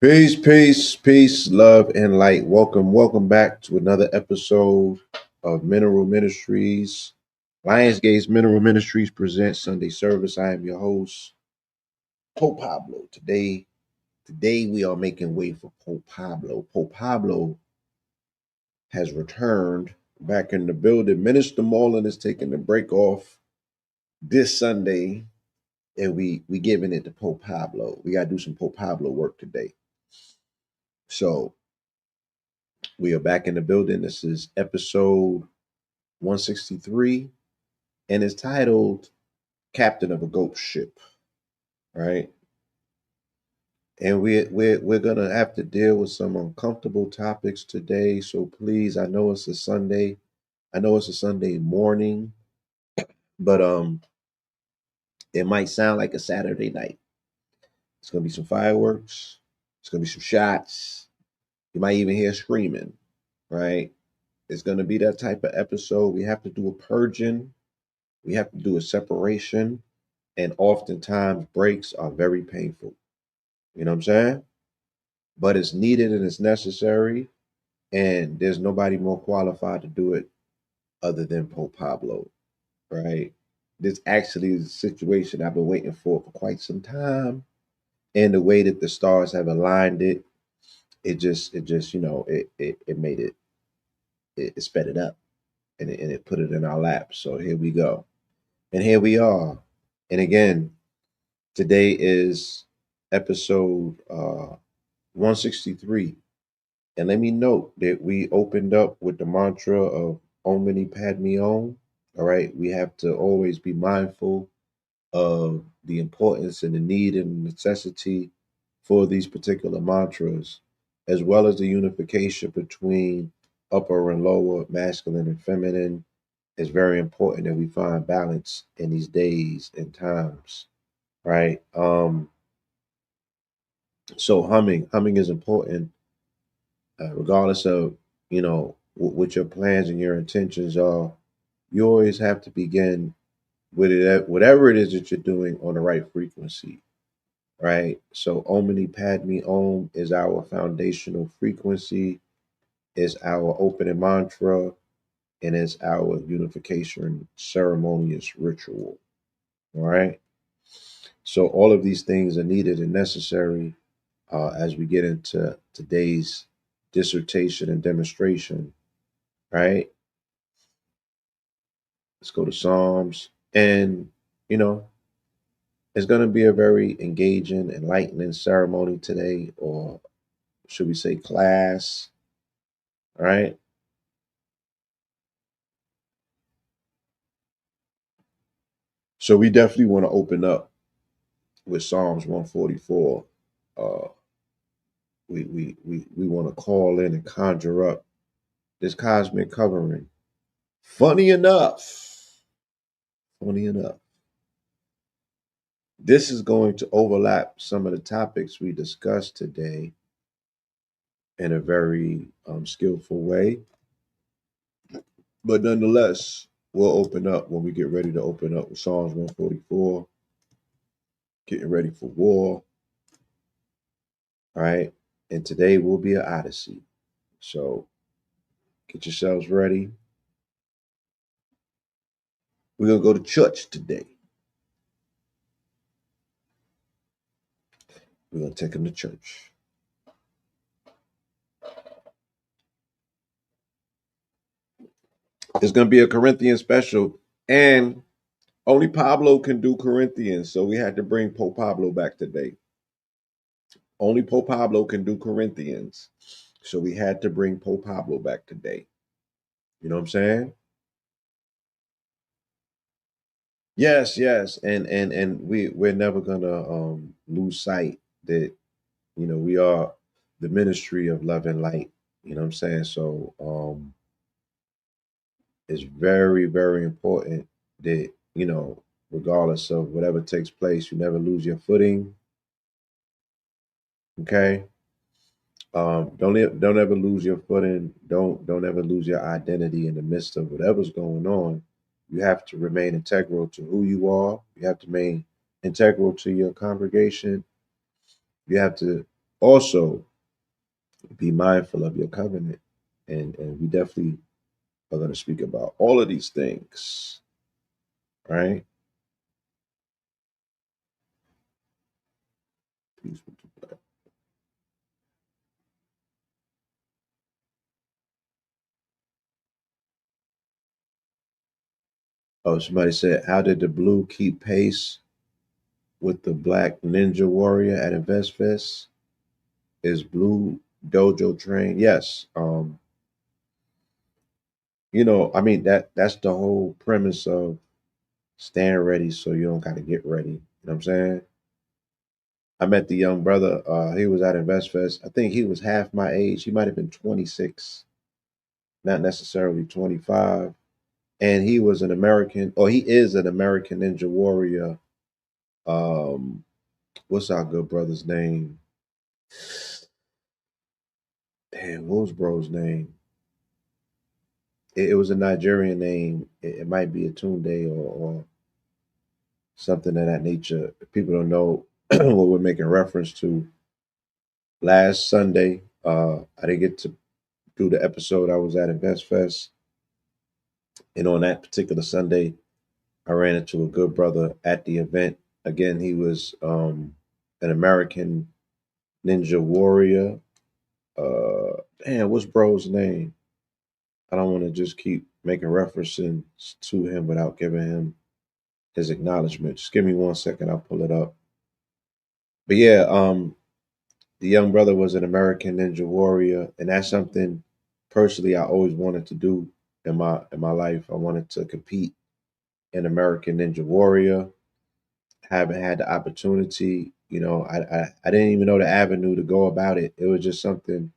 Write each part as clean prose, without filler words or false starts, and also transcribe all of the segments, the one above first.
Peace, love, and light. Welcome back to another episode of Mineral Ministries. Lionsgate's Mineral Ministries presents Sunday service. I am your host, Pope Pablo. Today we are making way for Pope Pablo. Pope Pablo has returned back in the building. Minister Marlon is taking the break off this Sunday, and we giving it to Pope Pablo. We gotta do some Pope Pablo work today. So we are back in the building. This is episode 163, and it's titled Captain of a Ghost Ship, right? And we're gonna have to deal with some uncomfortable topics today. So please, I know it's a Sunday. I know it's a Sunday morning, but it might sound like a Saturday night. It's gonna be some fireworks, it's gonna be some shots. You might even hear screaming, right? It's gonna be that type of episode. We have to do a purging. We have to do a separation, and oftentimes breaks are very painful. You know what I'm saying? But it's needed and it's necessary, and there's nobody more qualified to do it other than Pope Pablo, right? This actually is a situation I've been waiting for quite some time, and the way that the stars have aligned it, it just it made it sped it up, and it put it in our lap. So here we go, and here we are, and again. Today is episode 163. And let me note that we opened up with the mantra of Om Mani Padme Om. All right. We have to always be mindful of the importance and the need and necessity for these particular mantras, as well as the unification between upper and lower, masculine and feminine. It's very important that we find balance in these days and times, right? So humming is important, regardless of what your plans and your intentions are. You always have to begin with it, whatever it is that you're doing, on the right frequency, right? So Om Mani Padme Om is our foundational frequency, is our opening mantra, and is our unification ceremonious ritual. All right. So all of these things are needed and necessary as we get into today's dissertation and demonstration. Right. Let's go to Psalms, and you know it's going to be a very engaging, enlightening ceremony today, or should we say class? All right. So we definitely want to open up with Psalms 144. Uh, we want to call in and conjure up this cosmic covering. Funny enough, funny enough, this is going to overlap some of the topics we discussed today in a very skillful way. But nonetheless, we'll open up when we get ready to open up with Psalms 144, getting ready for war, right? And today will be an odyssey. So get yourselves ready. We're going to go to church today. We're going to take them to church. It's going to be a Corinthian special. And only Pablo can do Corinthians. So we had to bring Pope Pablo back today. Only Pope Pablo can do Corinthians. So we had to bring Pope Pablo back today. You know what I'm saying? Yes, yes. And we're never gonna lose sight that, we are the ministry of love and light. You know what I'm saying? So it's very, very important that, regardless of whatever takes place, you never lose your footing. Okay. Don't ever lose your footing. Don't ever lose your identity in the midst of whatever's going on. You have to remain integral to who you are. You have to remain integral to your congregation. You have to also be mindful of your covenant. And we definitely are going to speak about all of these things, right? Oh, somebody said, how did the blue keep pace with the black ninja warrior at InvestFest? Is blue dojo trained? Yes. I mean that's the whole premise of staying ready so you don't gotta get ready. You know what I'm saying? I met the young brother, he was at InvestFest. I think he was half my age. He might have been 26, not necessarily 25. And he was an American, or he is an American Ninja Warrior. Um, what's our good brother's name? Damn, what was bro's name? It was a Nigerian name. It might be a Tunde or something of that nature. If people don't know what we're making reference to, last Sunday, I didn't get to do the episode. I was at InvestFest, and on that particular Sunday, I ran into a good brother at the event. Again, he was an American Ninja Warrior. Damn, what's bro's name? I don't want to just keep making references to him without giving him his acknowledgement. Just give me 1 second, I'll pull it up. But yeah, the young brother was an American Ninja Warrior, and that's something personally I always wanted to do in my life. I wanted to compete in American Ninja Warrior. Haven't had the opportunity. I didn't even know the avenue to go about it. It was just something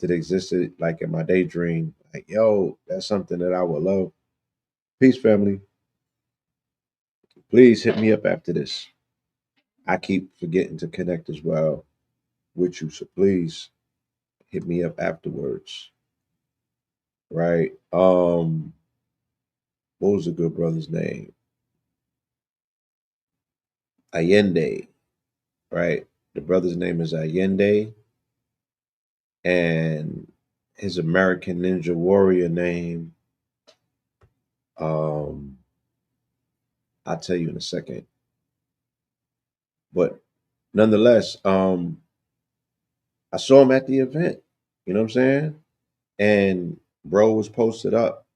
that existed like in my daydream. Like, yo, that's something that I would love. Peace, family. Please hit me up after this. I keep forgetting to connect as well. with you. So please hit me up afterwards. Right. What was the good brother's name? Allende. Right. The brother's name is Allende, and his American Ninja Warrior name. Um, I'll tell you in a second. But nonetheless, I saw him at the event. You know what I'm saying? And bro was posted up,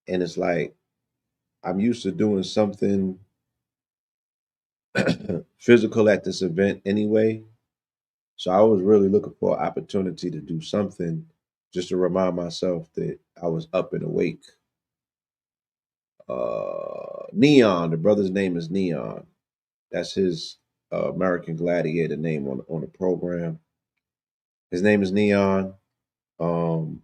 and it's like I'm used to doing something physical at this event anyway. So I was really looking for an opportunity to do something just to remind myself that I was up and awake. Neon, the brother's name is Neon. That's his American Gladiator name on the program. His name is Neon. Um,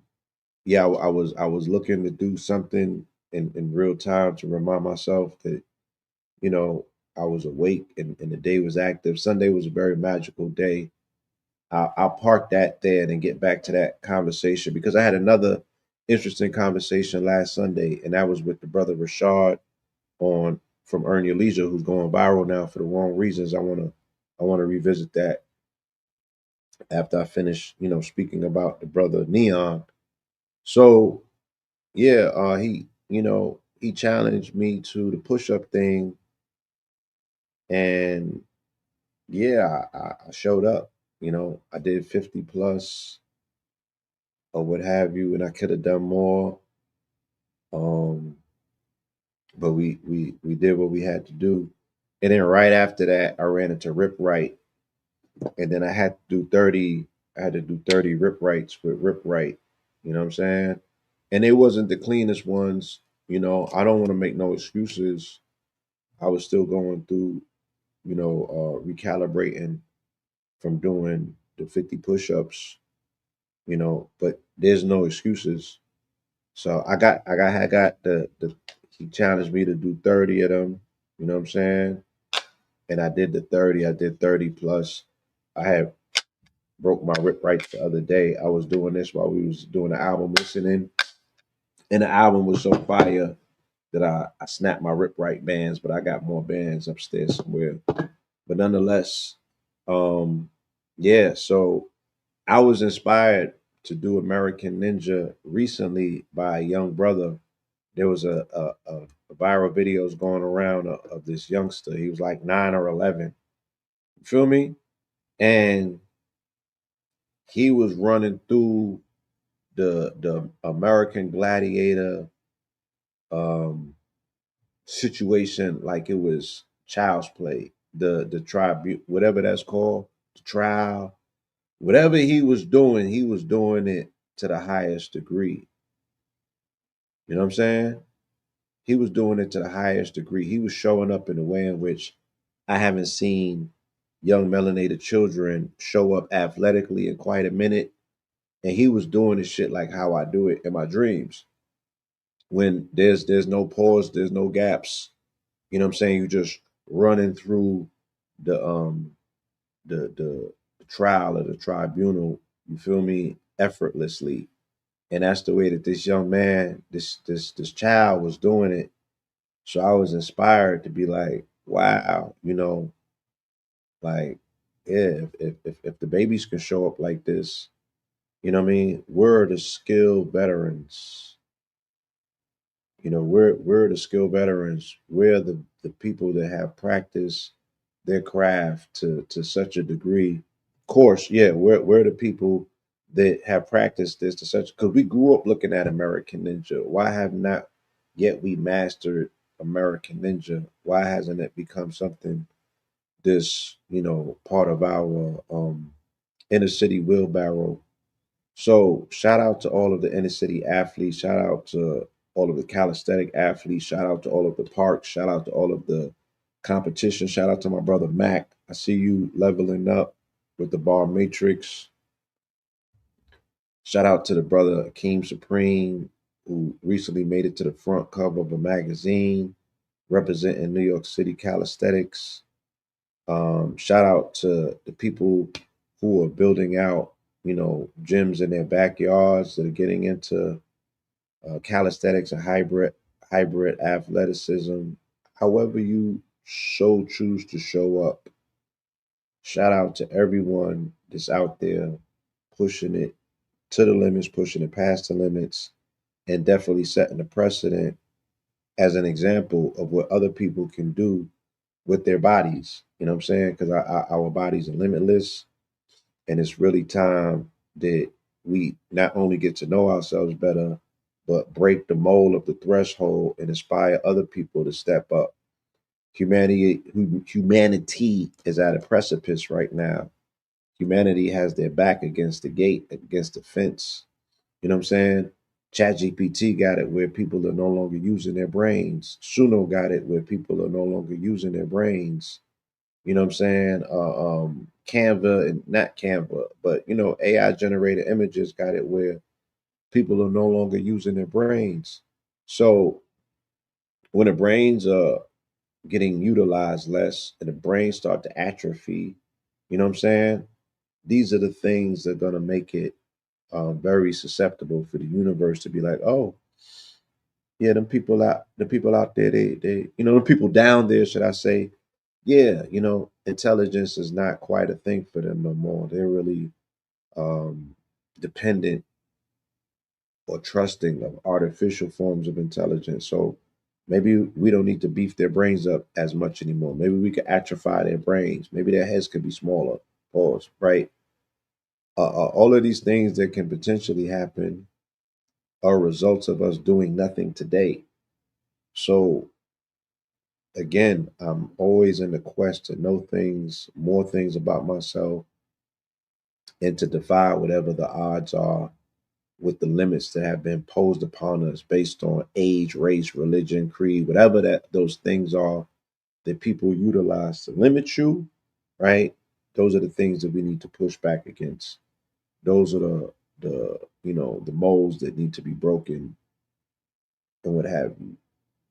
yeah, I was looking to do something in real time to remind myself that you know I was awake and the day was active. Sunday was a very magical day. I'll park that there and then get back to that conversation because I had another interesting conversation last Sunday, and that was with the brother Rashad on from Earn Your Leisure, who's going viral now for the wrong reasons. I wanna revisit that after I finish, speaking about the brother Neon. So yeah, he challenged me to the push up thing, and yeah, I showed up. I did 50 plus or what have you, and I could have done more. Um, but we did what we had to do. And then right after that, I ran into Rip Right, and then I had to do 30. I had to do 30 Rip Rights with Rip Right. You know what I'm saying? And they wasn't the cleanest ones. I don't want to make no excuses. I was still going through, recalibrating from doing the 50 push-ups. But there's no excuses. So I got the he challenged me to do 30 of them. You know what I'm saying? And I did the 30. I did 30 plus. I had broke my rip right the other day. I was doing this while we was doing the album listening, and the album was so fire that I snapped my rip right bands, but I got more bands upstairs somewhere. But nonetheless, um, yeah. So I was inspired to do American Ninja recently by a young brother. There was a viral videos going around of this youngster. He was like 9 or 11. You feel me? And he was running through the American Gladiator um, situation like it was child's play. The tribe, whatever that's called, the trial, whatever he was doing it to the highest degree. You know what I'm saying? He was doing it to the highest degree. He was showing up in a way in which I haven't seen young melanated children show up athletically in quite a minute. And he was doing this shit like how I do it in my dreams. When there's no pause, there's no gaps. You know what I'm saying? You just running through the the trial or the tribunal, you feel me, effortlessly. And that's the way that this young man, this child was doing it. So I was inspired to be like, wow, like, yeah, if the babies can show up like this, you know what I mean? We're the skilled veterans. We're the skilled veterans. We're the people that have practiced their craft to such a degree. Of course, yeah, we're the people that have practiced this to such because we grew up looking at American Ninja. Why have not yet we mastered American Ninja? Why hasn't it become something this, part of our inner city wheelbarrow? So shout out to all of the inner city athletes. Shout out to all of the calisthenic athletes. Shout out to all of the parks. Shout out to all of the competition. Shout out to my brother Mac. I see you leveling up with the bar matrix. Shout out to the brother Akeem Supreme, who recently made it to the front cover of a magazine representing New York City calisthenics. Shout out to the people who are building out, gyms in their backyards that are getting into calisthenics and hybrid athleticism. However you so choose to show up. Shout out to everyone that's out there pushing it to the limits, pushing it past the limits, and definitely setting a precedent as an example of what other people can do with their bodies. You know what I'm saying? Because our bodies are limitless, and it's really time that we not only get to know ourselves better, but break the mold of the threshold and inspire other people to step up. Humanity is at a precipice right now. Humanity has their back against the gate, against the fence. You know what I'm saying? ChatGPT got it where people are no longer using their brains. Suno got it where people are no longer using their brains. You know what I'm saying? Canva and not Canva, but AI generated images got it where people are no longer using their brains. So when the brains are getting utilized less and the brains start to atrophy, you know what I'm saying? These are the things that are gonna make it very susceptible for the universe to be like, oh, yeah, the people out there, they, the people down there, should I say, yeah, intelligence is not quite a thing for them no more. They're really um, dependent or trusting of artificial forms of intelligence. So maybe we don't need to beef their brains up as much anymore. Maybe we could atrophy their brains. Maybe their heads could be smaller. Pause. Right. All of these things that can potentially happen are results of us doing nothing today. So again, I'm always in the quest to know things, more things about myself, and to defy whatever the odds are with the limits that have been posed upon us based on age, race, religion, creed, whatever that those things are that people utilize to limit you, right? Those are the things that we need to push back against. Those are the molds that need to be broken and what have you.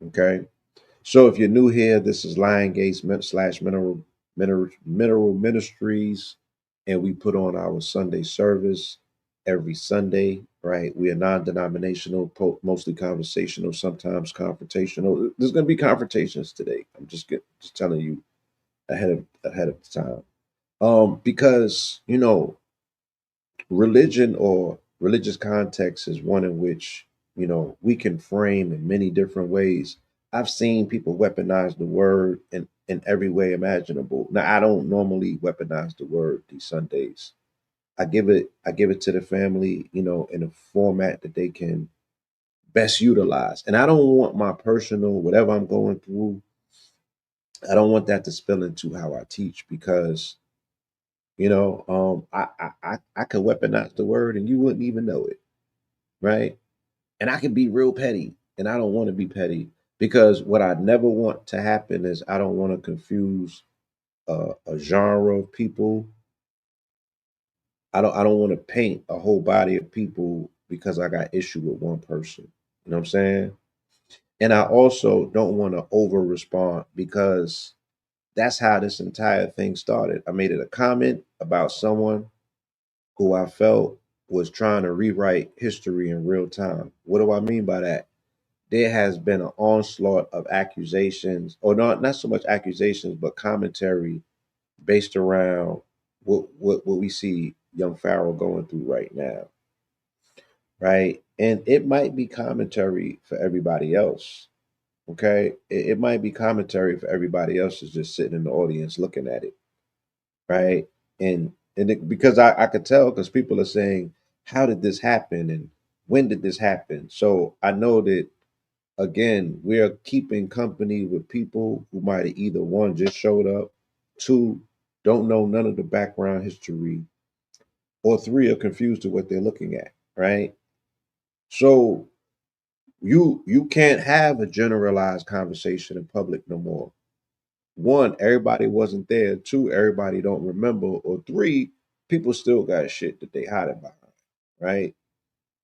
Okay. So if you're new here, this is Lion Gates slash Mineral Ministries, and we put on our Sunday service every Sunday. Right, we are non-denominational, mostly conversational, sometimes confrontational. There's going to be confrontations today. I'm just telling you ahead of the time. Because religion or religious context is one in which we can frame in many different ways. I've seen people weaponize the word in every way imaginable. Now I don't normally weaponize the word these Sundays. I give it to the family, in a format that they can best utilize. And I don't want my personal whatever I'm going through, I don't want that to spill into how I teach because I could weaponize the word and you wouldn't even know it, right? And I can be real petty, and I don't want to be petty because what I never want to happen is I don't want to confuse a genre of people. I don't want to paint a whole body of people because I got issue with one person. You know what I'm saying? And I also don't want to over respond because that's how this entire thing started. I made it a comment about someone who I felt was trying to rewrite history in real time. What do I mean by that? There has been an onslaught of accusations, or not so much accusations, but commentary based around what we see young Pharaoh going through right now, right? And it might be commentary for everybody else. Okay, it might be commentary for everybody else is just sitting in the audience looking at it, right? Because I could tell because people are saying, "How did this happen?" and "When did this happen?" So I know that again, we are keeping company with people who might have either one just showed up, two don't know none of the background history, or three are confused to what they're looking at, right? So you can't have a generalized conversation in public no more. One, everybody wasn't there. Two, everybody don't remember. Or three, people still got shit that they hiding behind, right?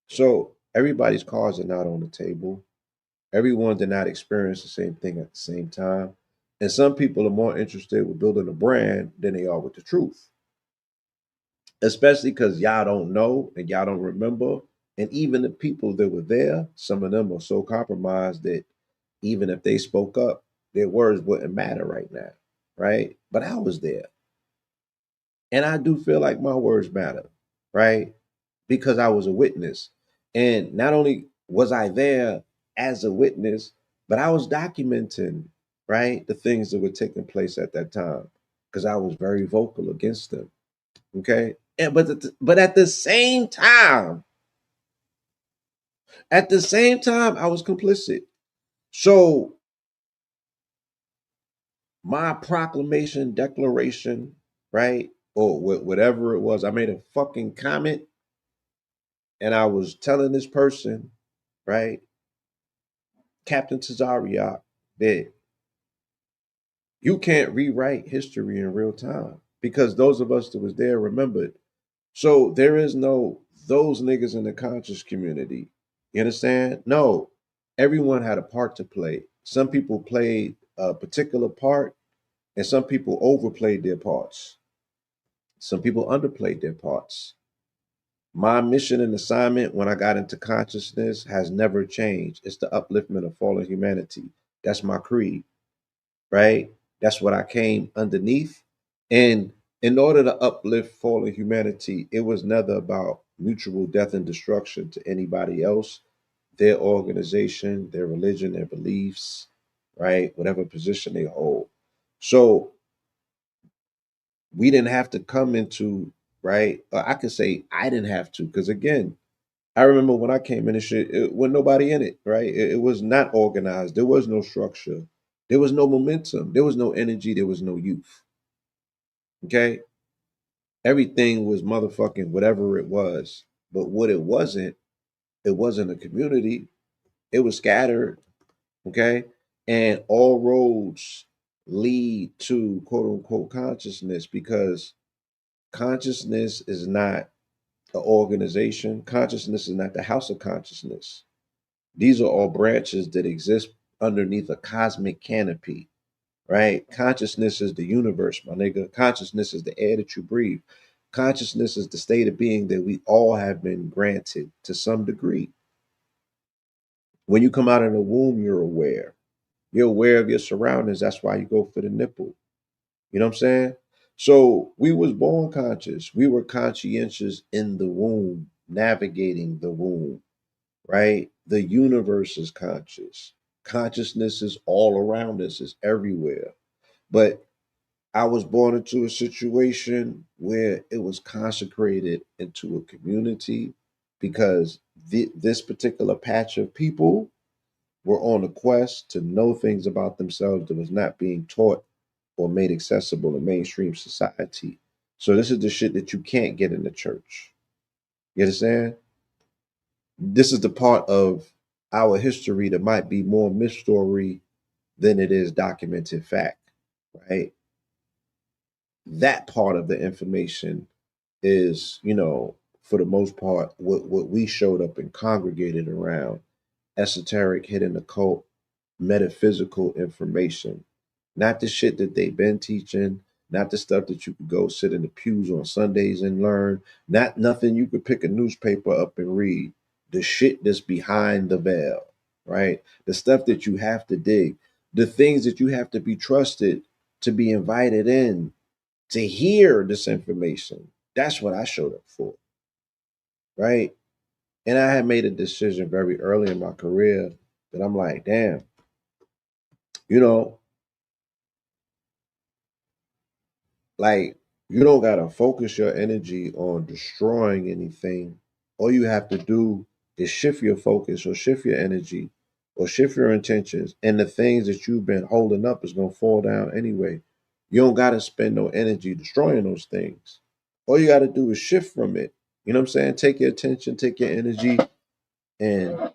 So everybody's cards are not on the table. Everyone did not experience the same thing at the same time. And some people are more interested with building a brand than they are with the truth, especially because y'all don't know and y'all don't remember. And even the people that were there, some of them are so compromised that even if they spoke up, their words wouldn't matter right now. Right. But I was there. And I do feel like my words matter. Right. Because I was a witness. And not only was I there as a witness, but I was documenting, right, the things that were taking place at that time because I was very vocal against them. Okay. And but at the same time, I was complicit. So my proclamation, declaration, right, or whatever it was, I made a fucking comment, and I was telling this person, right, Captain Tazariak, that you can't rewrite history in real time because those of us that was there remembered. So there is no those niggas in the conscious community. You understand? No, everyone had a part to play. Some people played a particular part, and some people overplayed their parts. Some people underplayed their parts. My mission and assignment when I got into consciousness has never changed. It's the upliftment of fallen humanity. That's my creed, right? That's what I came underneath. And in order to uplift fallen humanity, it was never about mutual death and destruction to anybody else, their organization, their religion, their beliefs, right? Whatever position they hold. So we didn't have to come into, right? I could say I didn't have to, because again, I remember when I came in and shit, it wasn't nobody in it, right? It was not organized. There was no structure. There was no momentum. There was no energy. There was no youth. Okay. Everything was motherfucking whatever it was. But what it wasn't a community. It was scattered. Okay. And all roads lead to quote unquote consciousness because consciousness is not an organization. Consciousness is not the house of consciousness. These are all branches that exist underneath a cosmic canopy, right? Consciousness is the universe, my nigga. Consciousness is the air that you breathe. Consciousness is the state of being that we all have been granted to some degree. When you come out of the womb, you're aware. You're aware of your surroundings. That's why you go for the nipple. You know what I'm saying? So we was born conscious. We were conscientious in the womb, navigating the womb, right? The universe is conscious. Consciousness is all around us, it's everywhere. But I was born into a situation where it was consecrated into a community because this particular patch of people were on a quest to know things about themselves that was not being taught or made accessible in mainstream society. So this is the shit that you can't get in the church. You understand? This is the part of our history that might be more myth story than it is documented fact, right? That part of the information is, for the most part, what we showed up and congregated around esoteric, hidden occult, metaphysical information. Not the shit that they've been teaching, not the stuff that you could go sit in the pews on Sundays and learn, not nothing you could pick a newspaper up and read. The shit that's behind the veil, right? The stuff that you have to dig, the things that you have to be trusted to be invited in to hear this information. That's what I showed up for, right? And I had made a decision very early in my career that I'm like, damn, you know, like you don't gotta focus your energy on destroying anything. All you have to do is shift your focus or shift your energy or shift your intentions, and the things that you've been holding up is gonna fall down anyway. You don't gotta spend no energy destroying those things. All you gotta do is shift from it. You know what I'm saying? Take your attention, take your energy, and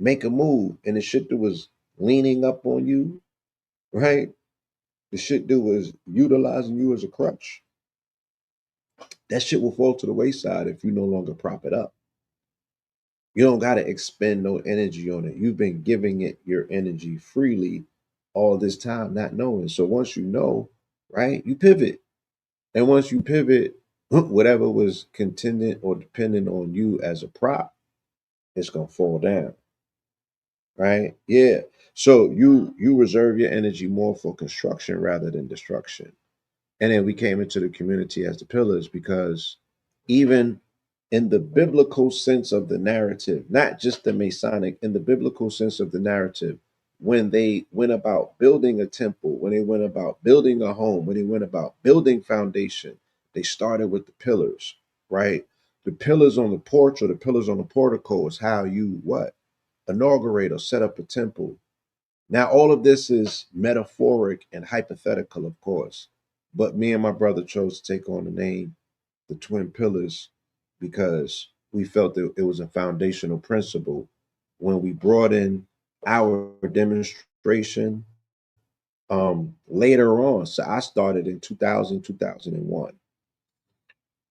make a move. And the shit that was leaning up on you, right? The shit that was utilizing you as a crutch, that shit will fall to the wayside if you no longer prop it up. You don't got to expend no energy on it. You've been giving it your energy freely all this time not knowing. So once you know, right, you pivot. And once you pivot, whatever was contingent or dependent on you as a prop, it's gonna fall down. Right? Yeah. So you reserve your energy more for construction rather than destruction. And then we came into the community as the pillars because even in the biblical sense of the narrative, not just the Masonic, in the biblical sense of the narrative, when they went about building a temple, when they went about building a home, when they went about building foundation, they started with the pillars, right? The pillars on the porch or the pillars on the portico is how you what? Inaugurate or set up a temple. Now, all of this is metaphoric and hypothetical, of course, but me and my brother chose to take on the name the Twin Pillars because we felt that it was a foundational principle. When we brought in our demonstration later on, so I started in 2000, 2001.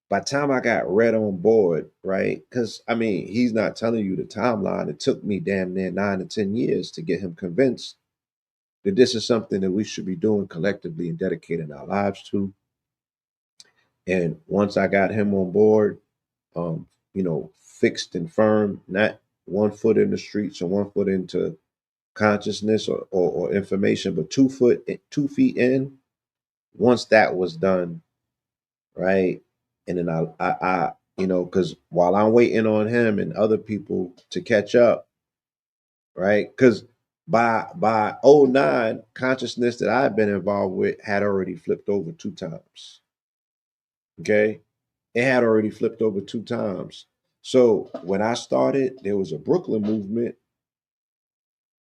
By the time I got Red on board, right? Because I mean, he's not telling you the timeline. It took me damn near 9 to 10 years to get him convinced that this is something that we should be doing collectively and dedicating our lives to. And once I got him on board, fixed and firm, not one foot in the streets and one foot into consciousness or information, but 2 feet in. Once that was done, right, and then because while I'm waiting on him and other people to catch up, right, because by '09, consciousness that I've been involved with had already flipped over 2 times. Okay, it had already flipped over 2 times. So when I started, there was a Brooklyn movement,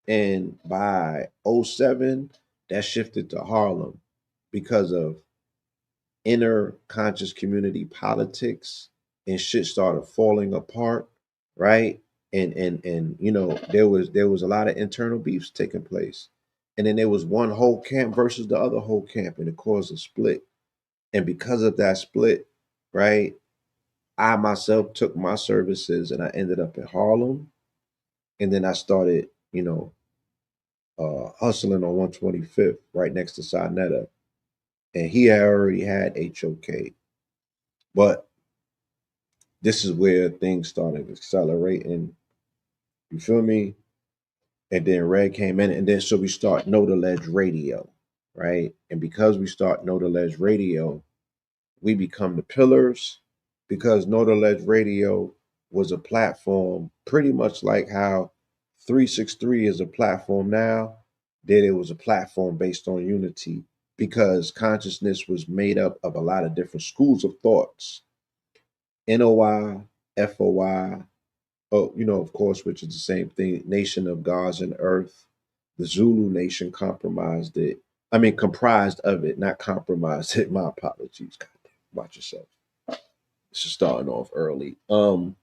and by '07, that shifted to Harlem because of inner conscious community politics, and shit started falling apart, right? And there was a lot of internal beefs taking place. And then there was one whole camp versus the other whole camp, and it caused a split. And because of that split, right, I myself took my services and I ended up in Harlem. And then I started, hustling on 125th, right next to Sinetta. And he had already had HOK. But this is where things started accelerating. You feel me? And then Red came in, and then so we start Know the Ledge Radio, right? And because we start Know the Ledge Radio, we become the pillars because Know the Ledge Radio was a platform pretty much like how 363 is a platform now, that it was a platform based on unity because consciousness was made up of a lot of different schools of thoughts. NOI, FOI, of course, which is the same thing, Nation of Gods and Earth. The Zulu Nation comprised of it, not compromised it. My apologies. God damn, watch yourself. This is starting off early. The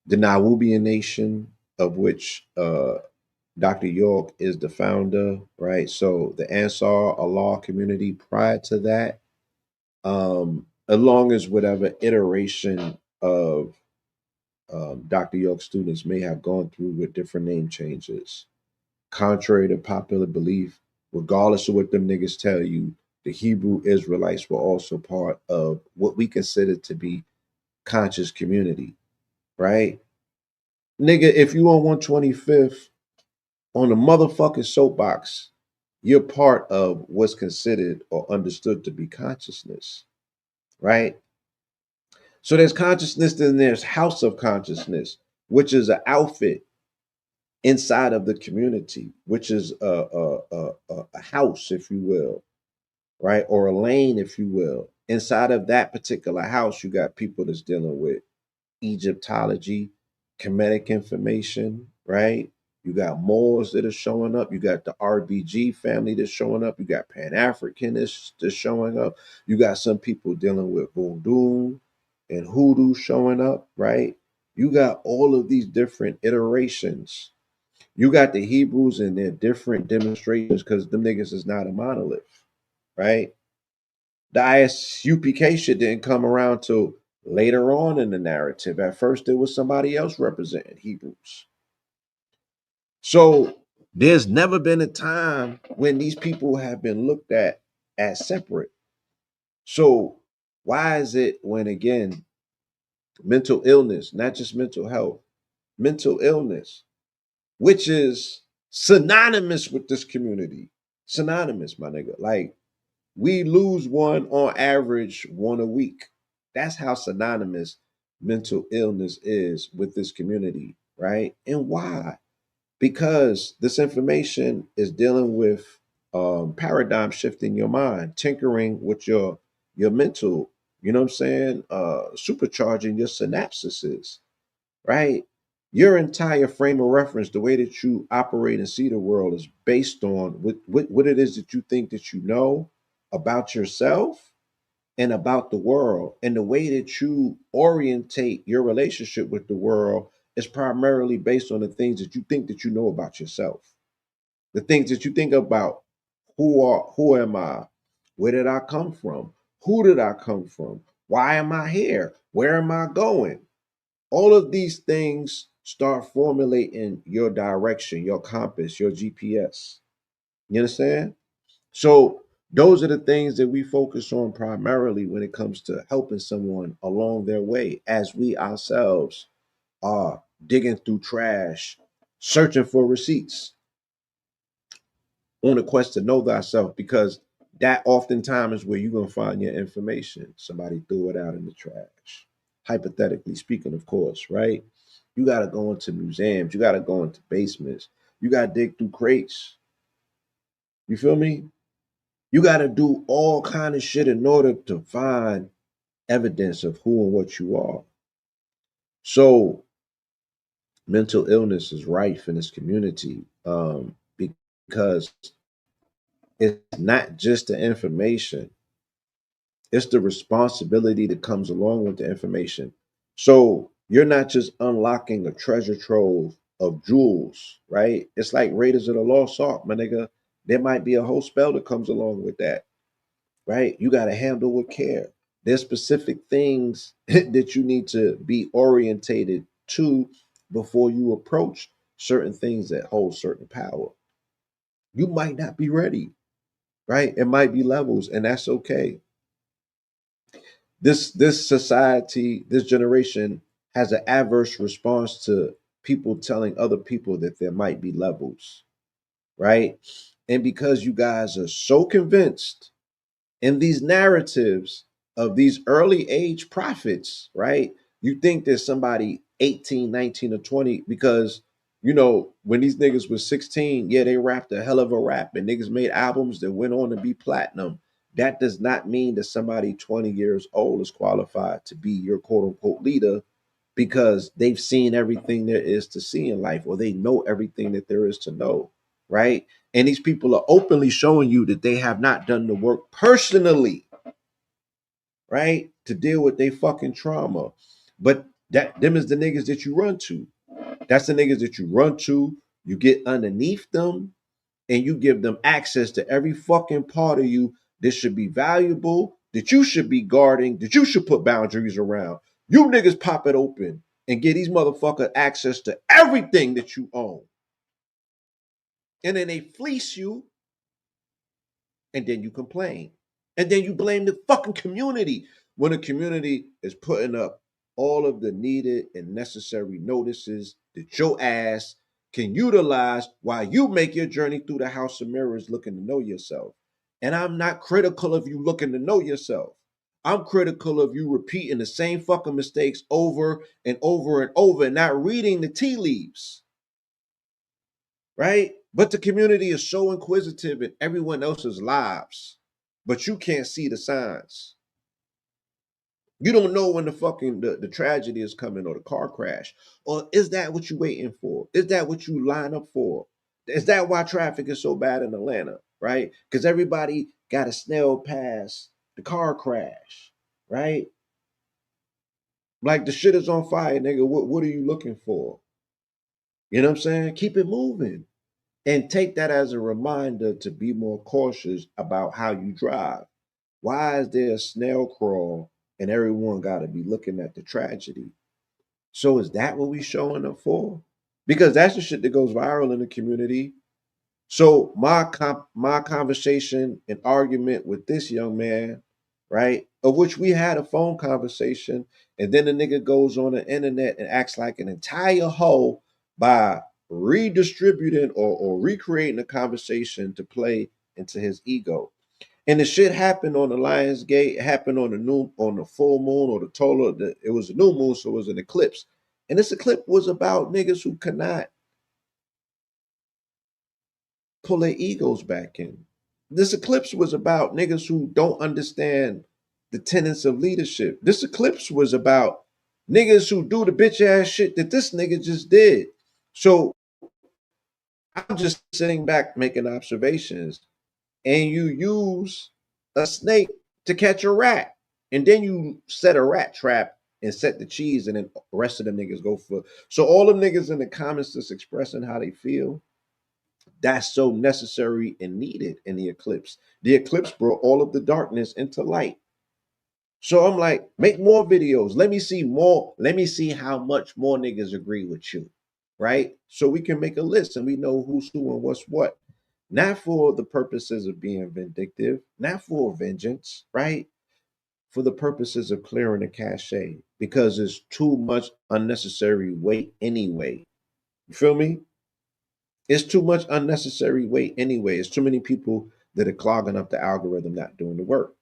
Nawubian Nation, of which Dr. York is the founder, right? So the Ansar Allah community prior to that, along as whatever iteration of Dr. York students may have gone through with different name changes. Contrary to popular belief, regardless of what them niggas tell you, the Hebrew Israelites were also part of what we consider to be conscious community, right? Nigga, if you on 125th on the motherfucking soapbox, you're part of what's considered or understood to be consciousness, right? So there's consciousness, then there's house of consciousness, which is an outfit inside of the community, which is a house, if you will, right? Or a lane, if you will. Inside of that particular house, you got people that's dealing with Egyptology, Kemetic information, right? You got Moors that are showing up. You got the RBG family that's showing up. You got Pan Africanists that's showing up. You got some people dealing with voodoo and hoodoo showing up, right? You got all of these different iterations. You got the Hebrews and their different demonstrations because them niggas is not a monolith, right? The ISUPK shit didn't come around till later on in the narrative. At first, there was somebody else representing Hebrews. So There's never been a time when these people have been looked at as separate. So why is it when again mental illness, not just mental health, mental illness, which is synonymous with this community, synonymous, my nigga. Like we lose one on average, one a week. That's how synonymous mental illness is with this community, right? And why? Because this information is dealing with paradigm shifting your mind, tinkering with your mental, you know what I'm saying? Supercharging your synapses, right? Your entire frame of reference, the way that you operate and see the world is based on what it is that you think that you know about yourself and about the world. And the way that you orientate your relationship with the world is primarily based on the things that you think that you know about yourself. The things that you think about, who am I? Where did I come from? Who did I come from? Why am I here? Where am I going? All of these things start formulating your direction, your compass, your GPS. You understand? So those are the things that we focus on primarily when it comes to helping someone along their way as we ourselves are digging through trash, searching for receipts on a quest to know thyself, because that oftentimes is where you're going to find your information. Somebody threw it out in the trash. Hypothetically speaking, of course, right? You got to go into museums. You got to go into basements. You got to dig through crates. You feel me? You got to do all kind of shit in order to find evidence of who and what you are. So mental illness is rife in this community, because it's not just the information, it's the responsibility that comes along with the information. So you're not just unlocking a treasure trove of jewels, right? It's like Raiders of the Lost Ark, my nigga. There might be a whole spell that comes along with that, right? You got to handle with care. There's specific things that you need to be orientated to before you approach certain things that hold certain power. You might not be ready, right? It might be levels, and that's okay. This society, this generation has an adverse response to people telling other people that there might be levels, right? And because you guys are so convinced in these narratives of these early age prophets, right? You think there's somebody 18, 19, or 20 because, when these niggas was 16, yeah, they rapped a hell of a rap and niggas made albums that went on to be platinum. That does not mean that somebody 20 years old is qualified to be your quote unquote leader because they've seen everything there is to see in life or they know everything that there is to know, right? And these people are openly showing you that they have not done the work personally, right? To deal with their fucking trauma. But that them is the niggas that you run to. That's the niggas that you run to. You get underneath them and you give them access to every fucking part of you that should be valuable, that you should be guarding, that you should put boundaries around. You niggas pop it open and give these motherfuckers access to everything that you own. And then they fleece you, and then you complain. And then you blame the fucking community when the community is putting up all of the needed and necessary notices that your ass can utilize while you make your journey through the house of mirrors looking to know yourself. And I'm not critical of you looking to know yourself. I'm critical of you repeating the same fucking mistakes over and over and over and not reading the tea leaves, right? But the community is so inquisitive in everyone else's lives, but you can't see the signs. You don't know when the tragedy is coming or the car crash. Or is that what you're waiting for? Is that what you line up for? Is that why traffic is so bad in Atlanta, right? Because everybody got a snail past the car crash, right? Like the shit is on fire, nigga. What are you looking for? You know what I'm saying? Keep it moving. And take that as a reminder to be more cautious about how you drive. Why is there a snail crawl and everyone got to be looking at the tragedy? So is that what we showing up for? Because that's the shit that goes viral in the community. So my conversation and argument with this young man, right, of which we had a phone conversation, and then the nigga goes on the internet and acts like an entire hoe by redistributing or recreating a conversation to play into his ego. And the shit happened on the Lions Gate, it happened on the full moon or the total. It was a new moon, so it was an eclipse. And this eclipse was about niggas who could not pull their egos back in. This eclipse was about niggas who don't understand the tenets of leadership. This eclipse was about niggas who do the bitch ass shit that this nigga just did. So I'm just sitting back making observations, and you use a snake to catch a rat, and then you set a rat trap and set the cheese, and then the rest of the niggas go for. So all the niggas in the comments just expressing how they feel, that's so necessary and needed in the eclipse. The eclipse brought all of the darkness into light. So I'm like, make more videos. Let me see more. Let me see how much more niggas agree with you. Right? So we can make a list and we know who's who and what's what. Not for the purposes of being vindictive, not for vengeance, right? For the purposes of clearing the cachet, because it's too much unnecessary weight anyway. You feel me? It's too much unnecessary weight anyway. It's too many people that are clogging up the algorithm, not doing the work.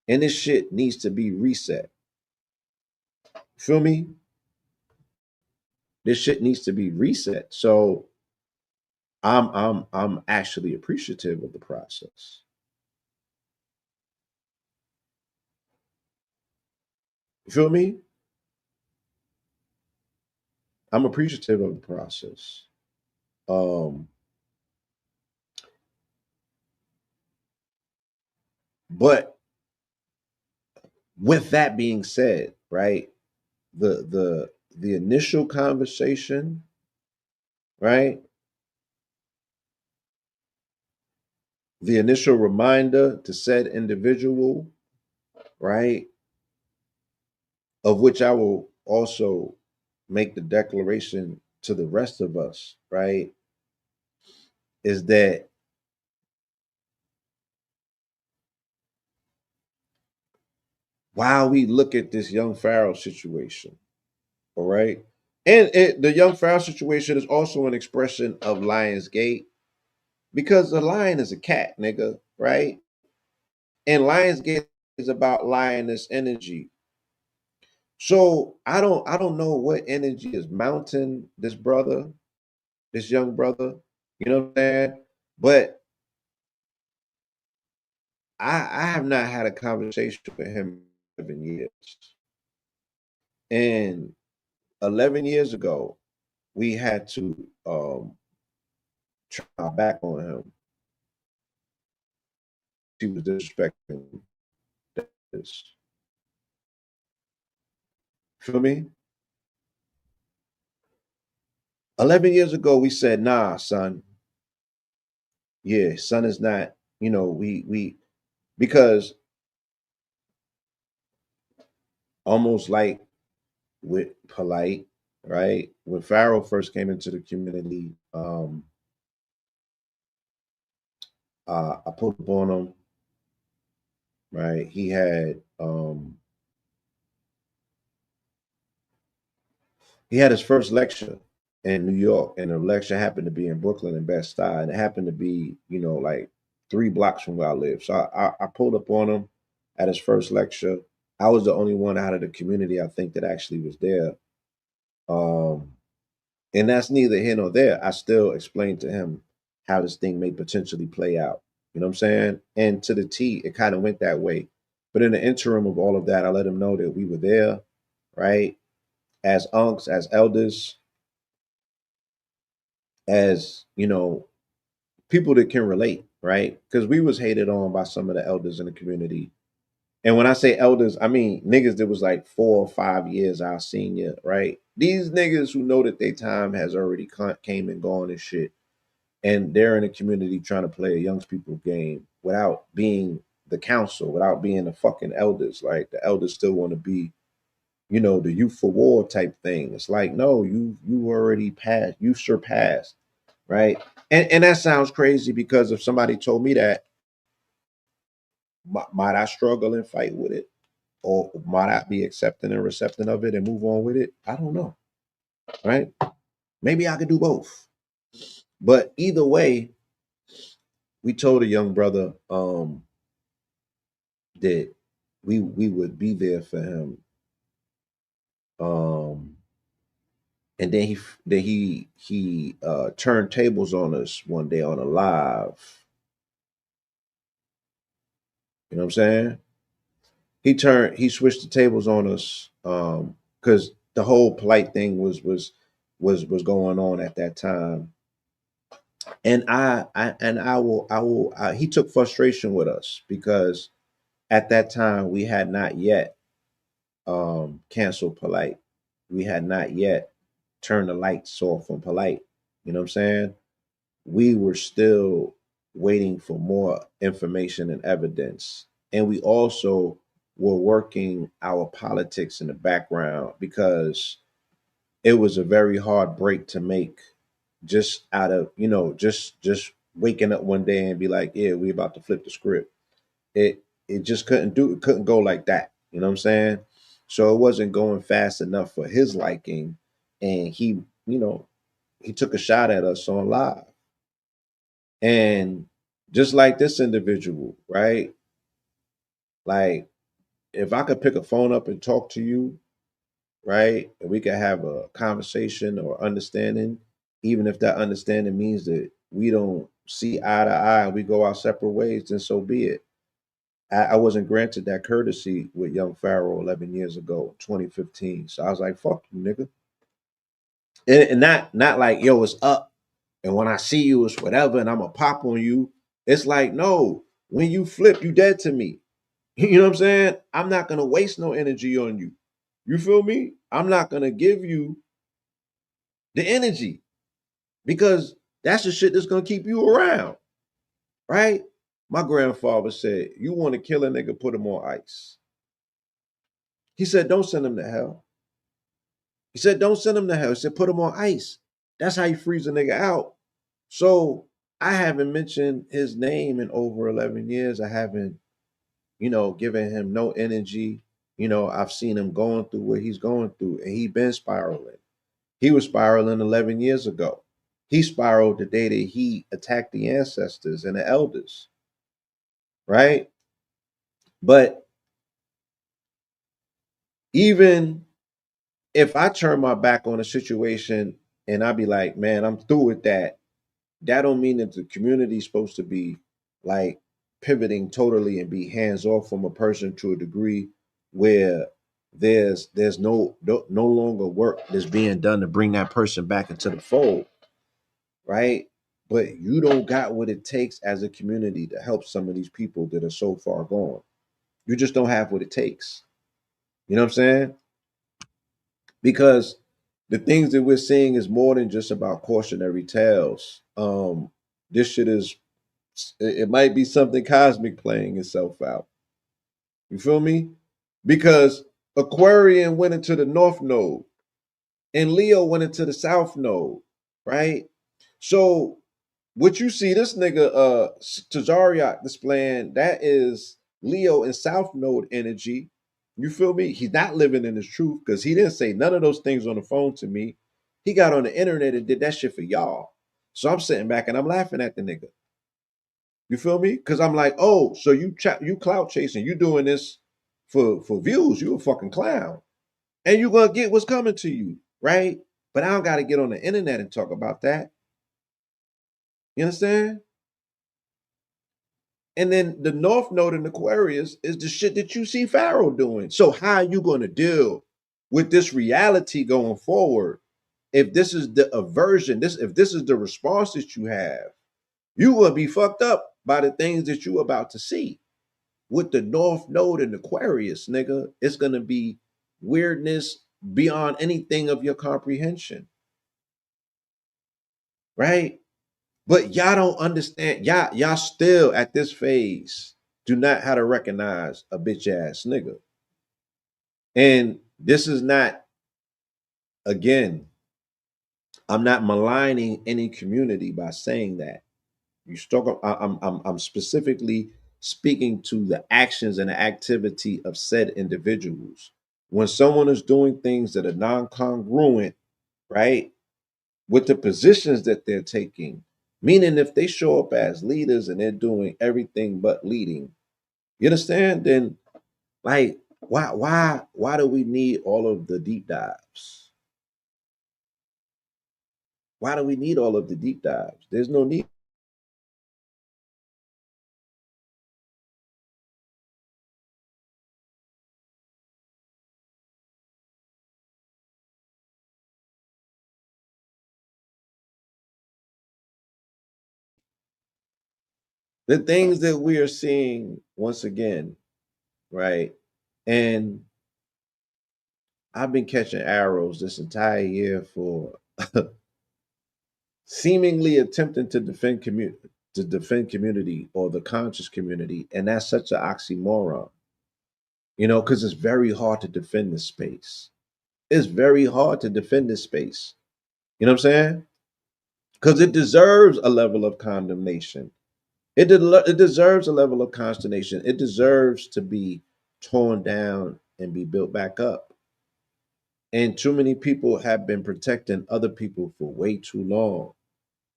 And this shit needs to be reset. Feel me? This shit needs to be reset. So I'm actually appreciative of the process. You feel me? I'm appreciative of the process. Um, but with that being said, right? The initial conversation, right? The initial reminder to said individual, right? Of which I will also make the declaration to the rest of us, right? Is that while we look at this young Pharaoh situation, all right, and the young Pharaoh situation is also an expression of Lion's Gate because the lion is a cat, nigga, right? And Lion's Gate is about lioness energy. So I don't know what energy is mounting this brother, this young brother. You know what I'm saying? But I have not had a conversation with him in 11 years. And 11 years ago, we had to try our back on him. He was disrespecting this. Feel me? 11 years ago, we said, nah, son. Yeah, son is not, we because almost like with polite, right? When Pharaoh first came into the community, I put up on him, right? He had his first lecture in New York, and the lecture happened to be in Brooklyn and Best Side, and it happened to be, like 3 blocks from where I live. So I pulled up on him at his first lecture. I was the only one out of the community I think that actually was there. Um, and that's neither here nor there. I still explained to him how this thing may potentially play out. You know what I'm saying? And to the T, it kind of went that way. But in the interim of all of that, I let him know that we were there, right? As unks, as elders, as people that can relate, right? Because we was hated on by some of the elders in the community. And when I say elders, I mean niggas that was like 4 or 5 years our senior, right? These niggas who know that their time has already came and gone and shit, and they're in the community trying to play a young people game without being the council, without being the fucking elders. Like the elders still want to be, the youth for war type thing. It's like, no, you already passed, you surpassed. right? And that sounds crazy because if somebody told me that, might I struggle and fight with it, or might I be accepting and recepting of it and move on with it? I don't know, right? Maybe I could do both. But either way, we told a young brother that we would be there for him. Um, and then he turned tables on us one day on a live. You know what I'm saying? He switched the tables on us because the whole polite thing was going on at that time. And he took frustration with us because at that time we had not yet canceled polite. We had not yet turned the lights off on polite. You know what I'm saying? We were still waiting for more information and evidence. And we also were working our politics in the background because it was a very hard break to make just out of, just waking up one day and be like, yeah, we about to flip the script. It just it couldn't go like that. You know what I'm saying? So it wasn't going fast enough for his liking. And you know, he took a shot at us on live. And just like this individual, right? Like if I could pick a phone up and talk to you, right? And we could have a conversation or understanding, even if that understanding means that we don't see eye to eye and we go our separate ways, then so be it. I wasn't granted that courtesy with young Pharaoh 11 years ago, 2015. So I was like, fuck you, nigga. And not like, yo, it's up. And when I see you, it's whatever, and I'm gonna pop on you. It's like, no, when you flip, you dead to me. You know what I'm saying? I'm not gonna waste no energy on you. You feel me? I'm not gonna give you the energy because that's the shit that's gonna keep you around, right? My grandfather said, you want to kill a nigga, put him on ice. He said, don't send him to hell. He said, don't send him to hell. He said, put him on ice. That's how you freeze a nigga out. So I haven't mentioned his name in over 11 years. I haven't, given him no energy. I've seen him going through what he's going through, and he been spiraling. He was spiraling 11 years ago. He spiraled the day that he attacked the ancestors and the elders, right? But even if I turn my back on a situation and I be like, man, I'm through with that, that don't mean that the community is supposed to be like pivoting totally and be hands off from a person to a degree where there's no longer work that's being done to bring that person back into the fold, right? But you don't got what it takes as a community to help some of these people that are so far gone. You just don't have what it takes. You know what I'm saying? Because the things that we're seeing is more than just about cautionary tales. This shit is it might be something cosmic playing itself out. You feel me? Because Aquarian went into the North Node and Leo went into the South Node, right? So what you see this nigga Tazariak displaying, that is Leo and South Node energy. You feel me? He's not living in his truth because he didn't say none of those things on the phone to me. He got on the internet and did that shit for y'all. So I'm sitting back and I'm laughing at the nigga. You feel me? Because I'm like, oh, so you clout chasing, you doing this for views? You a fucking clown, and you gonna get what's coming to you, right? But I don't got to get on the internet and talk about that. You understand? And then the North Node in Aquarius is the shit that you see Pharaoh doing. So how are you going to deal with this reality going forward? If this is the aversion, if this is the response that you have, you will be fucked up by the things that you about to see. With the North Node in Aquarius, nigga, it's gonna be weirdness beyond anything of your comprehension, right? But y'all don't understand. Y'all still at this phase do not how to recognize a bitch ass nigga. And this is not, again, I'm not maligning any community by saying that. You stuck. I'm specifically speaking to the actions and the activity of said individuals. When someone is doing things that are non-congruent, right, with the positions that they're taking, meaning if they show up as leaders and they're doing everything but leading, you understand? Then like why do we need all of the deep dives? Why do we need all of the deep dives? There's no need. The things that we are seeing once again, right? And I've been catching arrows this entire year for seemingly attempting to defend community or the conscious community, and that's such an oxymoron, because it's very hard to defend this space. It's very hard to defend this space. You know what I'm saying? Because it deserves a level of condemnation. It deserves a level of consternation. It deserves to be torn down and be built back up. And too many people have been protecting other people for way too long,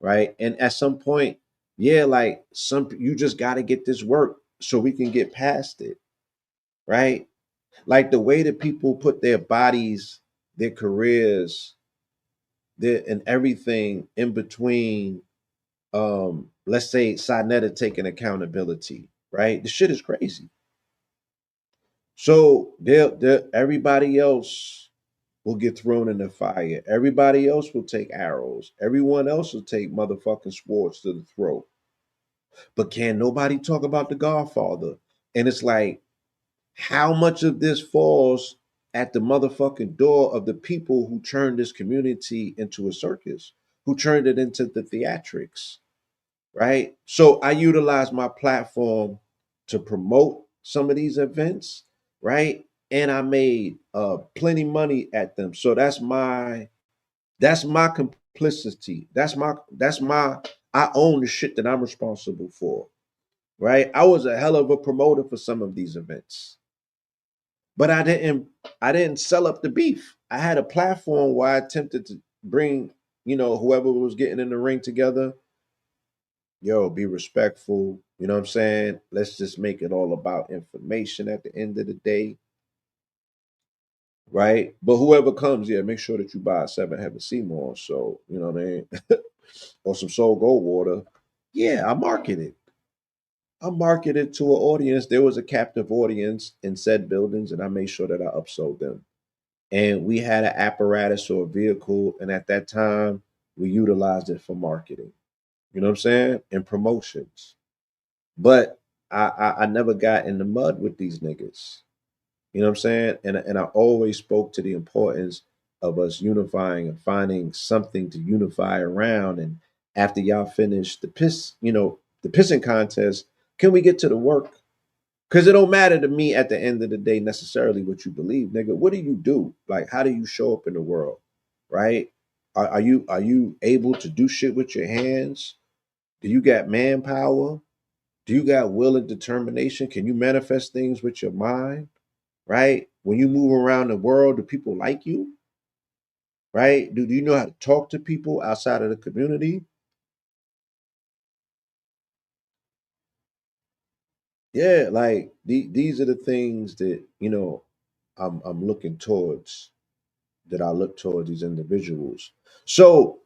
right? And at some point, yeah, like some you just got to get this work so we can get past it, right? Like the way that people put their bodies, their careers, and everything in between. Let's say Sinetta taking accountability, right? The shit is crazy. So everybody else will get thrown in the fire. Everybody else will take arrows. Everyone else will take motherfucking swords to the throat. But can nobody talk about the Godfather? And it's like, how much of this falls at the motherfucking door of the people who turned this community into a circus, who turned it into the theatrics, right? So I utilize my platform to promote some of these events, right? And I made plenty money at them. So that's my complicity. That's my I own the shit that I'm responsible for, right? I was a hell of a promoter for some of these events, but I didn't sell up the beef. I had a platform where I attempted to bring whoever was getting in the ring together. Yo, be respectful. You know what I'm saying? Let's just make it all about information at the end of the day, right? But whoever comes, yeah, make sure that you buy a 7 Heaven Seymour. So, you know what I mean? Or some Soul Gold Water. Yeah, I market it. I marketed to an audience. There was a captive audience in said buildings, and I made sure that I upsold them. And we had an apparatus or a vehicle, and at that time, we utilized it for marketing. You know what I'm saying? And promotions. But I never got in the mud with these niggas. You know what I'm saying? And I always spoke to the importance of us unifying and finding something to unify around. And after y'all finish the pissing contest, can we get to the work? Because it don't matter to me at the end of the day necessarily what you believe, nigga. What do you do? Like, how do you show up in the world? Right? Are you able to do shit with your hands? Do you got manpower? Do you got will and determination? Can you manifest things with your mind? Right? When you move around the world, do people like you? Right? Do you know how to talk to people outside of the community? Yeah, like these are the things that I'm looking towards. That I look towards these individuals. So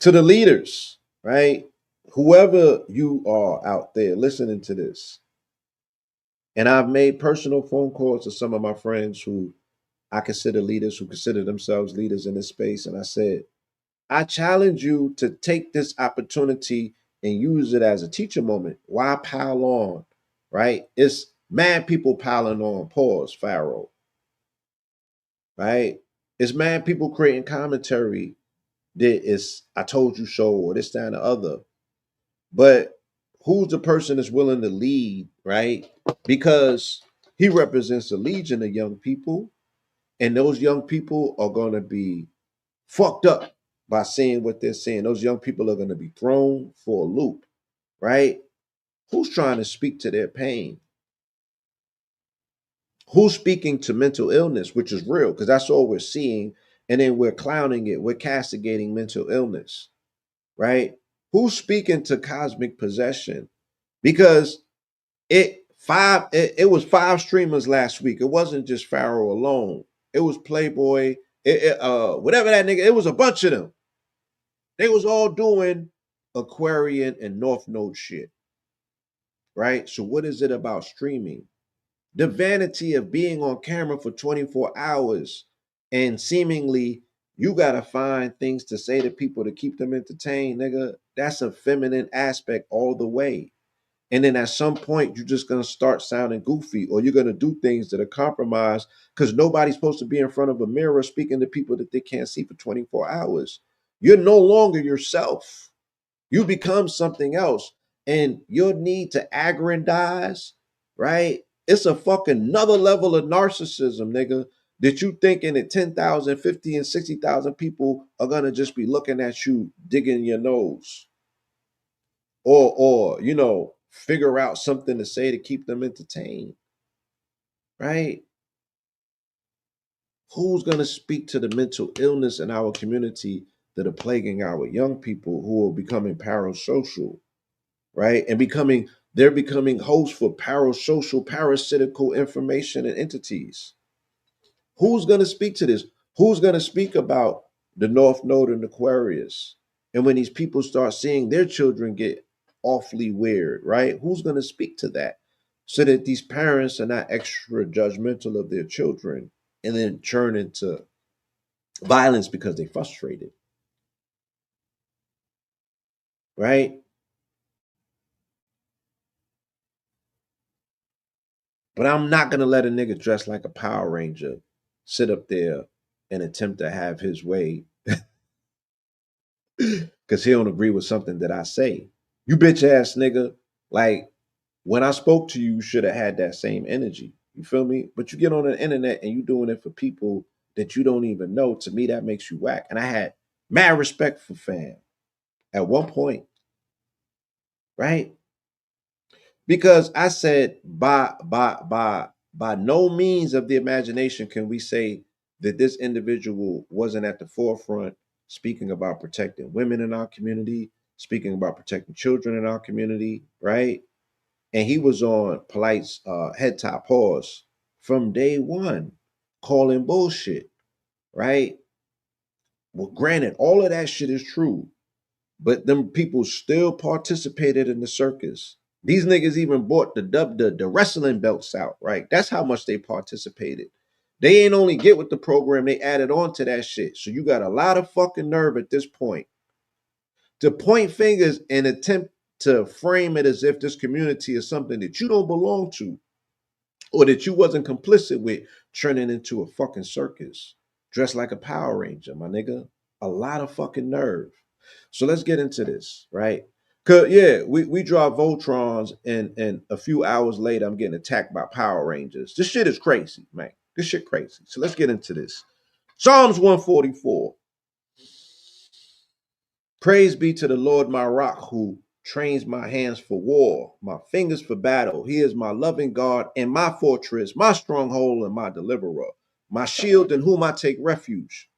to the leaders, right? Whoever you are out there listening to this, and I've made personal phone calls to some of my friends who I consider leaders, who consider themselves leaders in this space. And I said, I challenge you to take this opportunity and use it as a teacher moment. Why pile on? Right? It's mad people piling on. Pause, Pharaoh. Right? It's mad people creating commentary that is I told you so or this, that, and the other. But who's the person that's willing to lead, right? Because he represents a legion of young people, and those young people are going to be fucked up by seeing what they're seeing. Those young people are going to be thrown for a loop, right? Who's trying to speak to their pain? Who's speaking to mental illness, which is real, because that's all we're seeing. And then we're clowning it, we're castigating mental illness, right? Who's speaking to cosmic possession? Because it was five streamers last week. It wasn't just Pharaoh alone. It was Playboy, whatever that nigga, it was a bunch of them. They was all doing Aquarian and North Node shit, right? So what is it about streaming? The vanity of being on camera for 24 hours and seemingly you gotta find things to say to people to keep them entertained, nigga. That's a feminine aspect all the way. And then at some point, you're just gonna start sounding goofy, or you're gonna do things that are compromised because nobody's supposed to be in front of a mirror speaking to people that they can't see for 24 hours. You're no longer yourself. You become something else. And your need to aggrandize, right? It's a fucking another level of narcissism, nigga. That you thinking that 10,000, 50, and 60,000 people are gonna just be looking at you digging your nose, or figure out something to say to keep them entertained, right? Who's going to speak to the mental illness in our community that are plaguing our young people who are becoming parasocial, right? And they're becoming hosts for parasocial, parasitical information and entities. Who's going to speak to this? Who's going to speak about the North Node and Aquarius? And when these people start seeing their children get awfully weird, right? Who's going to speak to that so that these parents are not extra judgmental of their children and then turn into violence because they're frustrated, right? But I'm not going to let a nigga dressed like a Power Ranger sit up there and attempt to have his way because he don't agree with something that I say. You bitch ass nigga, like when I spoke to you, you should have had that same energy. You feel me? But you get on the internet and you doing it for people that you don't even know. To me, that makes you whack. And I had mad respect for fam at one point, right? Because I said by no means of the imagination can we say that this individual wasn't at the forefront speaking about protecting women in our community, speaking about protecting children in our community, right? And he was on Polite's head top pause from day one, calling bullshit, right? Well, granted, all of that shit is true, but them people still participated in the circus. These niggas even bought the wrestling belts out, right? That's how much they participated. They ain't only get with the program, they added on to that shit. So you got a lot of fucking nerve at this point to point fingers and attempt to frame it as if this community is something that you don't belong to or that you wasn't complicit with, turning into a fucking circus dressed like a Power Ranger, my nigga. A lot of fucking nerve. So let's get into this, right? Cause yeah, we draw Voltrons and a few hours later I'm getting attacked by Power Rangers. This shit is crazy, man. This shit crazy. So let's get into this. Psalms 144. Praise be to the Lord my rock who trains my hands for war, my fingers for battle. He is my loving God and my fortress, my stronghold and my deliverer, my shield in whom I take refuge,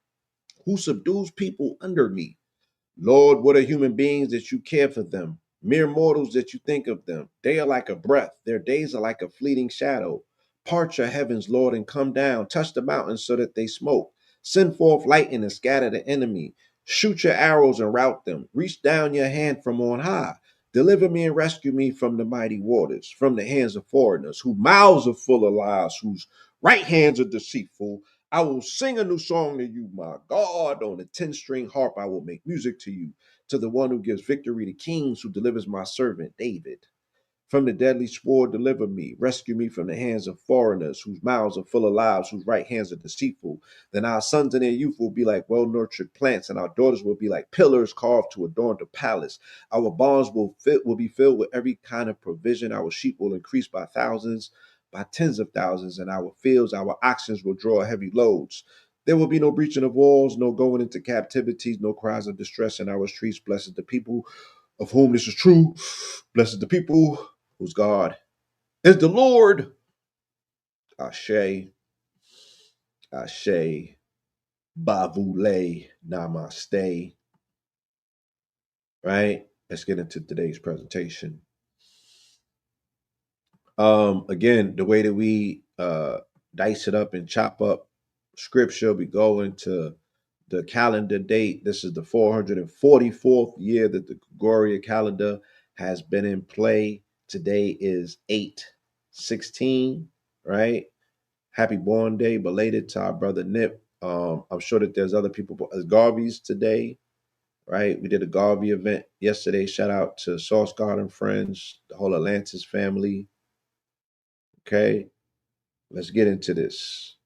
who subdues people under me. Lord, what are human beings that you care for them? Mere mortals that you think of them. They are like a breath, their days are like a fleeting shadow. Part your heavens, Lord, and come down. Touch the mountains so that they smoke. Send forth lightning and scatter the enemy. Shoot your arrows and rout them. Reach down your hand from on high. Deliver me and rescue me from the mighty waters, from the hands of foreigners, whose mouths are full of lies, whose right hands are deceitful. I will sing a new song to you, my God. On a 10-string harp, I will make music to you, to the one who gives victory to kings, who delivers my servant David. From the deadly sword, deliver me. Rescue me from the hands of foreigners, whose mouths are full of lies, whose right hands are deceitful. Then our sons in their youth will be like well nurtured plants, and our daughters will be like pillars carved to adorn the palace. Our barns will be filled with every kind of provision. Our sheep will increase by thousands, by tens of thousands, and our fields, our oxen will draw heavy loads. There will be no breaching of walls, no going into captivities, no cries of distress in our streets. Blessed the people of whom this is true. Blessed the people whose God is the Lord. Ashe, Ashe, Bavule, Namaste. Right? Let's get into today's presentation. Again, the way that we dice it up and chop up scripture, we go into the calendar date. This is the 444th year that the Gregorian calendar has been in play. Today is 8/16, right? Happy born day, belated to our brother Nip. I'm sure that there's other people as Garvey's today, right? We did a Garvey event yesterday. Shout out to Sauce Garden Friends, the whole Atlantis family. Okay, let's get into this.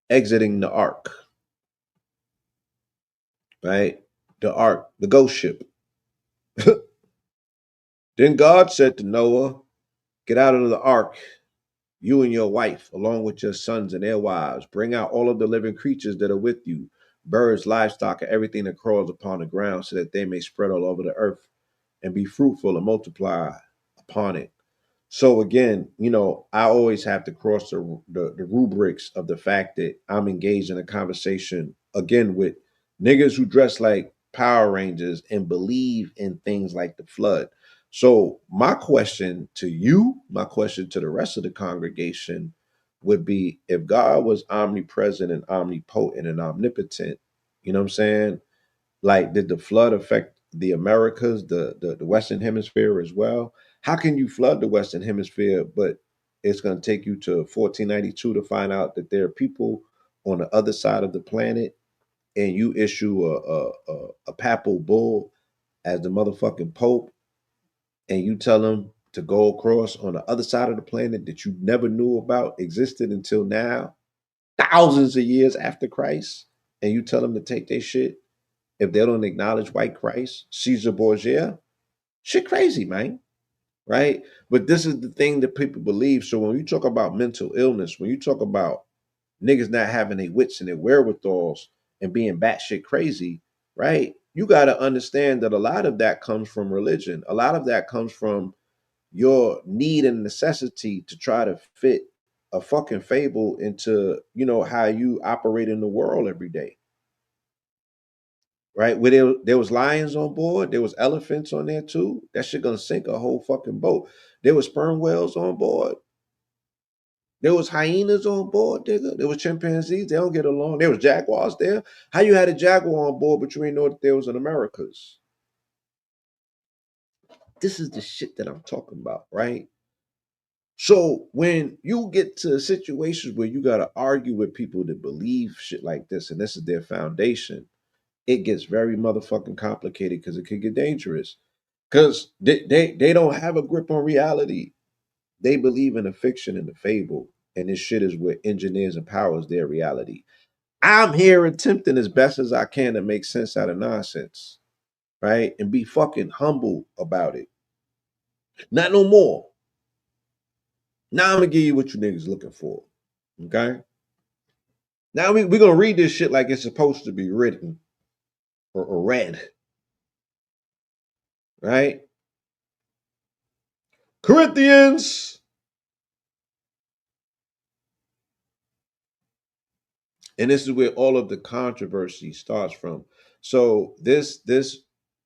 Exiting the ark, right? The ark, the ghost ship. Then God said to Noah, get out of the ark, you and your wife, along with your sons and their wives. Bring out all of the living creatures that are with you, birds, livestock, and everything that crawls upon the ground, so that they may spread all over the earth and be fruitful and multiply upon it. So again, I always have to cross the rubrics of the fact that I'm engaged in a conversation again with niggas who dress like Power Rangers and believe in things like the flood. So my question to you, my question to the rest of the congregation would be, if God was omnipresent and omnipotent and omnipotent, you know what I'm saying? Like, did the flood affect the Americas, the Western Hemisphere as well? How can you flood the Western Hemisphere, but it's going to take you to 1492 to find out that there are people on the other side of the planet, and you issue a papal bull as the motherfucking pope, and you tell them to go across on the other side of the planet that you never knew about existed until now, thousands of years after Christ, and you tell them to take their shit if they don't acknowledge white Christ, Caesar Borgia, shit crazy, man. Right? But this is the thing that people believe. So when you talk about mental illness, when you talk about niggas not having their wits and their wherewithals and being batshit crazy, right? You got to understand that a lot of that comes from religion. A lot of that comes from your need and necessity to try to fit a fucking fable into, how you operate in the world every day, right? Where there was lions on board, there was elephants on there too. That shit gonna sink a whole fucking boat. There was sperm whales on board. There was hyenas on board, nigga. There was chimpanzees. They don't get along. There was jaguars there. How you had a jaguar on board, but you ain't know that there was an Americas? This is the shit that I'm talking about, right? So when you get to situations where you gotta argue with people that believe shit like this, and this is their foundation, it gets very motherfucking complicated because it could get dangerous. Because they don't have a grip on reality. They believe in a fiction and a fable, and this shit is what engineers and powers their reality. I'm here attempting as best as I can to make sense out of nonsense, right? And be fucking humble about it. Not no more. Now I'm gonna give you what you niggas looking for. Okay? Now we're gonna read this shit like it's supposed to be written or read, right? Corinthians. And this is where all of the controversy starts from. So this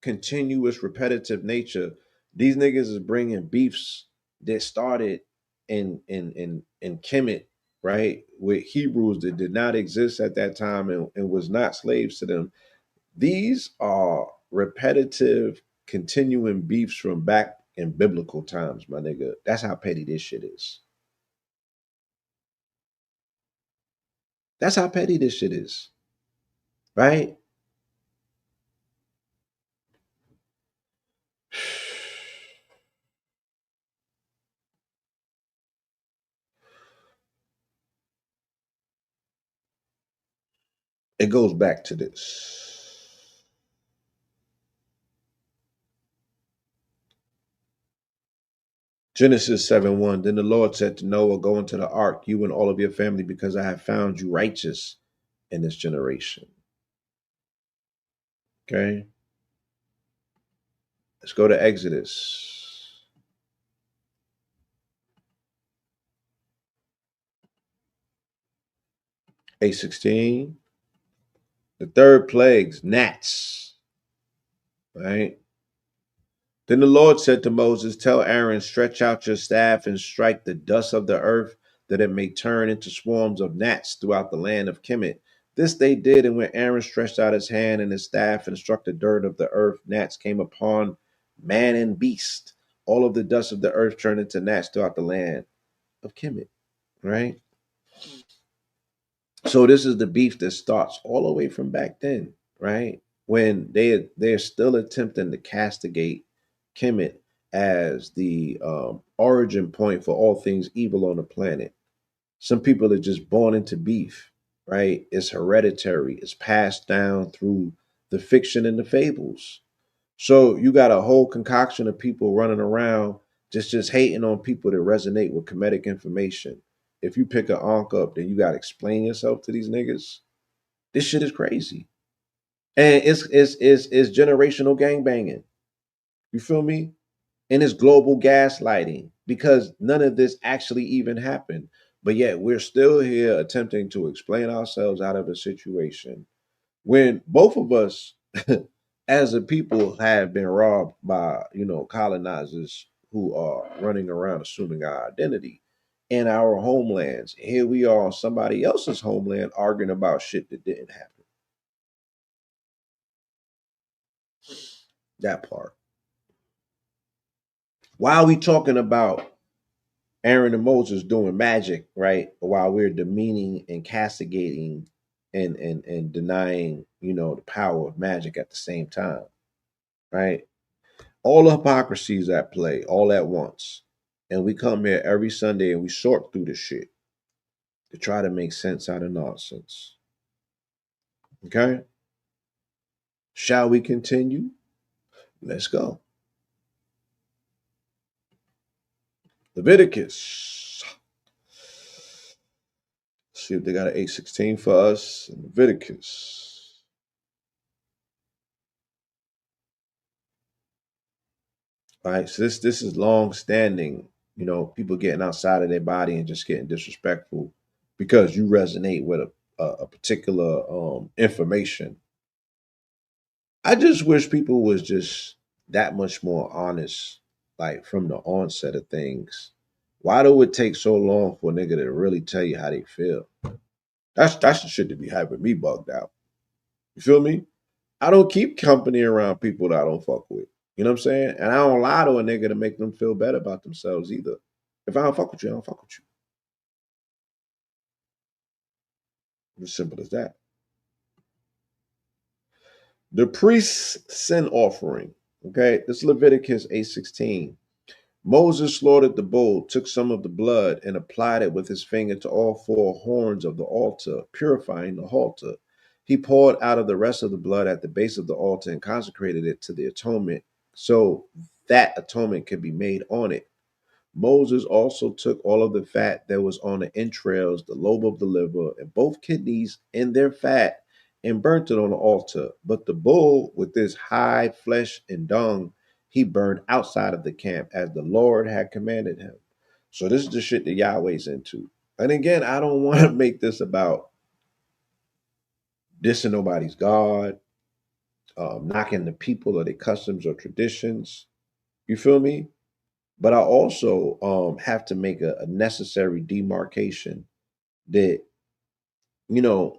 continuous repetitive nature, these niggas is bringing beefs that started in Kemet, right, with Hebrews that did not exist at that time and was not slaves to them. These are repetitive, continuing beefs from back in biblical times, my nigga. That's how petty this shit is. That's how petty this shit is, right? It goes back to this. Genesis 7:1. Then the Lord said to Noah, go into the ark, you and all of your family, because I have found you righteous in this generation. Okay. Let's go to Exodus 8:16. The third plagues, gnats. Right. Then the Lord said to Moses, tell Aaron, stretch out your staff and strike the dust of the earth, that it may turn into swarms of gnats throughout the land of Kemet. This they did, and when Aaron stretched out his hand and his staff and struck the dirt of the earth, gnats came upon man and beast. All of the dust of the earth turned into gnats throughout the land of Kemet. Right? So this is the beef that starts all the way from back then, right? When they're still attempting to castigate Kemet as the origin point for all things evil on the planet. Some people are just born into beef, right? It's hereditary. It's passed down through the fiction and the fables. So you got a whole concoction of people running around just hating on people that resonate with comedic information. If you pick an onk up, then you gotta explain yourself to these niggas. This shit is crazy. And it's generational gang banging. You feel me? And it's global gaslighting because none of this actually even happened. But yet we're still here attempting to explain ourselves out of a situation when both of us as a people have been robbed by colonizers who are running around assuming our identity in our homelands. Here we are on somebody else's homeland arguing about shit that didn't happen. That part. Why are we talking about Aaron and Moses doing magic, right? While we're demeaning and castigating and denying, the power of magic at the same time, right? All the hypocrisies at play all at once. And we come here every Sunday and we sort through the shit to try to make sense out of nonsense. Okay? Shall we continue? Let's go. Leviticus. Let's see if they got an 8:16 for us. Leviticus. All right, so this is long standing, people getting outside of their body and just getting disrespectful because you resonate with a particular information. I just wish people was just that much more honest, like from the onset of things. Why do it take so long for a nigga to really tell you how they feel? That's the shit to be having me bugged out. You feel me? I don't keep company around people that I don't fuck with. You know what I'm saying? And I don't lie to a nigga to make them feel better about themselves either. If I don't fuck with you, I don't fuck with you. As simple as that. The priest's sin offering. Okay, this Leviticus 8:16. Moses slaughtered the bull, took some of the blood, and applied it with his finger to all four horns of the altar, purifying the altar. He poured out of the rest of the blood at the base of the altar and consecrated it to the atonement, so that atonement could be made on it. Moses also took all of the fat that was on the entrails, the lobe of the liver, and both kidneys and their fat, and burnt it on the altar. But the bull, with its hide, flesh, and dung, he burned outside of the camp as the Lord had commanded him. So this is the shit that Yahweh's into. And again, I don't want to make this about dissing nobody's God, knocking the people or their customs or traditions. You feel me? But I also have to make a necessary demarcation that, you know,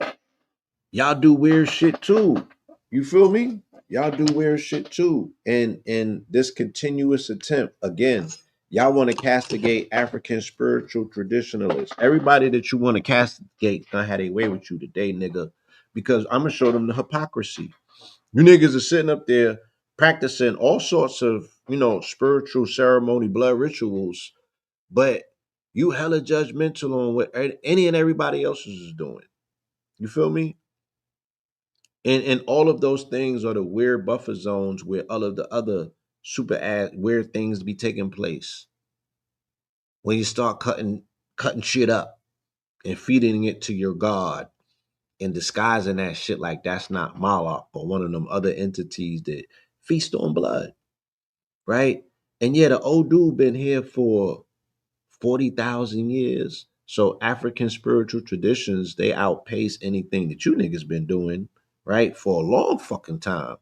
y'all do weird shit too. You feel me? Y'all do weird shit too. And in this continuous attempt, again, y'all want to castigate African spiritual traditionalists. Everybody that you want to castigate gonna have their way with you today, nigga. Because I'm gonna show them the hypocrisy. You niggas are sitting up there practicing all sorts of, spiritual ceremony, blood rituals, but you hella judgmental on what any and everybody else is doing. You feel me? And all of those things are the weird buffer zones where all of the other super ass weird things be taking place. When you start cutting shit up and feeding it to your god and disguising that shit like that's not Moloch or one of them other entities that feast on blood, right? And yeah, the old dude been here for 40,000 years. So African spiritual traditions, they outpace anything that you niggas been doing, right? For a long fucking time.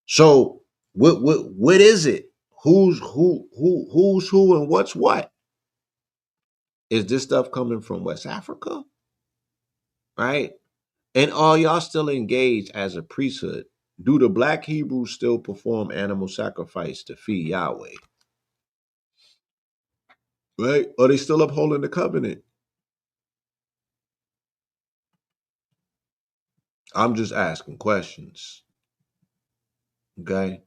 So what is it? Who's who and what's what? Is this stuff coming from West Africa? Right? And are y'all still engaged as a priesthood? Do the black Hebrews still perform animal sacrifice to feed Yahweh? Right? Are they still upholding the covenant? I'm just asking questions. Okay.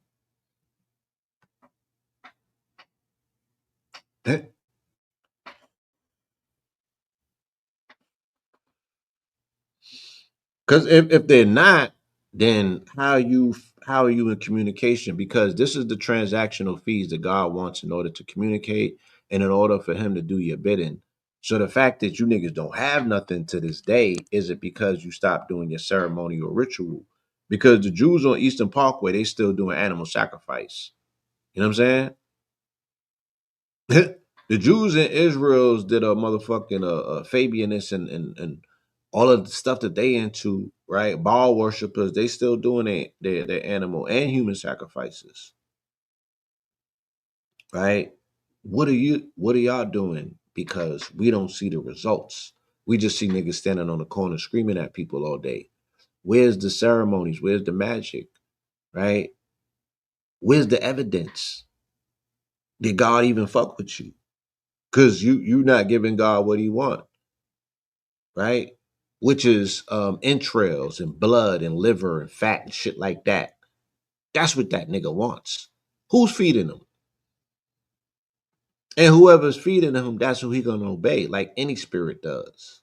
Because if they're not, then how are you in communication? Because this is the transactional fees that God wants in order to communicate and in order for Him to do your bidding. So the fact that you niggas don't have nothing to this day, is it because you stopped doing your ceremony or ritual? Because the Jews on Eastern Parkway, they still doing animal sacrifice. You know what I'm saying? The Jews in Israel's did a motherfucking Fabianist and all of the stuff that they into, right? Baal worshippers, they still doing their animal and human sacrifices, right? What are y'all doing? Because we don't see the results. We just see niggas standing on the corner screaming at people all day. Where's the ceremonies? Where's the magic? Right? Where's the evidence? Did God even fuck with you? Because you not giving God what he want, right? Which is entrails and blood and liver and fat and shit like that. That's what that nigga wants. Who's feeding him? And whoever's feeding him, that's who he gonna obey, like any spirit does.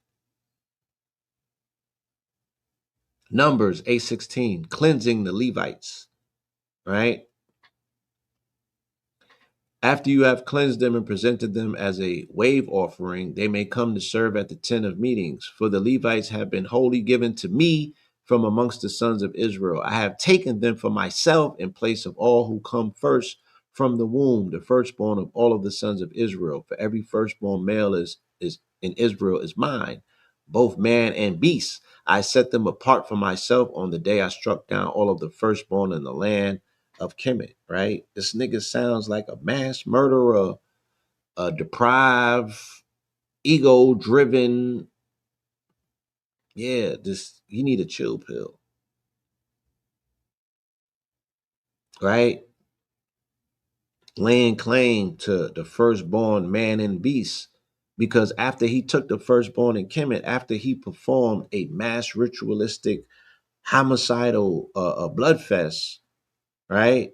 Numbers 8:16, cleansing the Levites, right? After you have cleansed them and presented them as a wave offering, they may come to serve at the tent of meetings. For the Levites have been wholly given to me from amongst the sons of Israel. I have taken them for myself in place of all who come first from the womb, the firstborn of all of the sons of Israel. For every firstborn male is in Israel is mine, both man and beast. I set them apart for myself on the day I struck down all of the firstborn in the land of Kemet, right? This nigga sounds like a mass murderer, a deprived, ego driven. Yeah, this you need a chill pill, right? Laying claim to the firstborn man and beast. Because after he took the firstborn in Kemet, after he performed a mass ritualistic homicidal blood fest, right?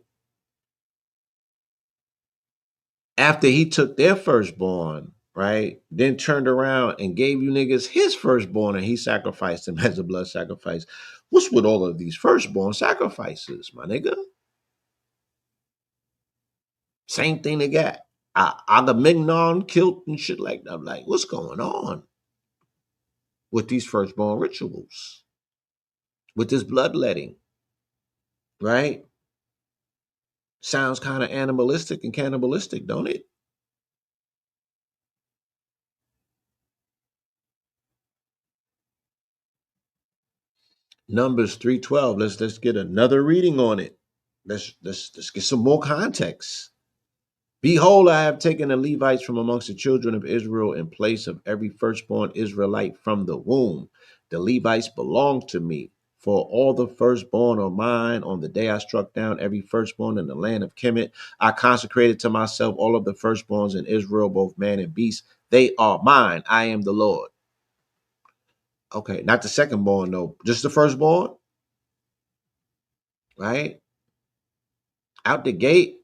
After he took their firstborn, right, then turned around and gave you niggas his firstborn and he sacrificed him as a blood sacrifice. What's with all of these firstborn sacrifices, my nigga? Same thing they got. Agamemnon killed and shit like that. I'm like, what's going on with these firstborn rituals? With this bloodletting, right? Sounds kind of animalistic and cannibalistic, don't it? Numbers 3:12. Let's get another reading on it. Let's get some more context. Behold, I have taken the Levites from amongst the children of Israel in place of every firstborn Israelite from the womb. The Levites belong to me, for all the firstborn are mine. On the day I struck down every firstborn in the land of Kemet, I consecrated to myself all of the firstborns in Israel, both man and beast. They are mine. I am the Lord. Okay, not the secondborn, though, just the firstborn, right? Out the gate.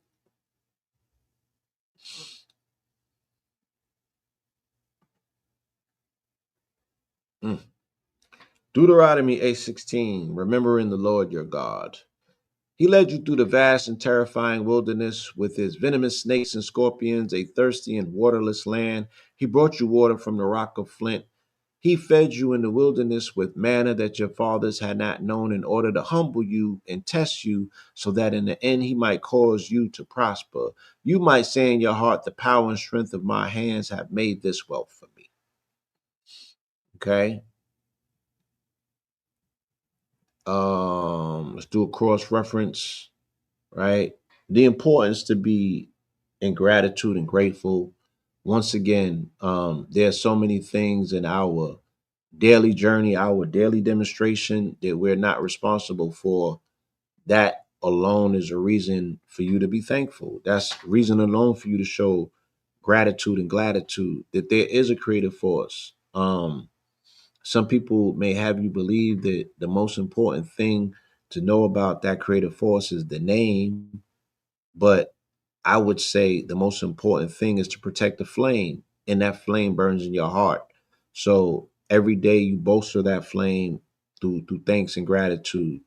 Mm. Deuteronomy 8:16, remembering the Lord your God. He led you through the vast and terrifying wilderness with his venomous snakes and scorpions, a thirsty and waterless land. He brought you water from the rock of flint. He fed you in the wilderness with manna that your fathers had not known in order to humble you and test you, so that in the end he might cause you to prosper. You might say in your heart, the power and strength of my hands have made this wealth for me. Okay. Let's do a cross reference, right? The importance to be in gratitude and grateful. Once again, there are so many things in our daily journey, our daily demonstration that we're not responsible for. That alone is a reason for you to be thankful. That's reason alone for you to show gratitude and gratitude that there is a creative force. Some people may have you believe that the most important thing to know about that creative force is the name, but I would say the most important thing is to protect the flame, and that flame burns in your heart. So every day you bolster that flame through thanks and gratitude,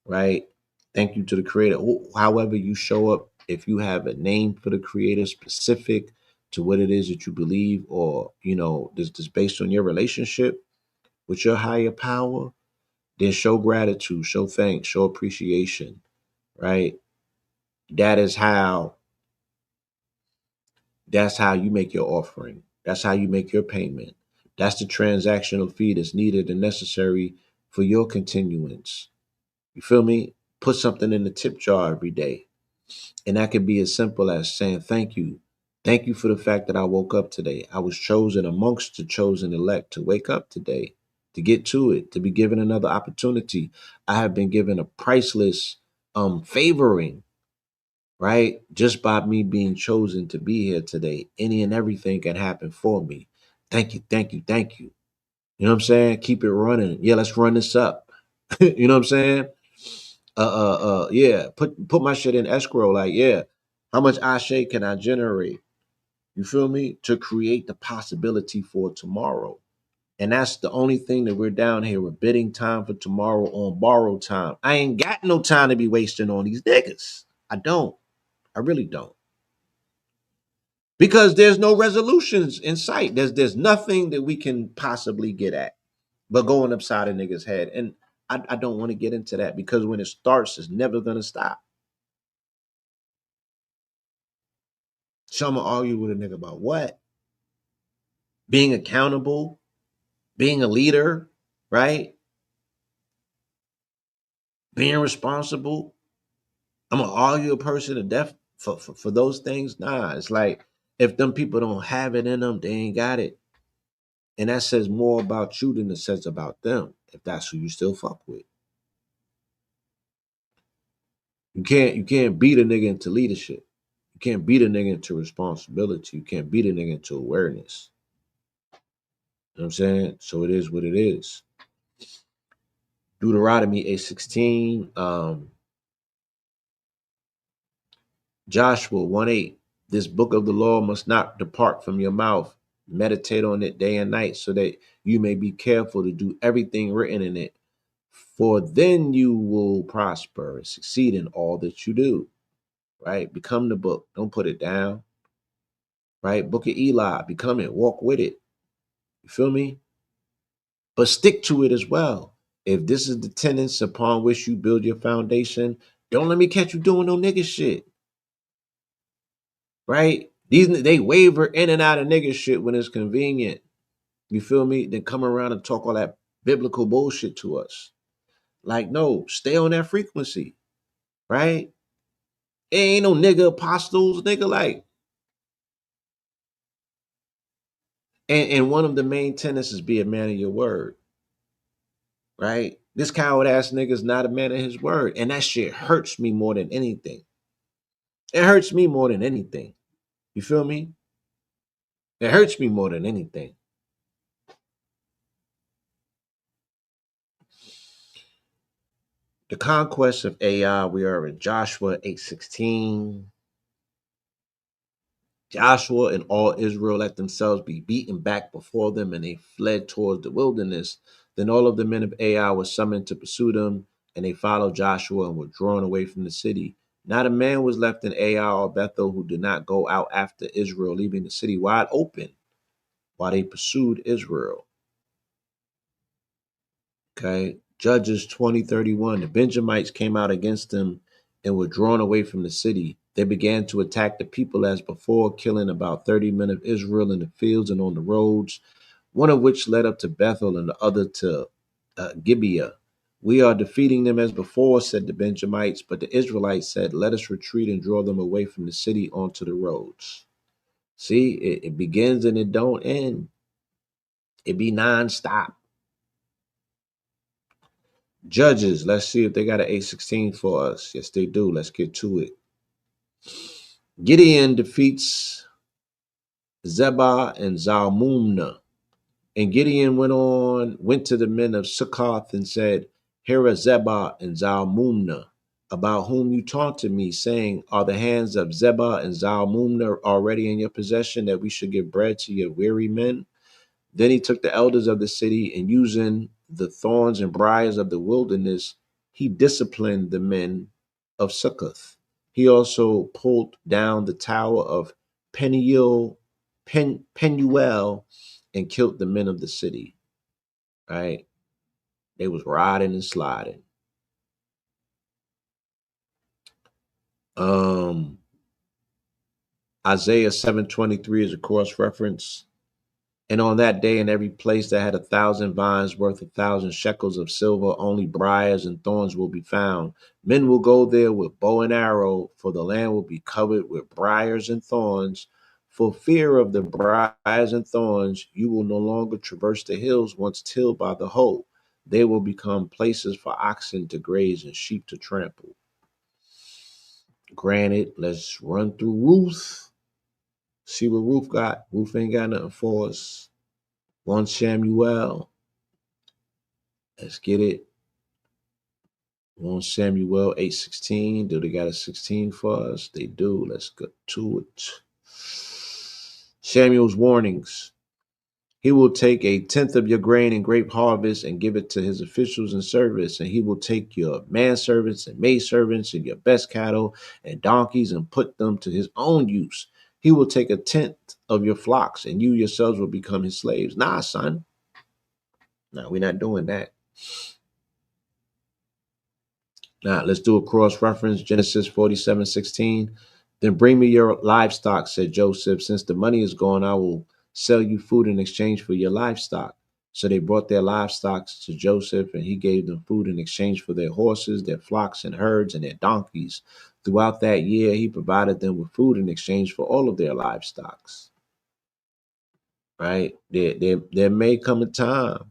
right? Thank you to the creator. However you show up, if you have a name for the creator specific to what it is that you believe, or this based on your relationship with your higher power, then show gratitude, show thanks, show appreciation, right? That is how That's how you make your offering. That's how you make your payment. That's the transactional fee that's needed and necessary for your continuance. You feel me? Put something in the tip jar every day. And that could be as simple as saying thank you. Thank you for the fact that I woke up today. I was chosen amongst the chosen elect to wake up today, to get to it, to be given another opportunity. I have been given a priceless favoring, right? Just by me being chosen to be here today, any and everything can happen for me. Thank you, thank you, thank you. You know what I'm saying? Keep it running. Yeah, let's run this up. You know what I'm saying? Yeah. Put my shit in escrow. Like, yeah, how much Ashe can I generate? You feel me? To create the possibility for tomorrow. And that's the only thing that we're down here. We're bidding time for tomorrow on borrowed time. I ain't got no time to be wasting on these niggas. I don't. I really don't. Because there's no resolutions in sight. There's nothing that we can possibly get at but going upside a nigga's head. And I don't want to get into that because when it starts, it's never gonna stop. So I'm gonna argue with a nigga about what? Being accountable, being a leader, right? Being responsible. I'm gonna argue a person to death for those things. Nah, it's like if them people don't have it in them, they ain't got it. And that says more about you than it says about them, if that's who you still fuck with. You can't beat a nigga into leadership. You can't beat a nigga into responsibility. You can't beat a nigga into awareness. You know what I'm saying? So it is what it is. Deuteronomy 8:16, Joshua 1:8. This book of the law must not depart from your mouth. Meditate on it day and night so that you may be careful to do everything written in it. For then you will prosper and succeed in all that you do. Right? Become the book. Don't put it down. Right? Book of Eli. Become it. Walk with it. You feel me? But stick to it as well. If this is the tenets upon which you build your foundation, don't let me catch you doing no nigga shit. Right? These they waver in and out of nigga shit when it's convenient. You feel me? Then come around and talk all that biblical bullshit to us. Like, no, stay on that frequency, right? It ain't no nigga apostles, nigga. Like, and one of the main tenets is be a man of your word, right? This coward ass nigga is not a man of his word, and that shit hurts me more than anything. It hurts me more than anything. You feel me? It hurts me more than anything. The conquest of AI, we are in Joshua 8:16. Joshua and all Israel let themselves be beaten back before them, and they fled towards the wilderness. Then all of the men of Ai were summoned to pursue them. And they followed Joshua and were drawn away from the city. Not a man was left in Ai or Bethel who did not go out after Israel, leaving the city wide open while they pursued Israel. Okay. Judges 20:31. The Benjamites came out against them and were drawn away from the city. They began to attack the people as before, killing about 30 men of Israel in the fields and on the roads, one of which led up to Bethel and the other to Gibeah. We are defeating them as before, said the Benjamites, but the Israelites said, let us retreat and draw them away from the city onto the roads. See, it begins and it don't end. It be nonstop. Judges, let's see if they got an A16 for us. Yes, they do. Let's get to it. Gideon defeats Zebah and Zalmunna. And Gideon went to the men of Succoth and said, here are Zebah and Zalmunna, about whom you taunted me, saying, are the hands of Zebah and Zalmunna already in your possession, that we should give bread to your weary men? Then he took the elders of the city, and using the thorns and briars of the wilderness, he disciplined the men of Succoth. He also pulled down the tower of Penuel and killed the men of the city. Right? They was riding and sliding. Isaiah 7:23 is a cross reference. And on that day, in every place that had 1,000 vines worth 1,000 shekels of silver, only briars and thorns will be found. Men will go there with bow and arrow, for the land will be covered with briars and thorns. For fear of the briars and thorns, you will no longer traverse the hills once tilled by the hoe. They will become places for oxen to graze and sheep to trample. Granted, let's run through Ruth. See what Ruth got. Ruth ain't got nothing for us. 1 Samuel. Let's get it. 1 Samuel 8:16. Do they got a 16 for us? They do. Let's get to it. Samuel's warnings. He will take a tenth of your grain and grape harvest and give it to his officials and servants. And he will take your manservants and maidservants and your best cattle and donkeys and put them to his own use. He will take a tenth of your flocks and you yourselves will become his slaves. Nah, son. No, we're not doing that. Now, let's do a cross reference. Genesis 47:16. Then bring me your livestock, said Joseph. Since the money is gone, I will sell you food in exchange for your livestock. So they brought their livestock to Joseph, and he gave them food in exchange for their horses, their flocks and herds, and their donkeys. Throughout that year, he provided them with food in exchange for all of their livestock. Right? There may come a time,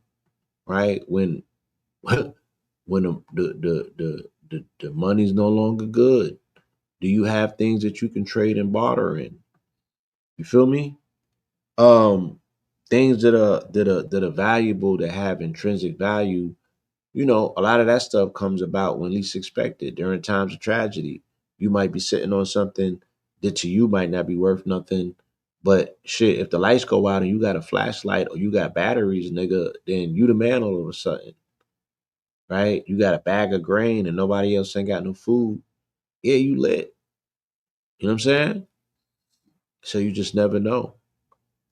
right, when when the money's no longer good. Do you have things that you can trade and barter in? You feel me? Things that are valuable, that have intrinsic value. You know, a lot of that stuff comes about when least expected. During times of tragedy, you might be sitting on something that to you might not be worth nothing. But shit, if the lights go out and you got a flashlight or you got batteries, nigga, then you the man all of a sudden, right? You got a bag of grain and nobody else ain't got no food. Yeah, you lit. You know what I'm saying? So you just never know.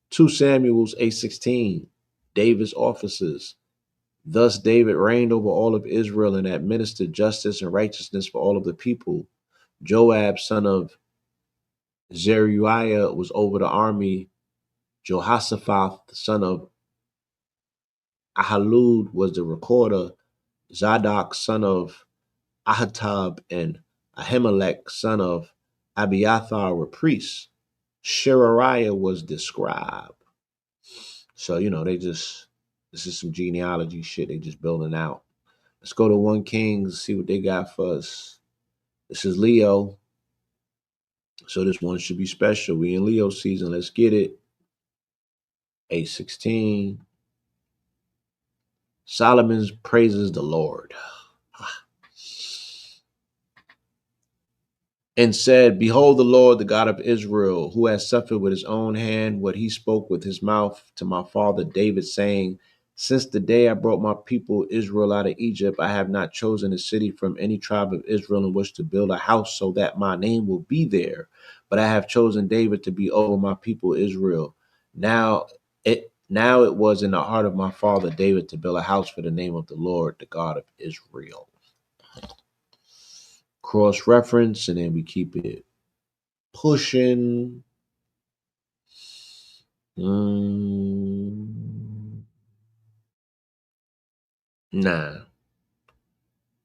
2 Samuel's 8:16, David's officers. Thus David reigned over all of Israel and administered justice and righteousness for all of the people. Joab, son of Zeruiah, was over the army. Jehoshaphat, the son of Ahilud, was the recorder. Zadok, son of Ahitab, and Ahimelech, son of Abiathar, were priests. Sherariah was the scribe. So, this is some genealogy shit they just building out. Let's go to 1 Kings, see what they got for us. This is Leo. So this one should be special. We in Leo season. Let's get it. 8:16. Solomon praises the Lord and said, behold, the Lord, the God of Israel, who has suffered with his own hand what he spoke with his mouth to my father David, saying, Since the day I brought my people Israel out of Egypt, I have not chosen a city from any tribe of Israel in which to build a house so that my name will be there. But I have chosen David to be over my people Israel. Now it was in the heart of my father David to build a house for the name of the Lord, the God of Israel. Cross reference, and then we keep it pushing. Nah,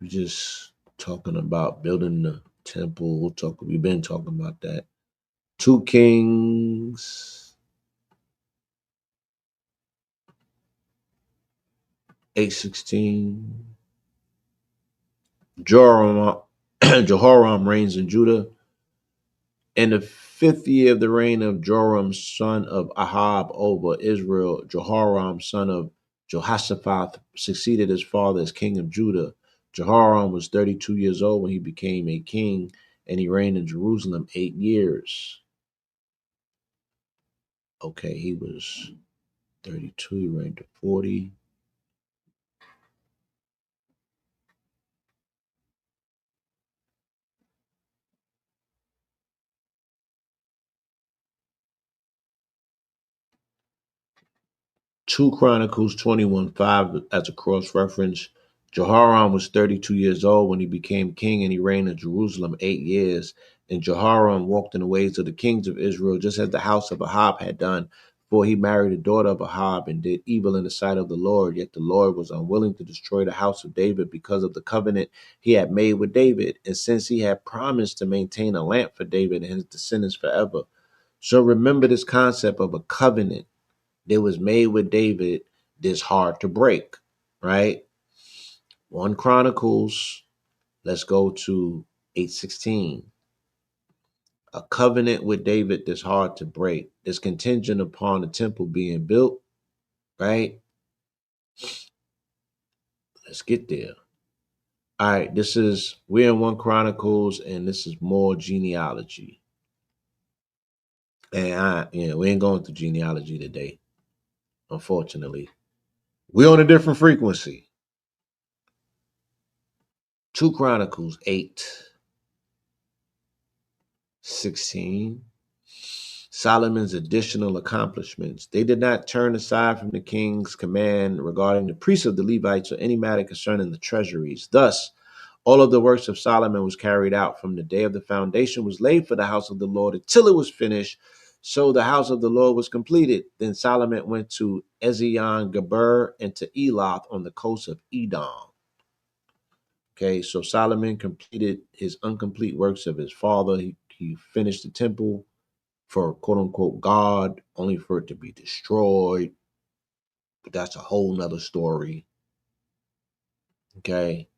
we just talking about building the temple. We've been talking about that. 2 Kings 8:16. Jehoram reigns in Judah. In the 5th year of the reign of Joram, son of Ahab, over Israel, Jehoram, son of Jehoshaphat, succeeded his father as king of Judah. Jehoram was 32 years old when he became a king, and he reigned in Jerusalem 8 years. Okay, he was 32, he reigned to 40. 2 Chronicles 21:5 as a cross reference. Jehoram was 32 years old when he became king, and he reigned in Jerusalem 8 years. And Jehoram walked in the ways of the kings of Israel, just as the house of Ahab had done, for he married a daughter of Ahab and did evil in the sight of the Lord. Yet the Lord was unwilling to destroy the house of David because of the covenant he had made with David, and since he had promised to maintain a lamp for David and his descendants forever. So remember this concept of a covenant that was made with David that's hard to break, right? 1 Chronicles, let's go to 8:16. A covenant with David that's hard to break. That's contingent upon the temple being built, right? Let's get there. All right, we're in 1 Chronicles, and this is more genealogy. And we ain't going through genealogy today, unfortunately. We're on a different frequency. 2 Chronicles 8:16. Solomon's additional accomplishments. They did not turn aside from the king's command regarding the priests of the Levites or any matter concerning the treasuries. Thus, all of the works of Solomon was carried out from the day of the foundation was laid for the house of the Lord until it was finished. So the house of the Lord was completed. Then Solomon went to Ezion Geber and to Eloth on the coast of Edom. Okay, so Solomon completed his incomplete works of his father. He finished the temple for quote unquote God, only for it to be destroyed. But that's a whole nother story. Okay.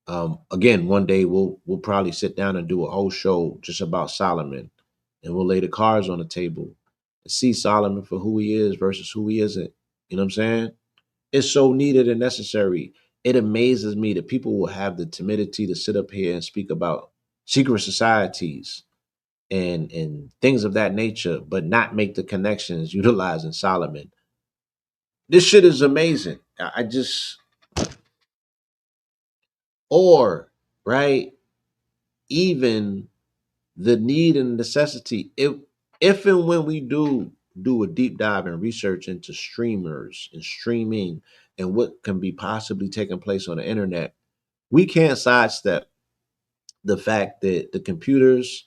Again, one day we'll probably sit down and do a whole show just about Solomon, and we'll lay the cards on the table and see Solomon for who he is versus who he isn't. You know what I'm saying? It's so needed and necessary. It amazes me that people will have the timidity to sit up here and speak about secret societies and things of that nature, but not make the connections utilizing Solomon. This shit is amazing. I just, or right, even the need and necessity. If and when we do a deep dive and research into streamers and streaming and what can be possibly taking place on the internet, we can't sidestep the fact that the computers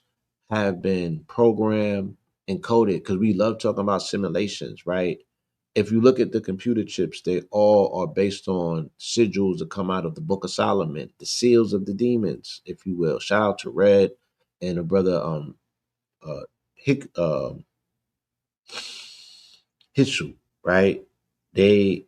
have been programmed and coded, because we love talking about simulations, right? If you look at the computer chips, they all are based on sigils that come out of the Book of Solomon, the seals of the demons, if you will. Shout out to Red and the brother uh Hick Hitsu, right? They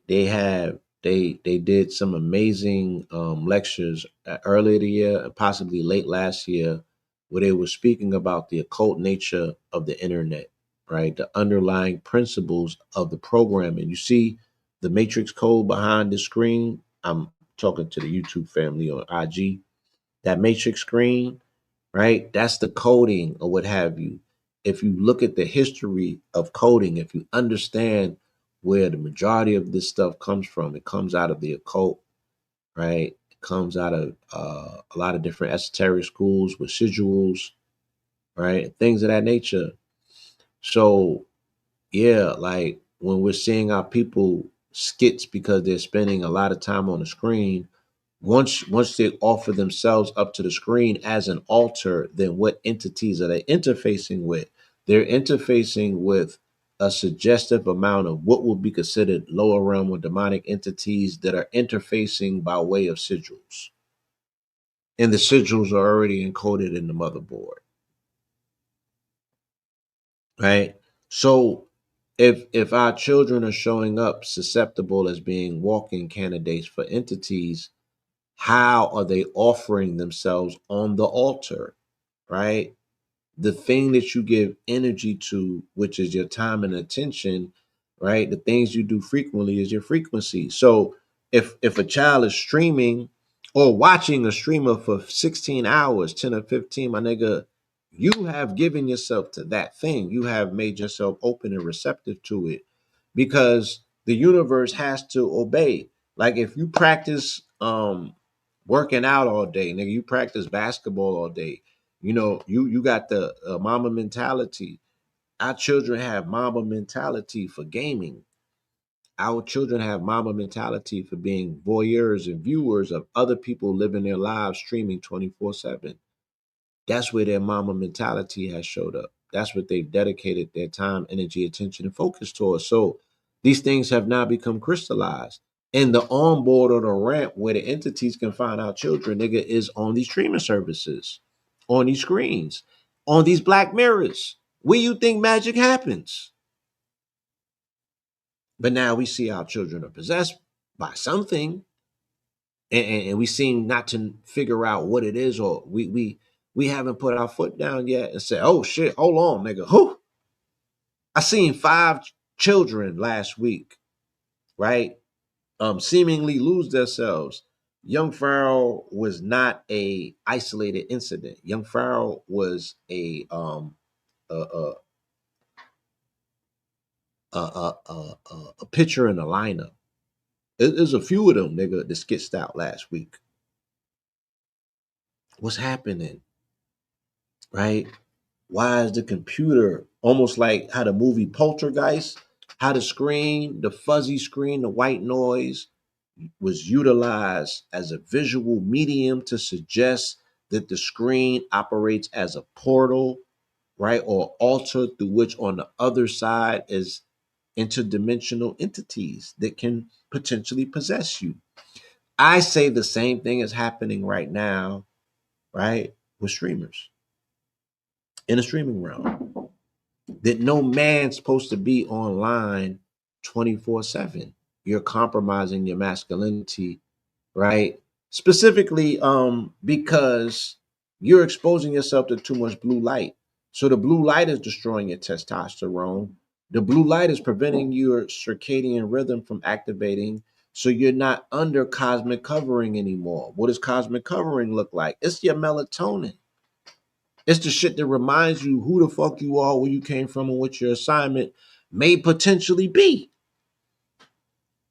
did some amazing lectures earlier the year and possibly late last year, where they were speaking about the occult nature of the internet, right? The underlying principles of the programming. You see the matrix code behind the screen. I'm talking to the YouTube family on IG. That matrix screen, right? That's the coding or what have you. If you look at the history of coding, if you understand where the majority of this stuff comes from. It comes out of the occult, right? It comes out of a lot of different esoteric schools, residuals, right? Things of that nature. So yeah, like when we're seeing our people skits because they're spending a lot of time on the screen, once they offer themselves up to the screen as an altar, then what entities are they interfacing with? They're interfacing with a suggestive amount of what would be considered lower realm or demonic entities that are interfacing by way of sigils. And the sigils are already encoded in the motherboard, right? So if our children are showing up susceptible as being walking candidates for entities, how are they offering themselves on the altar, right? The thing that you give energy to, which is your time and attention, right? The things you do frequently is your frequency. So if a child is streaming or watching a streamer for 16 hours, 10 or 15, my nigga, you have given yourself to that thing. You have made yourself open and receptive to it because the universe has to obey. Like if you practice working out all day, nigga, you practice basketball all day, you got the mama mentality. Our children have mama mentality for gaming. Our children have mama mentality for being voyeurs and viewers of other people living their lives streaming 24/7. That's where their mama mentality has showed up. That's what they've dedicated their time, energy, attention, and focus towards. So these things have now become crystallized. And the onboard or the ramp where the entities can find our children, nigga, is on these streaming services, on these screens, on these black mirrors. Where you think magic happens? But now we see our children are possessed by something, and we seem not to figure out what it is, or we haven't put our foot down yet and said, "Oh shit, hold on, nigga, who?" I seen five children last week, right? Seemingly lose themselves. Young Farrell was not a isolated incident. Young Farrell was a a a pitcher in the lineup. There's a few of them, nigga, that skitched out last week. What's happening, right? Why is the computer almost like how the movie Poltergeist, how the screen, the fuzzy screen, the white noise was utilized as a visual medium to suggest that the screen operates as a portal, right? Or altar through which on the other side is interdimensional entities that can potentially possess you. I say the same thing is happening right now, right? With streamers in the streaming realm. That no man's supposed to be online 24/7. You're compromising your masculinity, right? Specifically, because you're exposing yourself to too much blue light. So the blue light is destroying your testosterone. The blue light is preventing your circadian rhythm from activating. So you're not under cosmic covering anymore. What does cosmic covering look like? It's your melatonin. It's the shit that reminds you who the fuck you are, where you came from, and what your assignment may potentially be.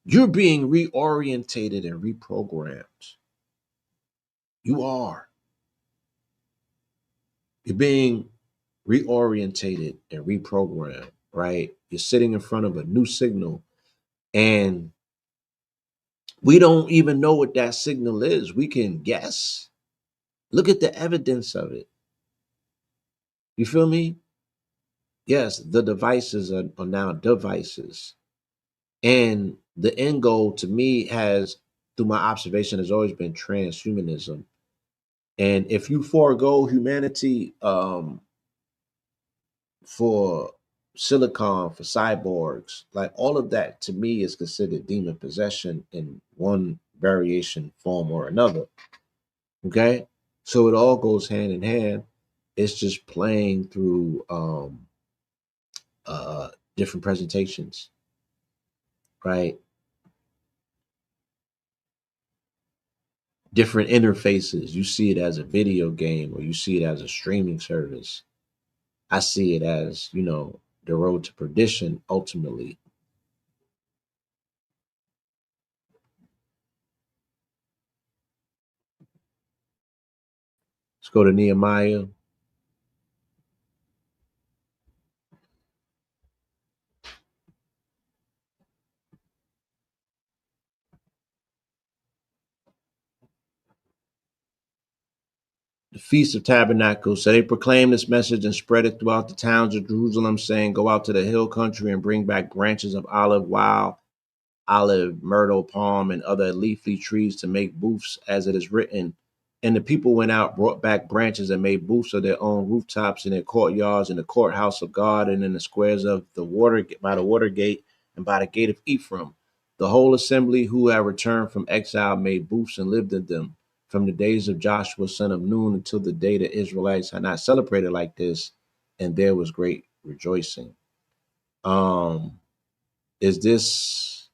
You're being reorientated and reprogrammed. You are. You're being reorientated and reprogrammed, right? You're sitting in front of a new signal, and we don't even know what that signal is. We can guess. Look at the evidence of it. You feel me? Yes, the devices are now devices. And the end goal to me has, through my observation, has always been transhumanism. And if you forego humanity for silicon, for cyborgs, like all of that to me is considered demon possession in one variation, form, or another. Okay. So it all goes hand in hand. It's just playing through different presentations, right? Different interfaces. You see it as a video game or you see it as a streaming service. I see it as, the road to perdition ultimately. Let's go to Nehemiah. The Feast of Tabernacles. So they proclaimed this message and spread it throughout the towns of Jerusalem, saying, "Go out to the hill country and bring back branches of olive, myrtle, palm, and other leafy trees to make booths, as it is written." And the people went out, brought back branches, and made booths of their own rooftops in their courtyards, in the courthouse of God, and in the squares of the water by the water gate and by the gate of Ephraim. The whole assembly who had returned from exile made booths and lived in them. From the days of Joshua son of Nun until the day the Israelites had not celebrated like this, and there was great rejoicing. Um, is this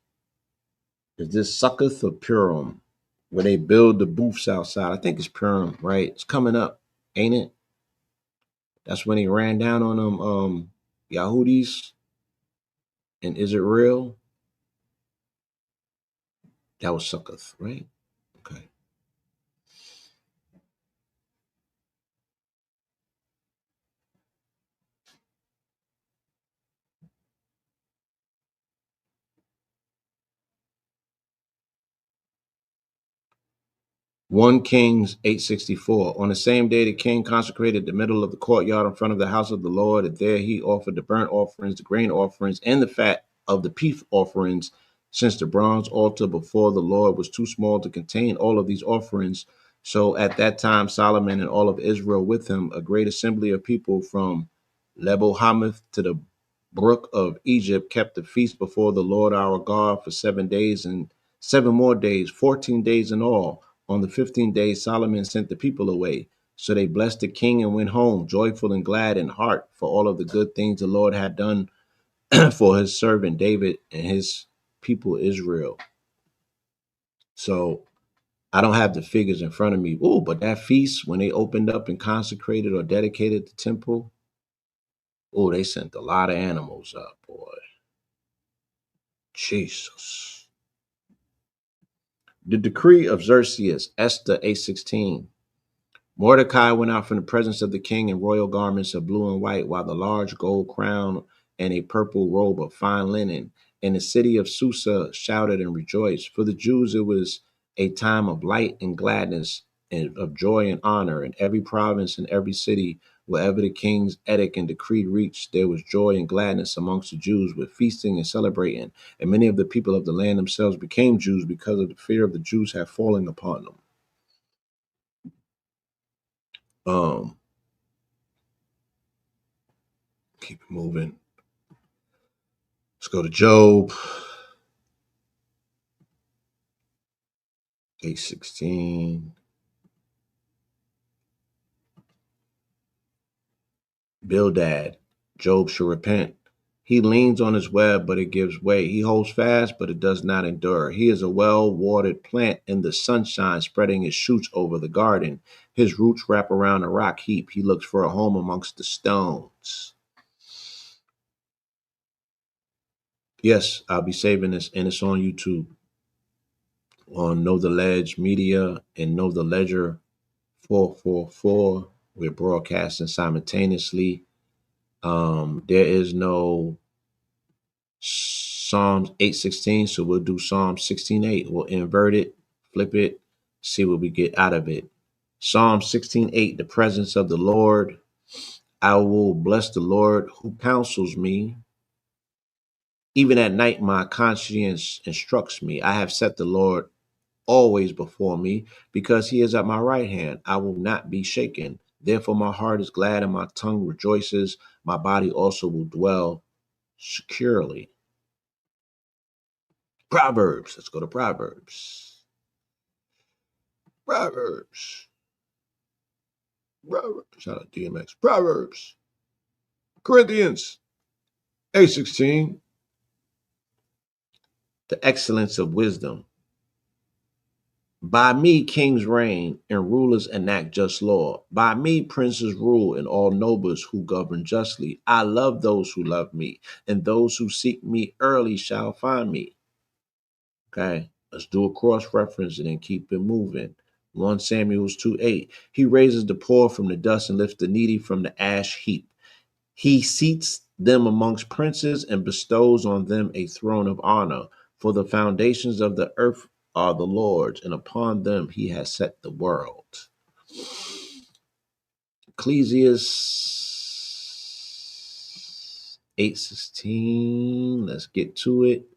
Succoth or Purim, where they build the booths outside? I think it's Purim, right? It's coming up, ain't it? That's when he ran down on them Yahudis. And is it real? That was Succoth, right? Okay. One Kings 8:64. On the same day, the king consecrated the middle of the courtyard in front of the house of the Lord, and there he offered the burnt offerings, the grain offerings, and the fat of the peace offerings, since the bronze altar before the Lord was too small to contain all of these offerings. So at that time, Solomon and all of Israel with him, a great assembly of people from Lebo Hamath to the brook of Egypt, kept the feast before the Lord our God for 7 days and 7 more days, 14 days in all. On the 15th day, Solomon sent the people away. So they blessed the king and went home, joyful and glad in heart, for all of the good things the Lord had done for his servant David and his people Israel. So I don't have the figures in front of me. Oh, but that feast, when they opened up and consecrated or dedicated the temple, oh, they sent a lot of animals up, boy. Jesus. The decree of Xerxes, Esther 8:16. Mordecai went out from the presence of the king in royal garments of blue and white, while the large gold crown and a purple robe of fine linen. And the city of Susa shouted and rejoiced. For the Jews, it was a time of light and gladness and of joy and honor. In every province and every city, wherever the king's edict and decree reached, there was joy and gladness amongst the Jews, with feasting and celebrating. And many of the people of the land themselves became Jews, because of the fear of the Jews had fallen upon them. Um, keep it moving. Let's go to Job 8:16. Bildad, Job should repent. He leans on his web, but it gives way. He holds fast, but it does not endure. He is a well-watered plant in the sunshine, spreading his shoots over the garden. His roots wrap around a rock heap. He looks for a home amongst the stones. Yes, I'll be saving this, and it's on YouTube on Know the Ledge Media and Know the Ledger 444. We're broadcasting simultaneously. There is no Psalms 8:16, so we'll do Psalm 16:8. We'll invert it, flip it, see what we get out of it. Psalm 16:8, the presence of the Lord. I will bless the Lord who counsels me. Even at night, my conscience instructs me. I have set the Lord always before me, because he is at my right hand. I will not be shaken. Therefore, my heart is glad and my tongue rejoices. My body also will dwell securely. Proverbs. Let's go to Proverbs. Proverbs. Proverbs. Shout out DMX. Proverbs. Corinthians 8:16. The excellence of wisdom. By me kings reign and rulers enact just law. By me princes rule and all nobles who govern justly. I love those who love me, and those who seek me early shall find me. Okay, let's do a cross reference and then keep it moving. 1 Samuel 2:8. He raises the poor from the dust and lifts the needy from the ash heap. He seats them amongst princes and bestows on them a throne of honor. For the foundations of the earth are the Lord's, and upon them he has set the world. Ecclesiastes 8:16. Let's get to it.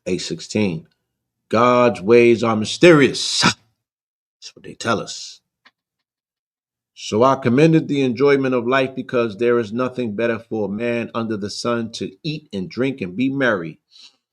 8:16. God's ways are mysterious. That's what they tell us. So I commended the enjoyment of life because there is nothing better for a man under the sun to eat and drink and be merry.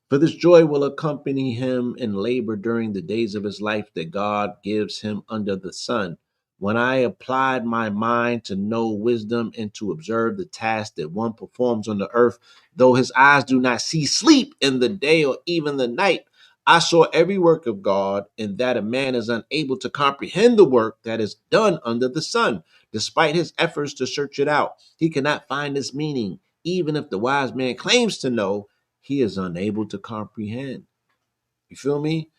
For this joy will accompany him in labor during the days of his life that God gives him under the sun. When I applied my mind to know wisdom and to observe the task that one performs on the earth, though his eyes do not see sleep in the day or even the night, I saw every work of God, and that a man is unable to comprehend the work that is done under the sun. Despite his efforts to search it out, he cannot find its meaning. Even if the wise man claims to know, he is unable to comprehend. You feel me?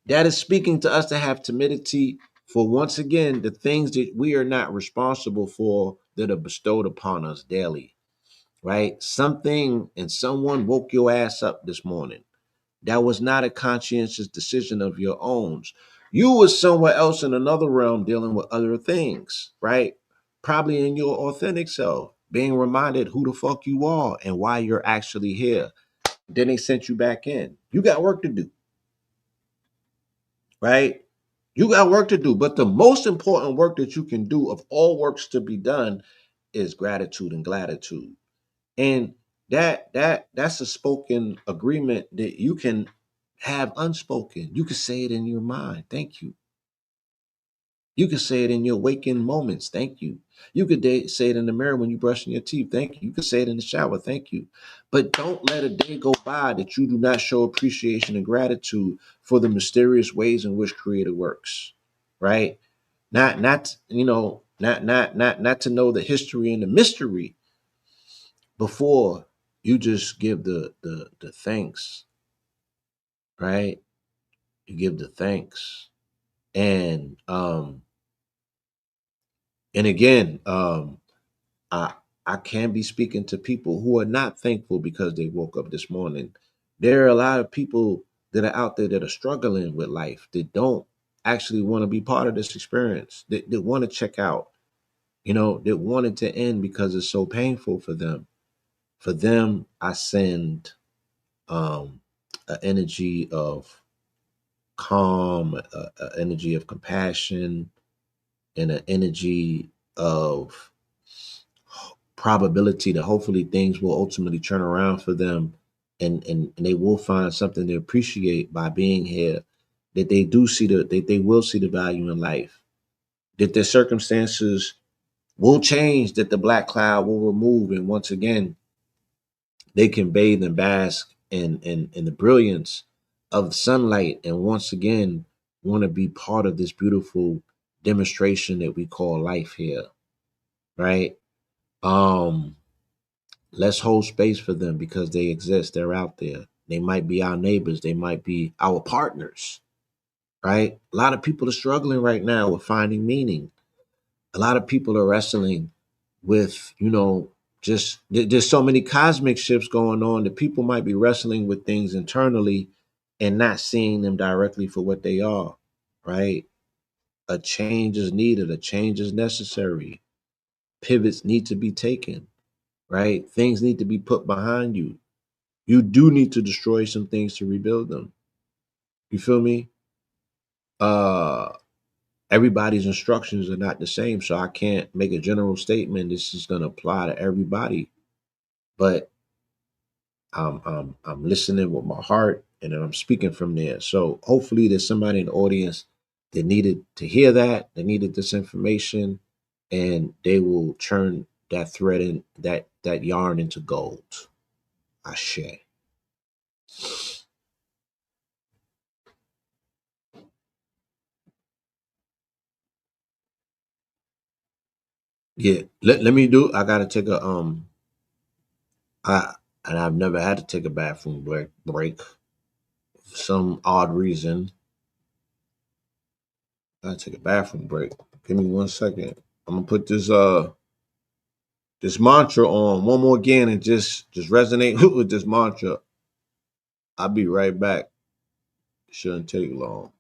That is speaking to us to have timidity for, once again, the things that we are not responsible for that are bestowed upon us daily, right? Something and someone woke your ass up this morning. That was not a conscientious decision of your own. You was somewhere else in another realm dealing with other things, right? Probably in your authentic self, being reminded who the fuck you are and why you're actually here. Then they sent you back in. You got work to do, right? You got work to do. But the most important work that you can do of all works to be done is gratitude and gratitude. And that's a spoken agreement that you can have unspoken. You can say it in your mind. Thank you. You can say it in your waking moments. Thank you. You could say it in the mirror when you're brushing your teeth. Thank you. You could say it in the shower. Thank you. But don't let a day go by that you do not show appreciation and gratitude for the mysterious ways in which Creator works. Right? Not to know the history and the mystery before you just give the thanks. Right? You give the thanks. And again, I I can be speaking to people who are not thankful because they woke up this morning. There are a lot of people that are out there that are struggling with life that don't actually want to be part of this experience, that want to check out, that want it to end because it's so painful for them. For them, I send an energy of calm, an energy of compassion, and an energy of probability that hopefully things will ultimately turn around for them, and they will find something to appreciate by being here, that they will see the value in life, that their circumstances will change, that the black cloud will remove, and once again they can bathe and bask in the brilliance of sunlight, and once again want to be part of this beautiful demonstration that we call life here, right? um let's hold space for them because they exist. They're out there. They might be our neighbors. They might be our partners, right? A lot of people are struggling right now with finding meaning. A lot of people are wrestling with, just there's so many cosmic shifts going on that people might be wrestling with things internally and not seeing them directly for what they are, right? A change is needed. A change is necessary. Pivots need to be taken, right? Things need to be put behind you. You do need to destroy some things to rebuild them. You feel me? Uh Everybody's instructions are not the same, so I can't make a general statement this is going to apply to everybody. But I'm listening with my heart, and then I'm speaking from there. So hopefully there's somebody in the audience that needed to hear that, that needed this information, and they will turn that thread in that yarn into gold. I share. Yeah, let me do. I gotta take a I and I've never had to take a bathroom break for some odd reason. I take a bathroom break. Give me 1 second. I'm gonna put this mantra on one more again and just resonate with this mantra. I'll be right back. Shouldn't take long.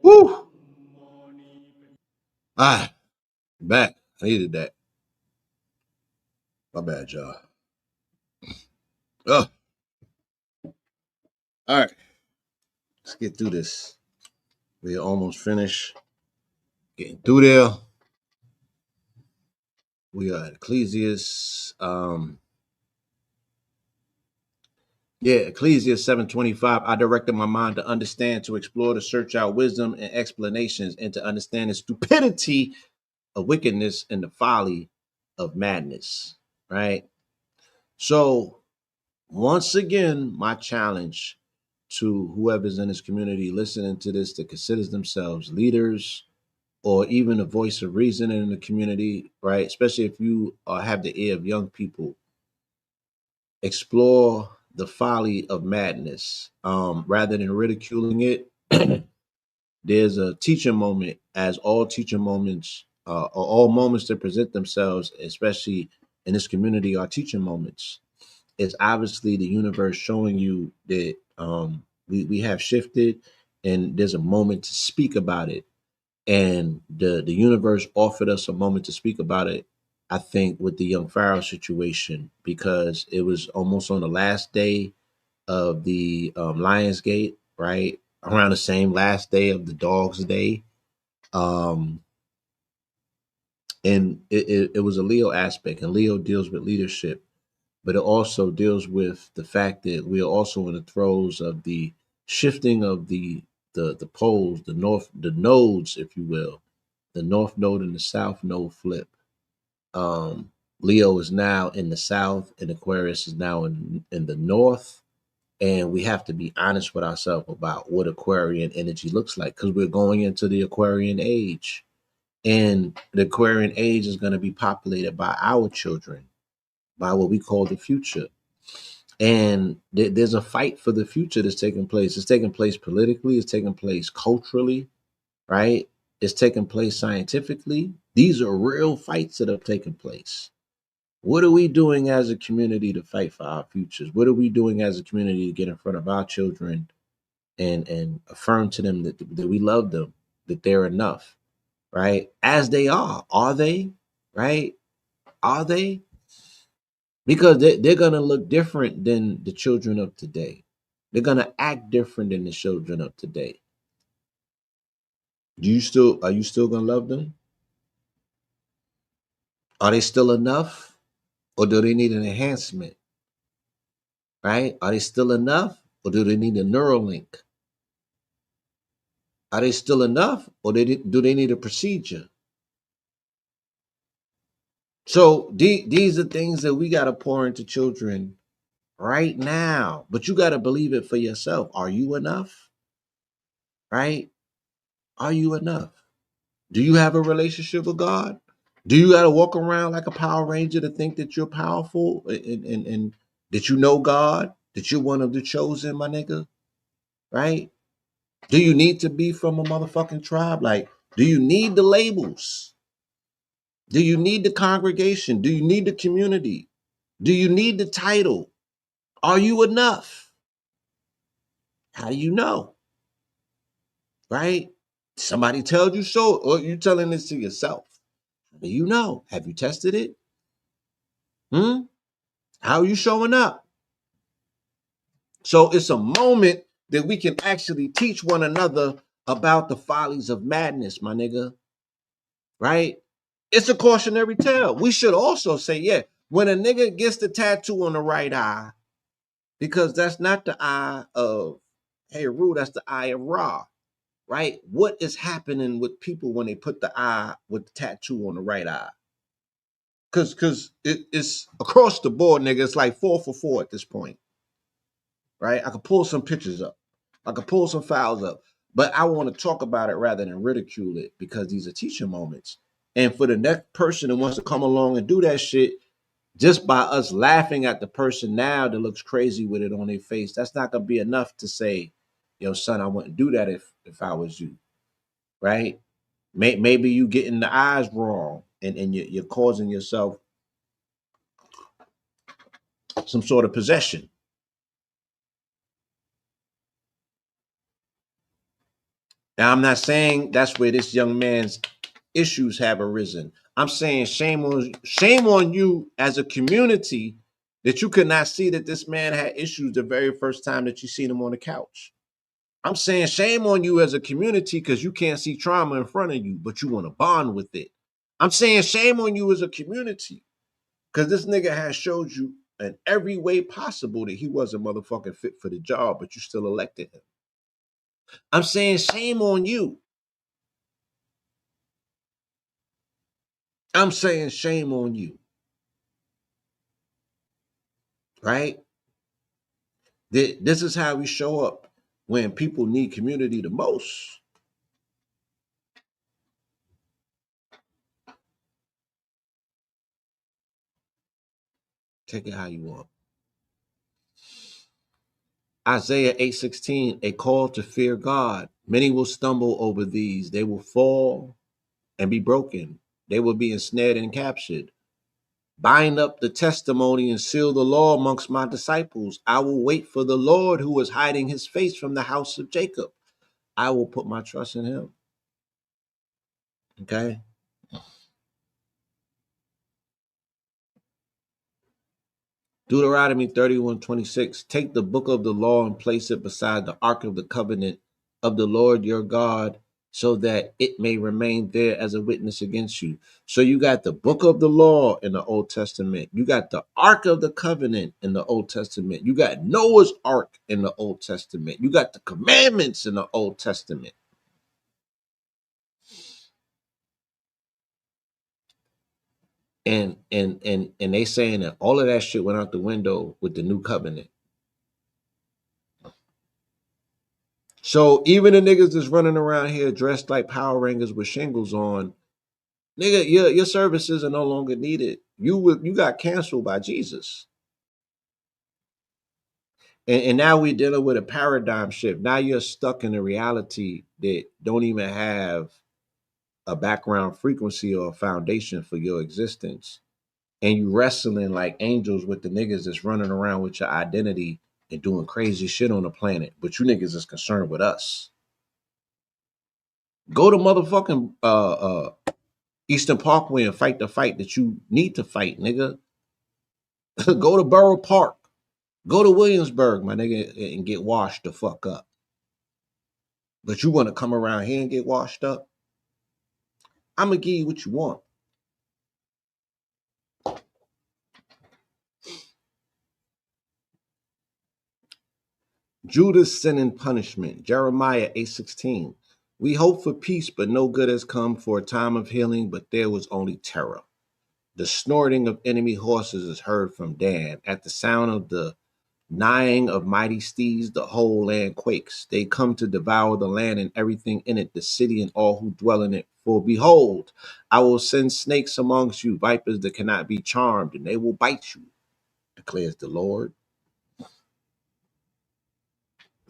Woo! Ah, back. I needed that. My bad, y'all. Oh, all right. Let's get through this. We're almost finished. Getting through there. We are at Ecclesiastes. Ecclesiastes 7:25. I directed my mind to understand, to explore, to search out wisdom and explanations, and to understand the stupidity of wickedness and the folly of madness. Right. So once again, my challenge to whoever's in this community listening to this that considers themselves leaders or even a voice of reason in the community, right? Especially if you have the ear of young people, explore the folly of madness rather than ridiculing it. There's a teaching moment, as all teaching moments, or all moments that present themselves, especially in this community, are teaching moments. It's obviously the universe showing you that we have shifted and there's a moment to speak about it. And the universe offered us a moment to speak about it, I think, with the young Pharaoh situation, because it was almost on the last day of the Lionsgate, right? Around the same last day of the Dog's Day. Um, and it was a Leo aspect, and Leo deals with leadership, but it also deals with the fact that we are also in the throes of the shifting of the poles, the nodes, if you will, the north node and the south node flip. Leo is now in the south, and Aquarius is now in the north. And we have to be honest with ourselves about what Aquarian energy looks like, because we're going into the Aquarian age. And the Aquarian age is going to be populated by our children, by what we call the future. And there's a fight for the future that's taking place. It's taking place politically, it's taking place culturally, right? It's taking place scientifically. These are real fights that have taken place. What are we doing as a community to fight for our futures? What are we doing as a community to get in front of our children and affirm to them that we love them, that they're enough, right? As they are. Are they? Right? Are they? Because they're going to look different than the children of today. They're going to act different than the children of today. Are you still going to love them? Are they still enough, or do they need an enhancement? Right? Are they still enough, or do they need a neural link? Are they still enough, or do they need a procedure? So these are things that we got to pour into children right now. But you got to believe it for yourself. Are you enough? Right? Are you enough? Do you have a relationship with God? Do you got to walk around like a Power Ranger to think that you're powerful and that you know God, that you're one of the chosen, my nigga? Right? Do you need to be from a motherfucking tribe? Like, do you need the labels? Do you need the congregation? Do you need the community? Do you need the title? Are you enough? How do you know? Right? Somebody tells you so, or you telling this to yourself. How do you know? Have you tested it? Hmm? How are you showing up? So it's a moment that we can actually teach one another about the follies of madness, my nigga. Right? It's a cautionary tale. We should also say, yeah, when a nigga gets the tattoo on the right eye, because that's not the eye of Heru, that's the eye of Ra, right? What is happening with people when they put the eye with the tattoo on the right eye? Because it's across the board, nigga. It's like 4 for 4 at this point, right? I could pull some pictures up, I could pull some files up, but I want to talk about it rather than ridicule it because these are teaching moments. And for the next person that wants to come along and do that shit, just by us laughing at the person now that looks crazy with it on their face, that's not gonna be enough to say, yo, son, I wouldn't do that if I was you, right? Maybe you getting the eyes wrong and you're causing yourself some sort of possession. Now, I'm not saying that's where this young man's issues have arisen. I'm saying shame on you as a community that you could not see that this man had issues the very first time that you seen him on the couch. I'm saying shame on you as a community because you can't see trauma in front of you, but you want to bond with it. I'm saying shame on you as a community because this nigga has showed you in every way possible that he wasn't motherfucking fit for the job, but you still elected him. I'm saying shame on you. I'm saying shame on you, right? This is how we show up when people need community the most. Take it how you want. Isaiah 8:16, a call to fear God. Many will stumble over these. They will fall and be broken. They will be ensnared and captured. Bind up the testimony and seal the law amongst my disciples. I will wait for the Lord who is hiding his face from the house of Jacob. I will put my trust in him. Okay. Deuteronomy 31:26. Take the book of the law and place it beside the ark of the covenant of the Lord your God, so that it may remain there as a witness against you. So you got the book of the law in the Old Testament. You got the ark of the covenant in the Old Testament. You got Noah's ark in the Old Testament. You got the commandments in the Old Testament. And they saying that all of that shit went out the window with the new covenant. So even the niggas that's running around here dressed like Power Rangers with shingles on, nigga, your services are no longer needed. You got canceled by Jesus. And now we're dealing with a paradigm shift. Now you're stuck in a reality that don't even have a background frequency or a foundation for your existence. And you wrestling like angels with the niggas that's running around with your identity and doing crazy shit on the planet. But you niggas is concerned with us. Go to motherfucking Eastern Parkway and fight the fight that you need to fight, nigga. Go to Borough Park. Go to Williamsburg, my nigga, and get washed the fuck up. But you want to come around here and get washed up? I'm gonna give you what you want. Judas sin and punishment. Jeremiah 8:16. We hope for peace, but no good has come for a time of healing, but there was only terror. The snorting of enemy horses is heard from Dan. At the sound of the neighing of mighty steeds, the whole land quakes. They come to devour the land and everything in it, the city and all who dwell in it. For behold, I will send snakes amongst you, vipers that cannot be charmed, and they will bite you, declares the Lord.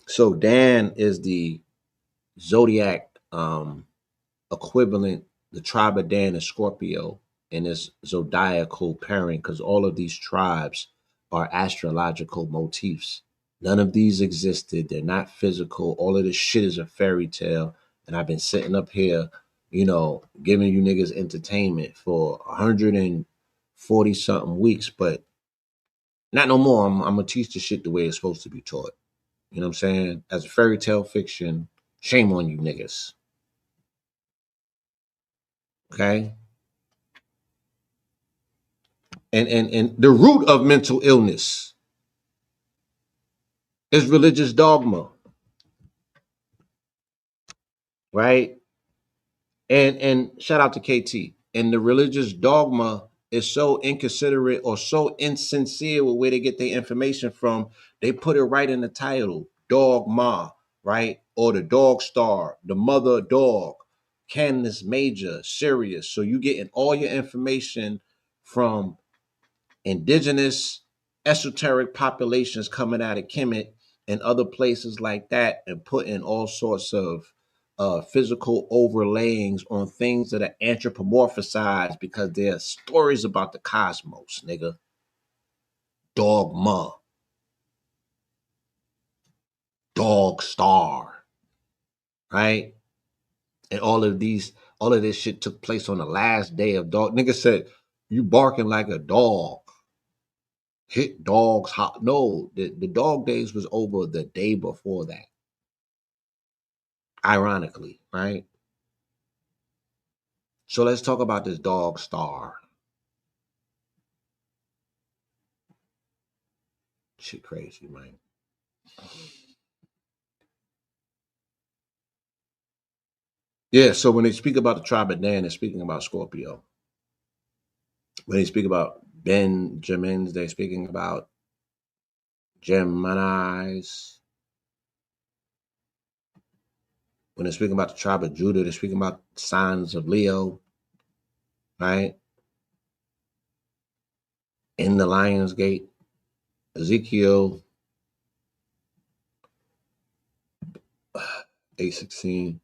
So Dan is the zodiac equivalent. The tribe of Dan is Scorpio and its zodiacal pairing, because all of these tribes are astrological motifs. None of these existed. They're not physical. All of this shit is a fairy tale. And I've been sitting up here, giving you niggas entertainment for 140 something weeks, but not no more. I'm gonna teach the shit the way it's supposed to be taught. You know what I'm saying? As a fairy tale fiction, shame on you niggas. Okay? And the root of mental illness is religious dogma, right? And shout out to KT. And the religious dogma is so inconsiderate or so insincere with where they get their information from. They put it right in the title, dogma, right? Or the dog star, the mother dog, Canis Major, Sirius. So you getting all your information from indigenous esoteric populations coming out of Kemet and other places like that, and putting all sorts of physical overlayings on things that are anthropomorphized because they're stories about the cosmos, nigga. Dogma, dog star, right? And all of this shit took place on the last day of dog. Nigga said, you barking like a dog. Hit dogs hot. No, the dog days was over the day before that. Ironically, right? So let's talk about this dog star. Shit crazy, man. Yeah, so when they speak about the tribe of Dan, they're speaking about Scorpio. When they speak about Benjamins, they're speaking about Geminis. When they're speaking about the tribe of Judah, they're speaking about signs of Leo, right? In the Lion's Gate, Ezekiel 8:16.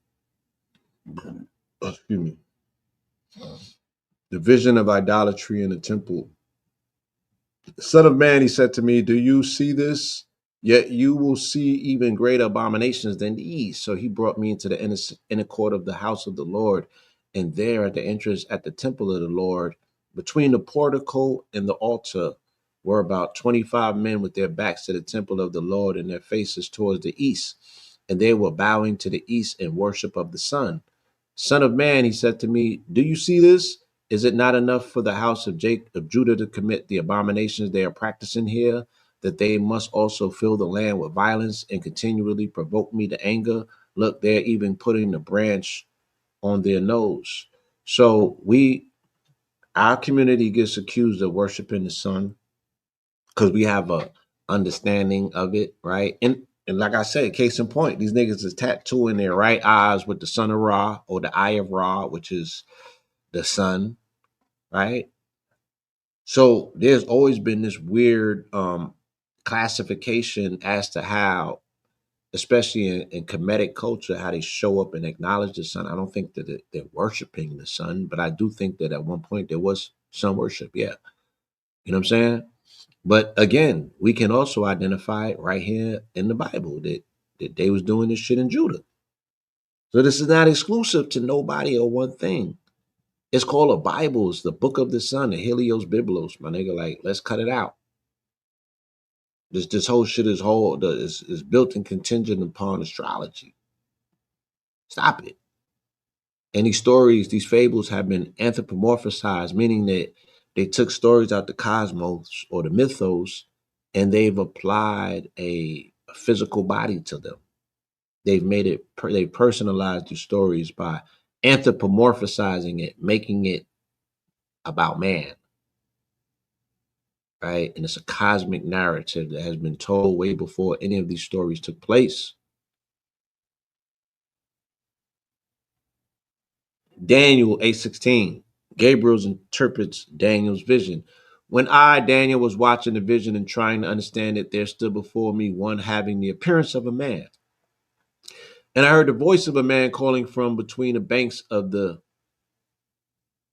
Excuse me. The vision of idolatry in the temple. Son of man, he said to me, do you see this? Yet you will see even greater abominations than these. So he brought me into the inner court of the house of the Lord. And there at the entrance at the temple of the Lord, between the portico and the altar, were about 25 men with their backs to the temple of the Lord and their faces towards the east. And they were bowing to the east in worship of the sun. Son of man, he said to me, do you see this? Is it not enough for the house of Judah to commit the abominations they are practicing here, that they must also fill the land with violence and continually provoke me to anger? Look, they're even putting the branch on their nose. So our community gets accused of worshiping the sun because we have a understanding of it, right? And like I said, case in point, these niggas is tattooing their right eyes with the son of Ra, or the eye of Ra, which is the sun, right? So there's always been this weird classification as to how, especially in Kemetic culture, how they show up and acknowledge the sun. I don't think that they're worshiping the sun, but I do think that at one point there was sun worship. Yeah. You know what I'm saying? But again, we can also identify it right here in the Bible that they was doing this shit in Judah. So this is not exclusive to nobody or one thing. It's called a Bible. It's the book of the sun, the Helios Biblos. My nigga, like, let's cut it out. This whole shit is built and contingent upon astrology. Stop it. And these stories, these fables have been anthropomorphized, meaning that they took stories out the cosmos or the mythos and they've applied a physical body to them. They've made it, they personalized the stories by anthropomorphizing it, making it about man. right? And it's a cosmic narrative that has been told way before any of these stories took place. Daniel 8:16. Gabriel interprets Daniel's vision. When I, Daniel, was watching the vision and trying to understand it, there stood before me one having the appearance of a man. And I heard the voice of a man calling from between the banks of the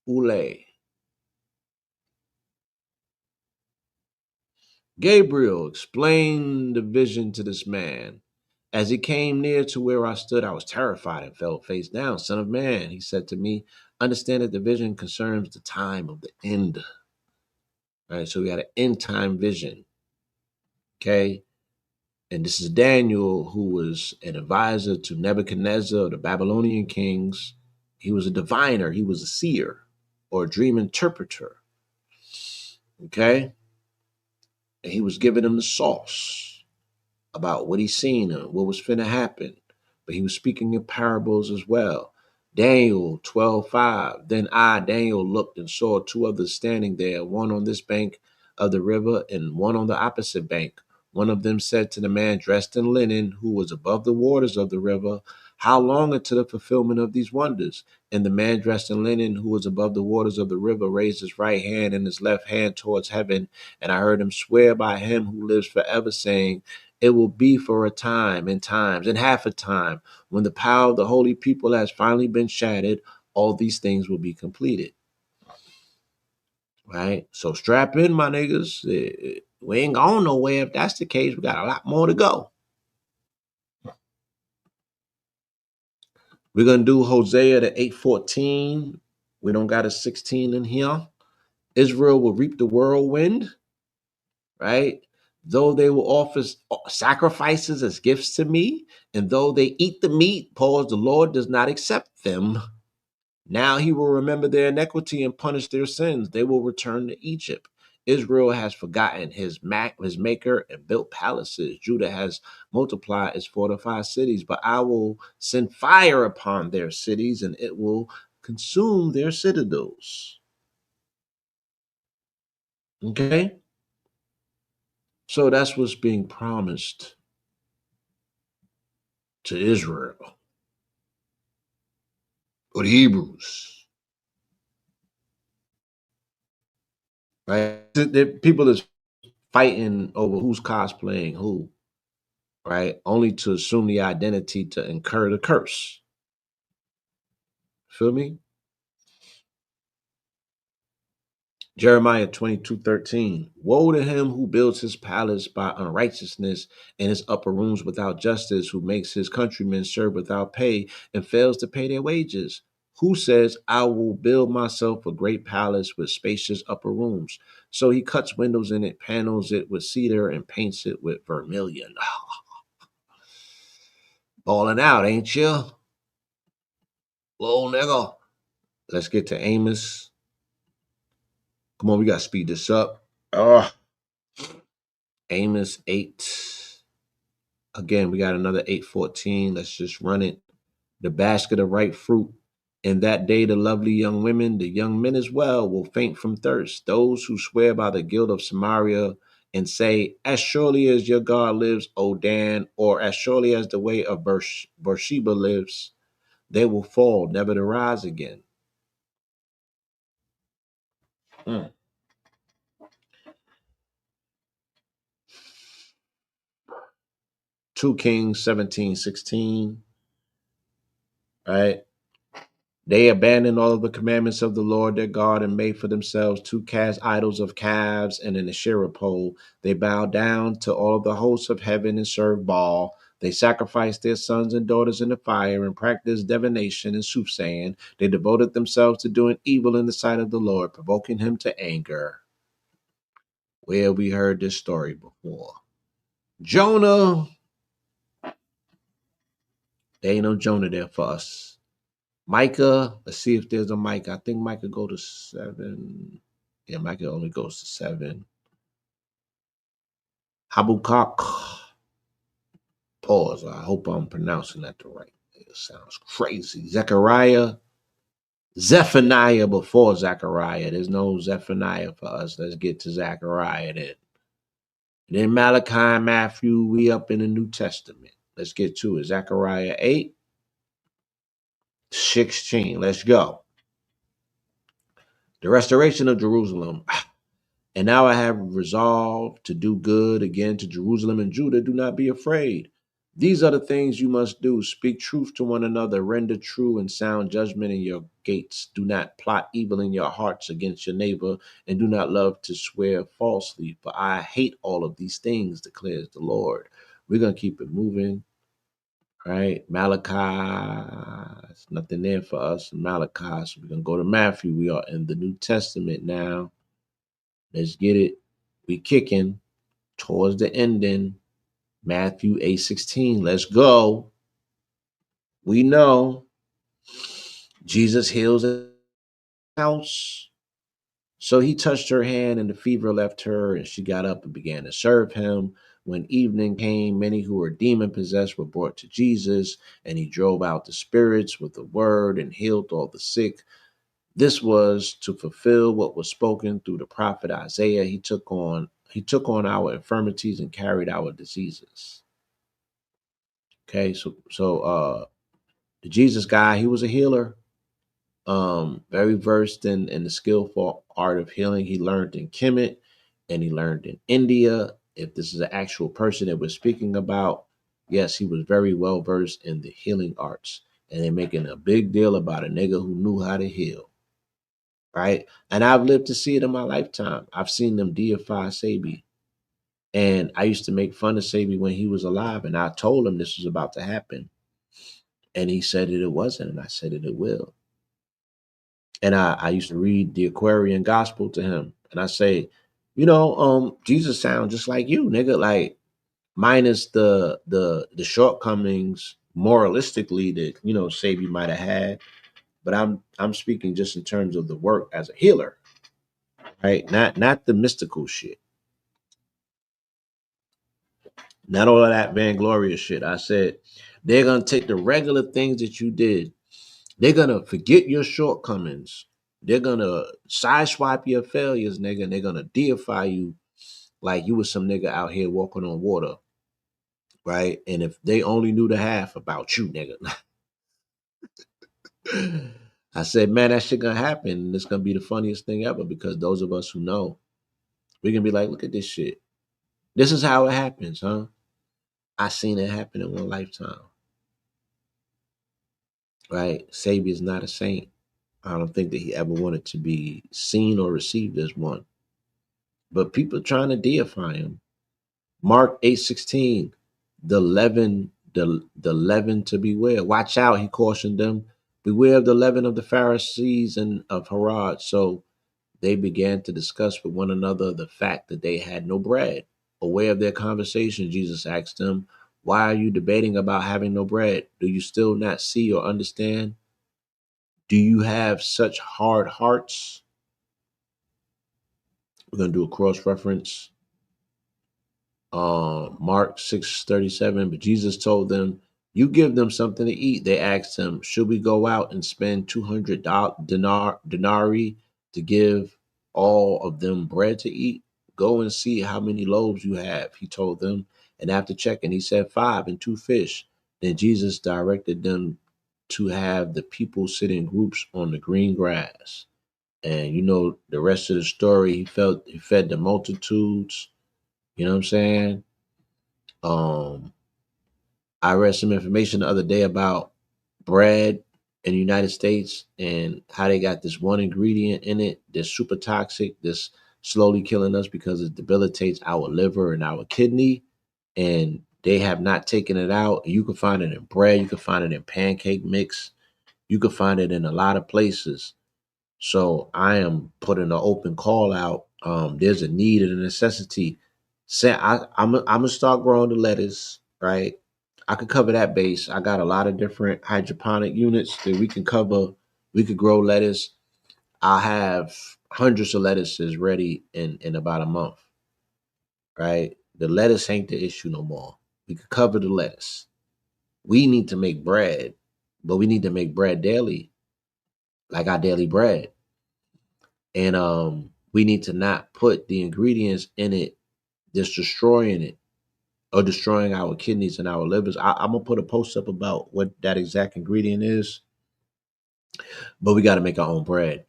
Ulai. Gabriel explained the vision to this man. As he came near to where I stood, I was terrified and fell face down. Son of man, he said to me, understand that the vision concerns the time of the end. All right, so we had an end time vision. Okay. And this is Daniel, who was an advisor to Nebuchadnezzar, the Babylonian kings. He was a diviner, he was a seer or a dream interpreter. Okay. And he was giving them the sauce about what he seen and what was finna happen. But he was speaking in parables as well. Daniel 12:5. Then I, Daniel, looked and saw two others standing there, one on this bank of the river and one on the opposite bank. One of them said to the man dressed in linen, who was above the waters of the river, how long until the fulfillment of these wonders? And the man dressed in linen, who was above the waters of the river, raised his right hand and his left hand towards heaven. And I heard him swear by him who lives forever, saying, it will be for a time and times and half a time. When the power of the holy people has finally been shattered, all these things will be completed. Right? So strap in, my niggas. We ain't going nowhere. If that's the case, we got a lot more to go. We're going to do Hosea the 8:14. We don't got a 16 in here. Israel will reap the whirlwind, right? Though they will offer sacrifices as gifts to me, and though they eat the meat, pause, the Lord does not accept them. Now he will remember their iniquity and punish their sins. They will return to Egypt. Israel has forgotten his maker and built palaces. Judah has multiplied its fortified cities, but I will send fire upon their cities and it will consume their citadels. Okay? So that's what's being promised to Israel or the Hebrews. Right? The people is fighting over who's cosplaying who, right? Only to assume the identity to incur the curse. Feel me? Jeremiah 22:13. Woe to him who builds his palace by unrighteousness and his upper rooms without justice, who makes his countrymen serve without pay and fails to pay their wages. Who says, I will build myself a great palace with spacious upper rooms. So he cuts windows in it, panels it with cedar, and paints it with vermilion. Balling out, ain't you? Little nigga. Let's get to Amos. Come on, we gotta speed this up. Amos 8. Again, we got another 8:14. Let's just run it. The basket of ripe fruit. In that day, the lovely young women, the young men as well, will faint from thirst. Those who swear by the guilt of Samaria and say, as surely as your God lives, O Dan, or as surely as the way of Beersheba lives, they will fall, never to rise again. 2 Kings 17:16. Right? They abandoned all of the commandments of the Lord their God and made for themselves two cast idols of calves and an Asherah pole. They bowed down to all of the hosts of heaven and served Baal. They sacrificed their sons and daughters in the fire and practiced divination and soothsaying. They devoted themselves to doing evil in the sight of the Lord, provoking him to anger. Where we heard this story before. Jonah. There ain't no Jonah there for us. Micah, let's see if there's a Micah. I think Micah go to 7. Yeah, Micah only goes to 7. Habakkuk. Pause. I hope I'm pronouncing that the right. It sounds crazy. Zechariah. Zephaniah before Zechariah. There's no Zephaniah for us. Let's get to Zechariah then. And then Malachi, Matthew, we up in the New Testament. Let's get to it. Zechariah 8:16. Let's go. The restoration of Jerusalem. And now I have resolved to do good again to Jerusalem and Judah. Do not be afraid. These are the things you must do. Speak truth to one another. Render true and sound judgment in your gates. Do not plot evil in your hearts against your neighbor, and do not love to swear falsely. For I hate all of these things, declares the Lord. We're going to keep it moving, right? Malachi, there's nothing there for us in Malachi. So we're going to go to Matthew. We are in the New Testament now. Let's get it. We kicking towards the ending. Matthew 8:16. Let's go. We know Jesus heals the house. So he touched her hand, and the fever left her, and she got up and began to serve him. When evening came, many who were demon possessed were brought to Jesus, and he drove out the spirits with the word and healed all the sick. This was to fulfill what was spoken through the prophet Isaiah. He took on our infirmities and carried our diseases. Okay, so the Jesus guy, he was a healer. Very versed in the skillful art of healing. He learned in Kemet and he learned in India. If this is an actual person that we're speaking about, yes, he was very well versed in the healing arts. And they're making a big deal about a nigga who knew how to heal. Right? And I've lived to see it in my lifetime. I've seen them deify Sabi. And I used to make fun of Sabi when he was alive, and I told him this was about to happen. And he said that it wasn't, and I said that it will. And I used to read the Aquarian gospel to him. And I say, Jesus sounds just like you, nigga. Like minus the shortcomings moralistically that, Sabi might have had. But I'm speaking just in terms of the work as a healer, right? Not the mystical shit. Not all of that vainglorious shit. I said they're gonna take the regular things that you did. They're gonna forget your shortcomings. They're gonna sideswipe your failures, nigga, and they're gonna deify you like you was some nigga out here walking on water, right? And if they only knew the half about you, nigga. I said, man, that shit gonna happen. And it's gonna be the funniest thing ever because those of us who know, we can be like, look at this shit. This is how it happens, huh? I seen it happen in one lifetime. Right? Savior is not a saint. I don't think that he ever wanted to be seen or received as one. But people trying to deify him. Mark 8:16, the leaven to beware. Watch out, he cautioned them. Beware of the leaven of the Pharisees and of Herod. So they began to discuss with one another the fact that they had no bread. Aware of their conversation, Jesus asked them, why are you debating about having no bread? Do you still not see or understand? Do you have such hard hearts? We're going to do a cross reference. Mark 6:37. But Jesus told them, you give them something to eat. They asked him, should we go out and spend 200 denarii to give all of them bread to eat? Go and see how many loaves you have, he told them. And after checking, he said 5 and 2 fish. Then Jesus directed them to have the people sit in groups on the green grass. And the rest of the story, he fed the multitudes. You know what I'm saying? Um, I read some information the other day about bread in the United States and how they got this one ingredient in it that's super toxic, that's slowly killing us because it debilitates our liver and our kidney. And they have not taken it out. You can find it in bread, you can find it in pancake mix, you can find it in a lot of places. So I am putting an open call out. There's a need and a necessity. Say I'm gonna start growing the lettuce, right? I could cover that base. I got a lot of different hydroponic units that we can cover. We could grow lettuce. I'll have hundreds of lettuces ready in about a month, right? The lettuce ain't the issue no more. We could cover the lettuce. We need to make bread, but we need to make bread daily. like our daily bread. And we need to not put the ingredients in it that's destroying it or destroying our kidneys and our livers. I'm gonna put a post up about what that exact ingredient is, but we got to make our own bread.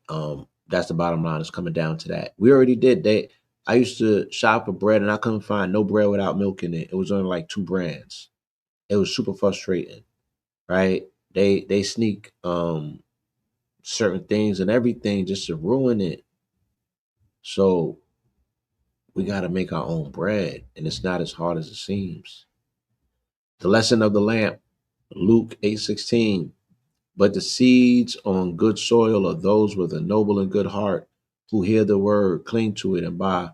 That's the bottom line. It's coming down to that. We already did. I used to shop for bread and I couldn't find no bread without milk in it. It was only like two brands. It was super frustrating, right? They sneak certain things and everything just to ruin it. So we got to make our own bread, and it's not as hard as it seems. The lesson of the lamp, Luke 8:16. But the seeds on good soil are those with a noble and good heart who hear the word, cling to it, and by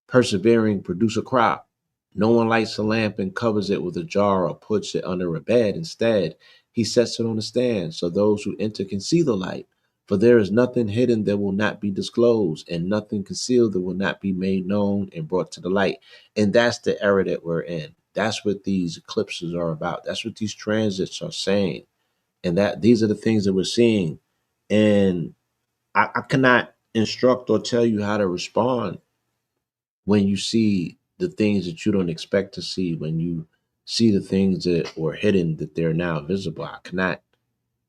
persevering produce a crop. No one lights a lamp and covers it with a jar or puts it under a bed. Instead, he sets it on a stand so those who enter can see the light. For there is nothing hidden that will not be disclosed, and nothing concealed that will not be made known and brought to the light. And that's the era that we're in. That's what these eclipses are about. That's what these transits are saying. And that these are the things that we're seeing. And I cannot instruct or tell you how to respond when you see the things that you don't expect to see, when you see the things that were hidden that they're now visible. I cannot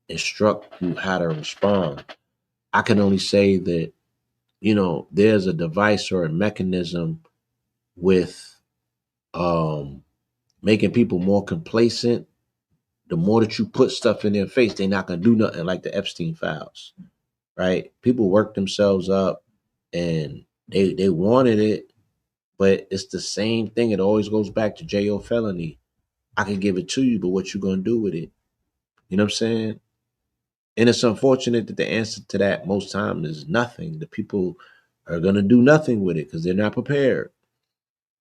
instruct you how to respond. I can only say that, there's a device or a mechanism with making people more complacent. The more that you put stuff in their face, they're not gonna do nothing, like the Epstein files, right? People work themselves up and they wanted it, but it's the same thing. It always goes back to jail felony. I can give it to you, but what you gonna do with it? You know what I'm saying? And it's unfortunate that the answer to that most times is nothing. The people are gonna do nothing with it because they're not prepared.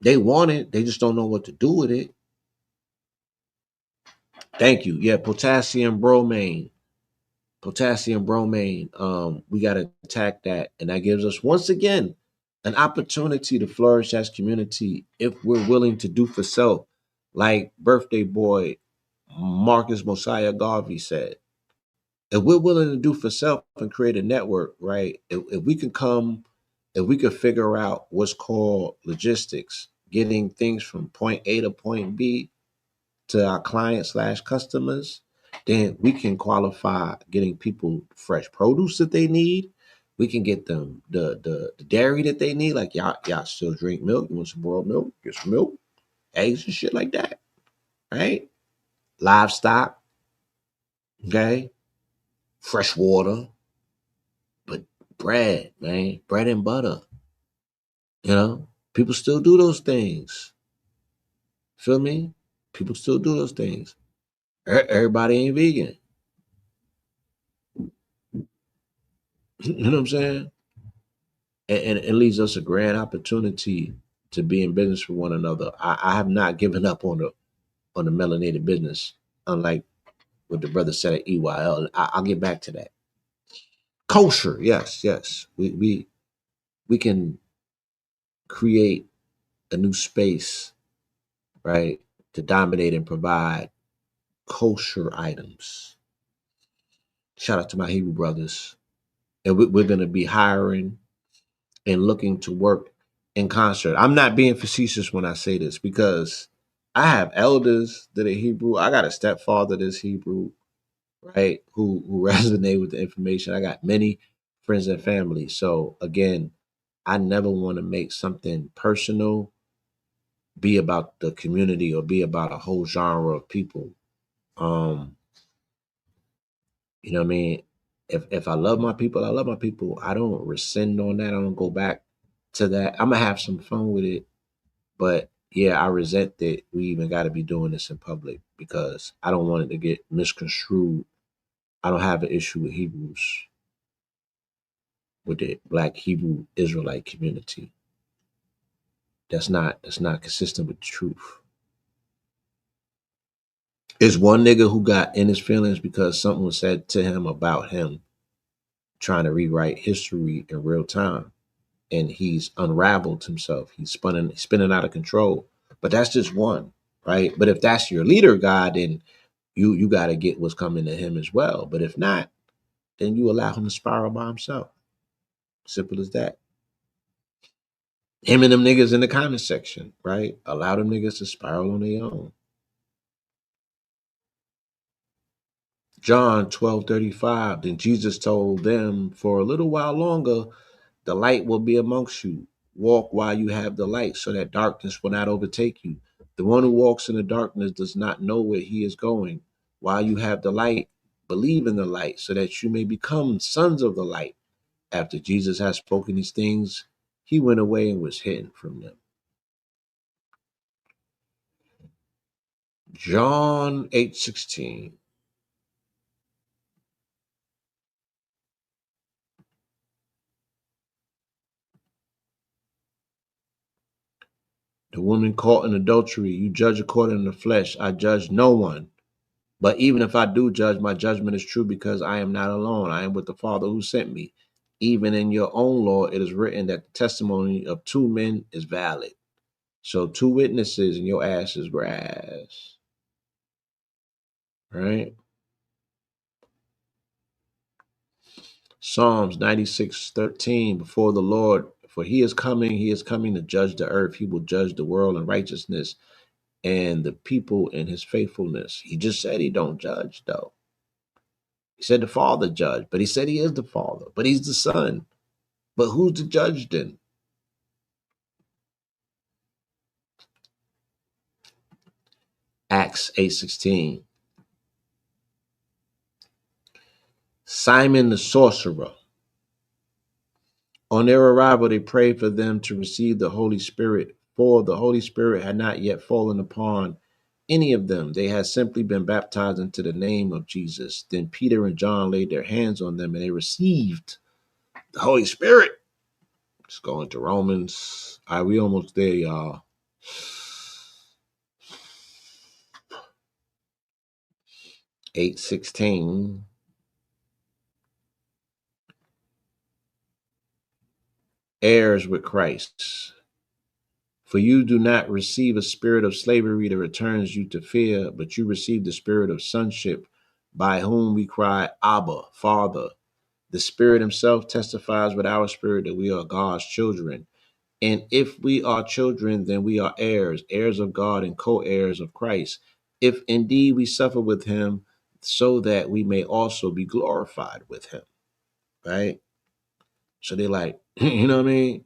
They want it, they just don't know what to do with it. Thank you. Yeah, potassium bromine. Potassium bromine. We gotta attack that. And that gives us once again an opportunity to flourish as community if we're willing to do for self, like birthday boy Marcus Mosiah Garvey said. If we're willing to do for self and create a network, right? If we can come, if we could figure out what's called logistics, getting things from point A to point B to our clients slash customers, then we can qualify getting people fresh produce that they need. We can get them the dairy that they need. Like y'all still drink milk. You want some boiled milk? Get some milk, eggs and shit like that. Right? Livestock, okay, fresh water, but bread, man, bread and butter. People still do those things. Feel me? People still do those things. Everybody ain't vegan. You know what I'm saying? And it leaves us a grand opportunity to be in business for one another. I have not given up on the melanated business, unlike what the brother said at EYL. I'll get back to that. Kosher, yes, yes. We can create a new space, right, to dominate and provide kosher items. Shout out to my Hebrew brothers. And we're going to be hiring and looking to work in concert. I'm not being facetious when I say this because I have elders that are Hebrew. I got a stepfather that's Hebrew, right? Who resonate with the information. I got many friends and family. So again, I never want to make something personal be about the community or be about a whole genre of people. Um, you know what I mean? If I love my people, I love my people. I don't rescind on that. I don't go back to that. I'm gonna have some fun with it. But yeah, I resent that we even got to be doing this in public because I don't want it to get misconstrued. I don't have an issue with Hebrews, with the Black Hebrew Israelite community. That's not consistent with the truth. It's one nigga who got in his feelings because something was said to him about him trying to rewrite history in real time, and he's unraveled himself. He's spinning out of control. But that's just one, right? But if that's your leader, God, then you got to get what's coming to him as well. But if not, then you allow him to spiral by himself. Simple as that. Him and them niggas in the comment section, right? Allow them niggas to spiral on their own. John 12:35. Then Jesus told them, for a little while longer, the light will be amongst you. Walk while you have the light, so that darkness will not overtake you. The one who walks in the darkness does not know where he is going. While you have the light, believe in the light, so that you may become sons of the light. After Jesus had spoken these things, he went away and was hidden from them. John 8:16. The woman caught in adultery, you judge according to the flesh. I judge no one. But even if I do judge, my judgment is true because I am not alone. I am with the Father who sent me. Even in your own law, it is written that the testimony of two men is valid. So two witnesses and your ass is grass. Right? Psalms 96:13. Before the Lord, for he is coming to judge the earth. He will judge the world in righteousness and the people in his faithfulness. He just said he don't judge, though. He said the Father judged, but he said he is the Father, but he's the Son. But who's the judge then? Acts 8:16. Simon the sorcerer. On their arrival, they prayed for them to receive the Holy Spirit, for the Holy Spirit had not yet fallen upon any of them. They had simply been baptized into the name of Jesus. Then Peter and John laid their hands on them and they received the Holy Spirit. Let's go into Romans. All right, we almost there, y'all. 8:16. Heirs with Christ. For you do not receive a spirit of slavery that returns you to fear, but you receive the spirit of sonship, by whom we cry, Abba, Father. The Spirit himself testifies with our spirit that we are God's children. And if we are children, then we are heirs, heirs of God and co-heirs of Christ. If indeed we suffer with him, so that we may also be glorified with him. Right? So they're like, you know what I mean?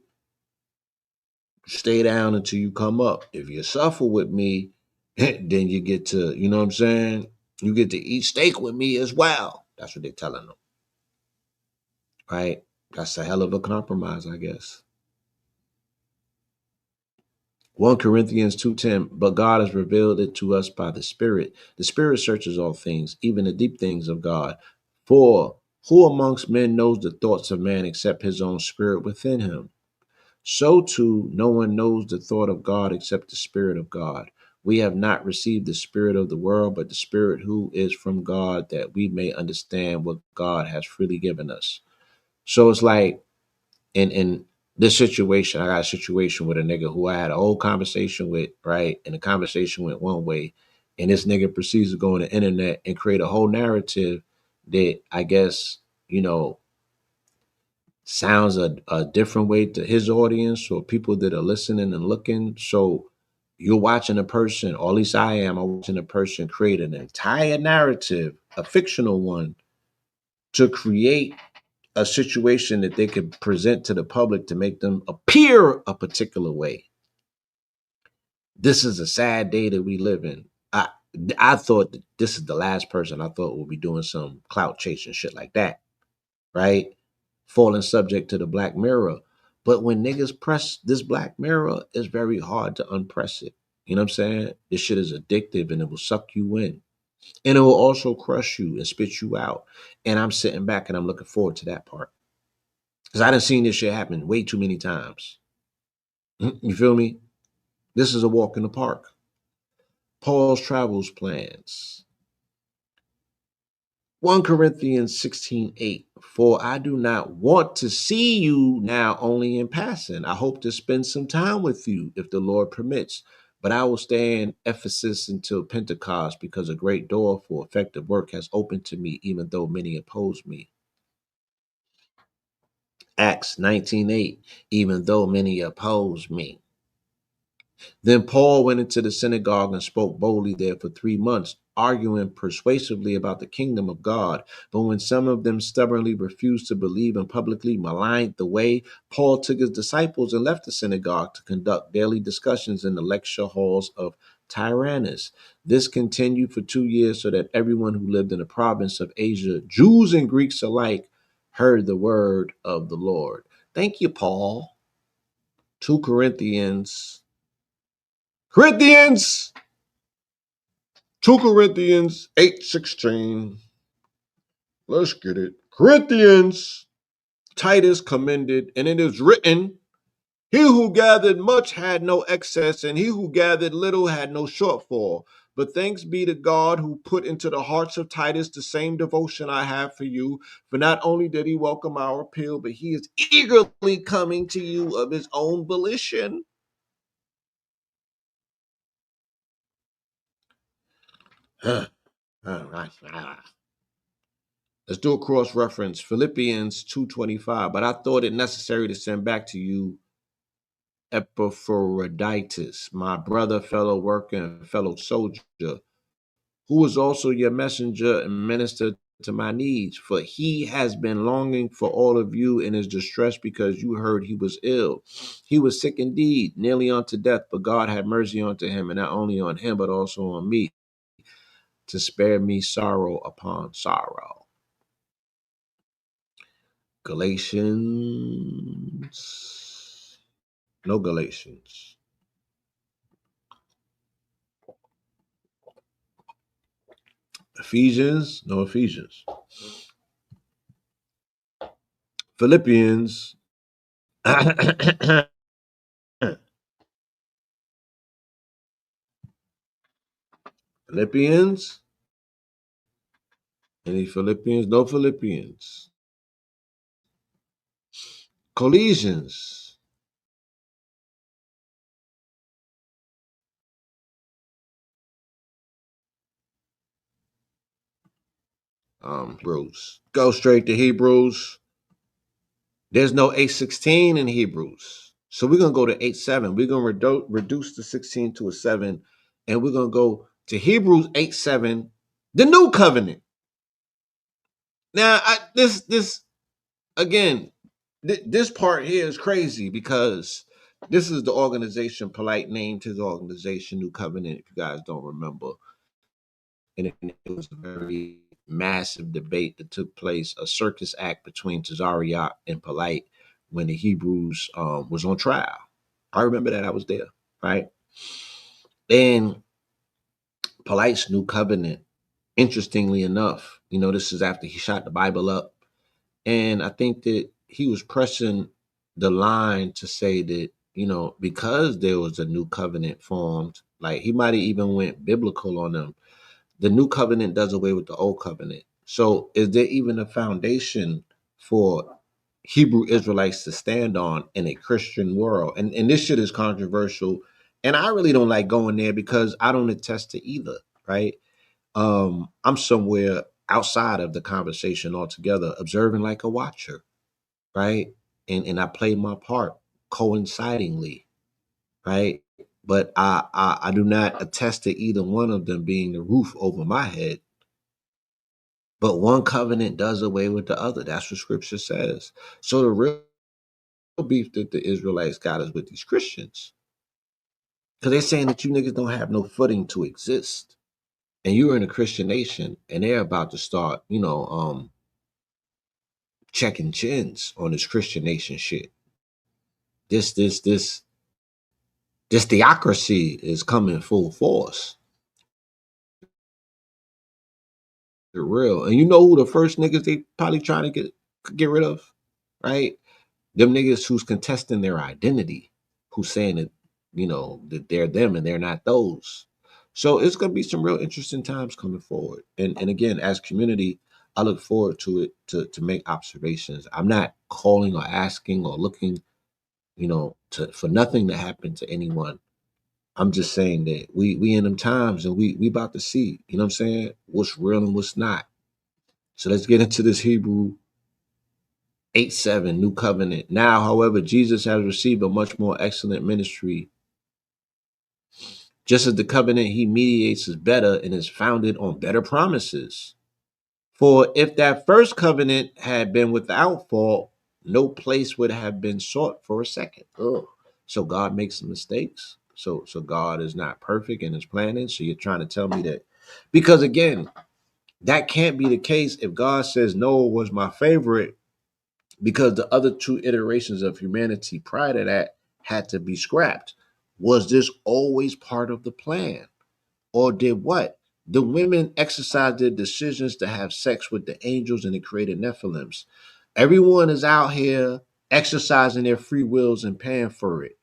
Stay down until you come up. If you suffer with me, then you get to, you know what I'm saying? You get to eat steak with me as well. That's what they're telling them. Right? That's a hell of a compromise, I guess. 1 Corinthians 2:10, but God has revealed it to us by the Spirit. The Spirit searches all things, even the deep things of God. For who amongst men knows the thoughts of man except his own spirit within him? So too, no one knows the thought of God except the Spirit of God. We have not received the spirit of the world, but the Spirit who is from God, that we may understand what God has freely given us. So it's like in this situation, I got a situation with a nigga who I had a whole conversation with, right? And the conversation went one way, and this nigga proceeds to go on the internet and create a whole narrative that I guess, you know, sounds a different way to his audience or people that are listening and looking. So you're watching a person, or at least I am, I'm watching a person create an entire narrative, a fictional one, to create a situation that they could present to the public to make them appear a particular way. This is a sad day that we live in. I thought that this is the last person I thought would be doing some clout chasing shit like that, right? Falling subject to the black mirror. But when niggas press this black mirror, it's very hard to unpress it. You know what I'm saying? This shit is addictive and it will suck you in. And it will also crush you and spit you out. And I'm sitting back and I'm looking forward to that part. Because I done seen this shit happen way too many times. You feel me? This is a walk in the park. Paul's travels plans. 1 Corinthians 16:8. For I do not want to see you now only in passing. I hope to spend some time with you if the Lord permits. But I will stay in Ephesus until Pentecost because a great door for effective work has opened to me, even though many oppose me. Acts 19:8, even though many oppose me. Then Paul went into the synagogue and spoke boldly there for 3 months, arguing persuasively about the kingdom of God. But when some of them stubbornly refused to believe and publicly maligned the way, Paul took his disciples and left the synagogue to conduct daily discussions in the lecture halls of Tyrannus. This continued for 2 years so that everyone who lived in the province of Asia, Jews and Greeks alike, heard the word of the Lord. Thank you, Paul. 2 Corinthians 2 Corinthians 8:16. Let's get it. Corinthians, Titus commended, and it is written, he who gathered much had no excess, and he who gathered little had no shortfall. But thanks be to God who put into the hearts of Titus the same devotion I have for you. For not only did he welcome our appeal, but he is eagerly coming to you of his own volition. Let's do a cross reference. Philippians 2:25. But I thought it necessary to send back to you Epaphroditus, my brother, fellow worker, and fellow soldier, who was also your messenger and minister to my needs. For he has been longing for all of you and is distressed because you heard he was ill. He was sick indeed, nearly unto death, but God had mercy unto him, and not only on him, but also on me, to spare me sorrow upon sorrow. Galatians. No Galatians. Ephesians. No Ephesians. Philippians. Philippians. Any Philippians? No Philippians. Colossians. Hebrews. Go straight to Hebrews. There's no 8:16 in Hebrews. So we're going to go to 8:7. We're going to reduce the 16 to a 7. And we're going to go to Hebrews 8:7, the new covenant. Now, this again, this part here is crazy because this is the organization Polite named his organization New Covenant, if you guys don't remember. And it was a very massive debate that took place, a circus act between Tazariot and Polite when the Hebrews was on trial. I remember that. I was there, right? And Polite's New Covenant, interestingly enough, this is after he shot the Bible up. And I think that he was pressing the line to say that, because there was a new covenant formed, like he might have even went biblical on them. The new covenant does away with the old covenant. So is there even a foundation for Hebrew Israelites to stand on in a Christian world? And this shit is controversial. And I really don't like going there because I don't attest to either, right? I'm somewhere outside of the conversation altogether, observing like a watcher, right? And I play my part coincidingly, right? But I do not attest to either one of them being the roof over my head. But one covenant does away with the other. That's what scripture says. So the real beef that the Israelites got is with these Christians. Because they're saying that you niggas don't have no footing to exist. And you're in a Christian nation and they're about to start, checking chins on this Christian nation shit. This theocracy is coming full force. They're real. And you know who the first niggas they probably trying to get rid of? Right? Them niggas who's contesting their identity, who's saying that, that they're them and they're not those. So it's gonna be some real interesting times coming forward. And again, as community, I look forward to it to make observations. I'm not calling or asking or looking, for nothing to happen to anyone. I'm just saying that we in them times and we about to see, you know what I'm saying, what's real and what's not. So let's get into this Hebrew 8:7, New Covenant. Now, however, Jesus has received a much more excellent ministry, just as the covenant he mediates is better and is founded on better promises. For if that first covenant had been without fault, no place would have been sought for a second. Ugh. So God makes some mistakes. So God is not perfect in his planning. So you're trying to tell me that, because again, that can't be the case if God says Noah was my favorite, because the other two iterations of humanity prior to that had to be scrapped. Was this always part of the plan? Or did what? The women exercised their decisions to have sex with the angels and it created Nephilims. Everyone is out here exercising their free wills and paying for it.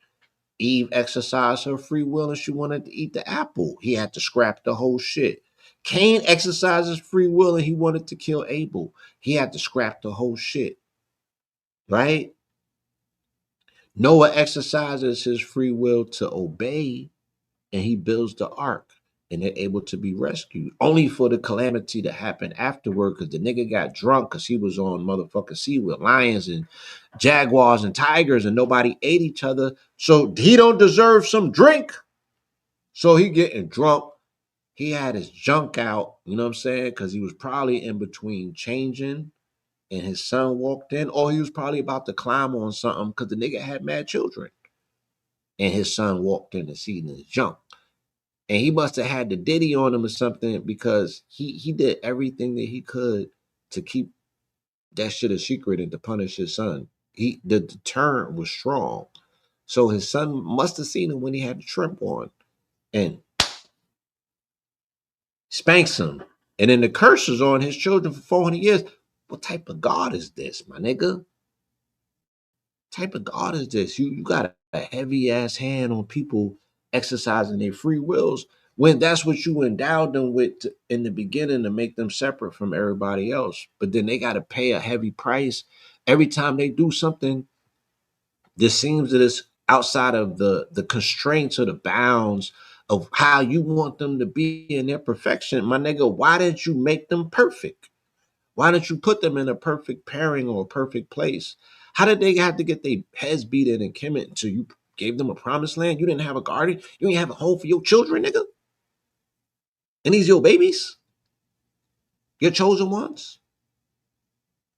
Eve exercised her free will and she wanted to eat the apple. He had to scrap the whole shit. Cain exercises free will and he wanted to kill Abel. He had to scrap the whole shit, right? Noah exercises his free will to obey and he builds the ark and they're able to be rescued. Only for the calamity to happen afterward because the nigga got drunk because he was on motherfucking sea with lions and jaguars and tigers and nobody ate each other. So he don't deserve some drink. So he getting drunk. He had his junk out, you know what I'm saying? Because he was probably in between changing and his son walked in, or he was probably about to climb on something because the nigga had mad children. And his son walked in and seen his junk. And he must have had the Diddy on him or something because he did everything that he could to keep that shit a secret and to punish his son. The deterrent was strong. So his son must have seen him when he had the shrimp on and spanks him. And then the curse is on his children for 400 years. What type of God is this, my nigga? Type of God is this? You got a heavy ass hand on people exercising their free wills when that's what you endowed them with in the beginning to make them separate from everybody else. But then they got to pay a heavy price every time they do something that seems that it's outside of the constraints or the bounds of how you want them to be in their perfection. My nigga, why didn't you make them perfect? Why don't you put them in a perfect pairing or a perfect place? How did they have to get their heads beat in and Kemet until you gave them a promised land? You didn't have a garden. You didn't have a home for your children, nigga. And these your babies, your chosen ones.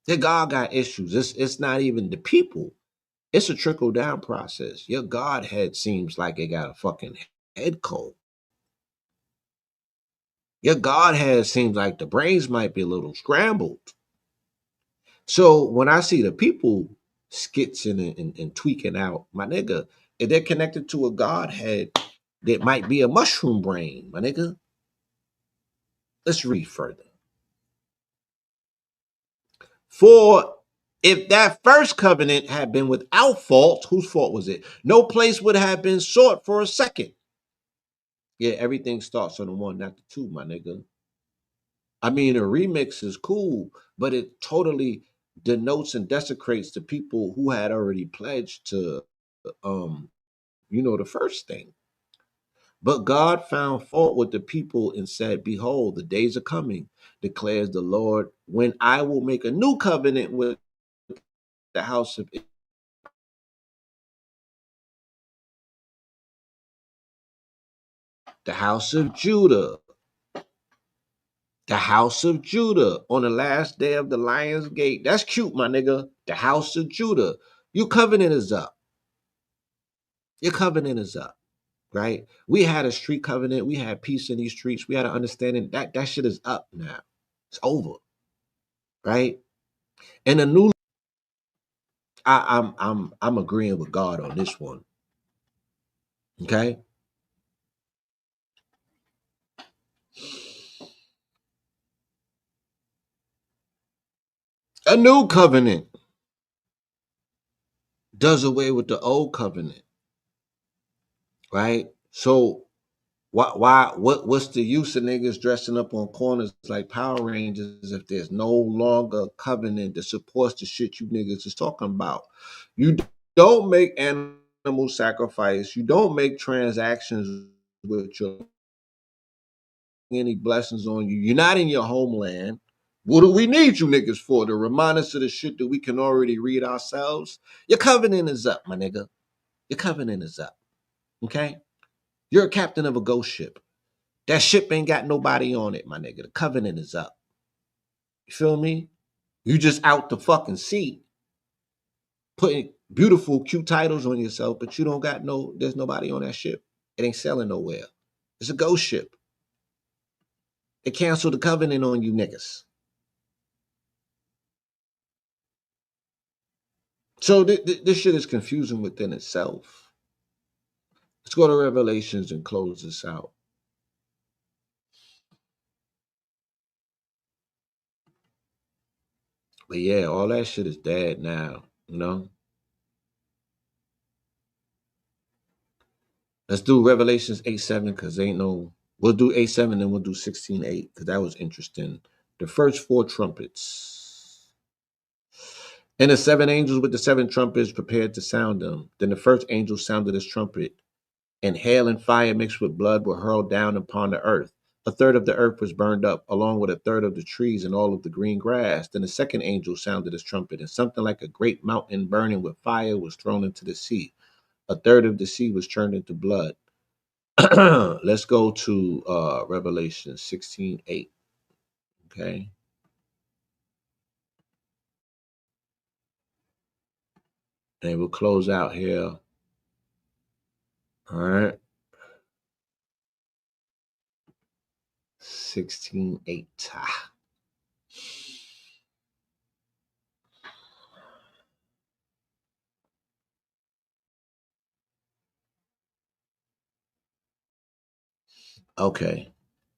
Their God got issues. It's not even the people. It's a trickle down process. Your Godhead seems like it got a fucking head cold. Your Godhead seems like the brains might be a little scrambled. So when I see the people skitsing and tweaking out, my nigga, if they're connected to a godhead that might be a mushroom brain, my nigga, let's read further. For if that first covenant had been without fault, whose fault was it? No place would have been sought for a second. Yeah, everything starts on the one, not the two, my nigga. I mean, a remix is cool, but it totally denotes and desecrates the people who had already pledged to um the first thing. But God found fault with the people and said, behold, the days are coming, declares the Lord, when I will make a new covenant with the house of the house of Judah. The house of Judah on the last day of the lion's gate. That's cute, my nigga. The house of Judah. Your covenant is up. Your covenant is up. Right? We had a street covenant. We had peace in these streets. We had an understanding that shit is up now. It's over. Right? And a new I'm agreeing with God on this one. Okay. A new covenant does away with the old covenant, right? So what's the use of niggas dressing up on corners like Power Rangers if there's no longer a covenant that supports the shit you niggas is talking about? You don't make animal sacrifice. You don't make transactions with your any blessings on you. You're not in your homeland. What do we need you niggas for? To remind us of the shit that we can already read ourselves? Your covenant is up, my nigga. Your covenant is up. Okay? You're a captain of a ghost ship. That ship ain't got nobody on it, my nigga. The covenant is up. You feel me? You just out the fucking sea, putting beautiful, cute titles on yourself, but you don't got there's nobody on that ship. It ain't sailing nowhere. It's a ghost ship. They canceled the covenant on you niggas. So this shit is confusing within itself. Let's go to Revelations and close this out. But yeah, all that shit is dead now, you know? Let's do Revelations 8:7 because ain't no. We'll do 8:7 and we'll do 16:8 because that was interesting. The first four trumpets. And the seven angels with the seven trumpets prepared to sound them. Then the first angel sounded his trumpet, and hail and fire mixed with blood were hurled down upon the earth. A third of the earth was burned up, along with a third of the trees and all of the green grass. Then the second angel sounded his trumpet, and something like a great mountain burning with fire was thrown into the sea. A third of the sea was turned into blood. Let's go to Revelation 16:8. Okay. And we'll close out here. All right. 16:8. Okay.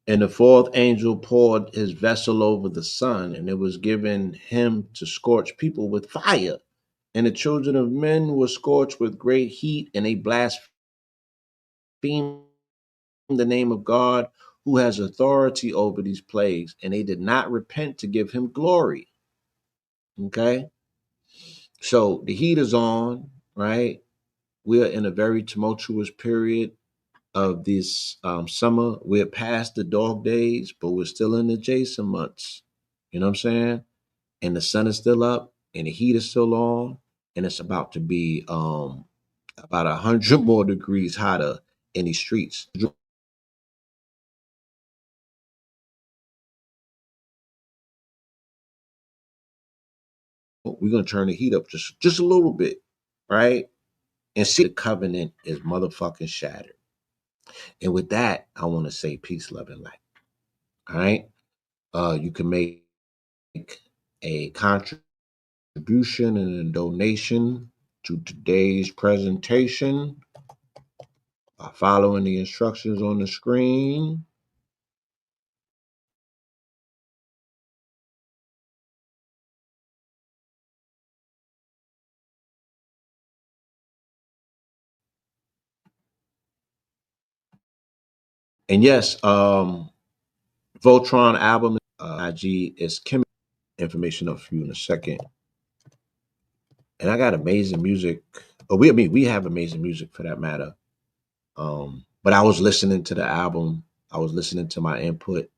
And the fourth angel poured his vessel over the sun, and it was given him to scorch people with fire. And the children of men were scorched with great heat, and they blasphemed the name of God who has authority over these plagues, and they did not repent to give him glory. Okay. So the heat is on, right? We're in a very tumultuous period of this summer. We're past the dog days, but we're still in the Jason months. You know what I'm saying? And the sun is still up, and the heat is still on, and it's about to be about 100 more degrees hotter in these streets. We're gonna turn the heat up just a little bit, right? And see the covenant is motherfucking shattered. And with that, I want to say peace, love, and light. All right. You can make a contribution and a donation to today's presentation by following the instructions on the screen. And yes, Voltron album IG is Kim. Information up for you in a second. And I got amazing music. We have amazing music for that matter. But I was listening to the album. I was listening to my input.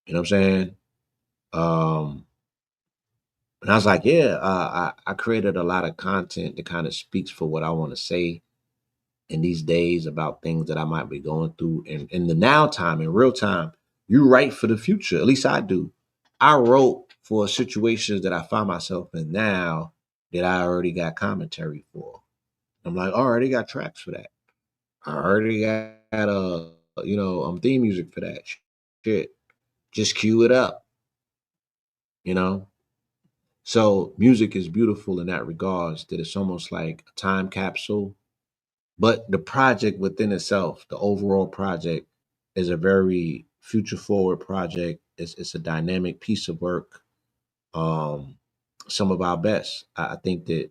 You know what I'm saying? Um, and I was like, yeah, I created a lot of content that kind of speaks for what I want to say in these days about things that I might be going through in the now time, in real time. You write for the future. At least I do. I wrote for situations that I find myself in now that I already got commentary for. I'm like, I already got tracks for that. I already got theme music for that shit. Just cue it up, you know. So music is beautiful in that regards that it's almost like a time capsule. But the project within itself, the overall project, is a very future forward project. It's a dynamic piece of work. Um, some of our best. I think that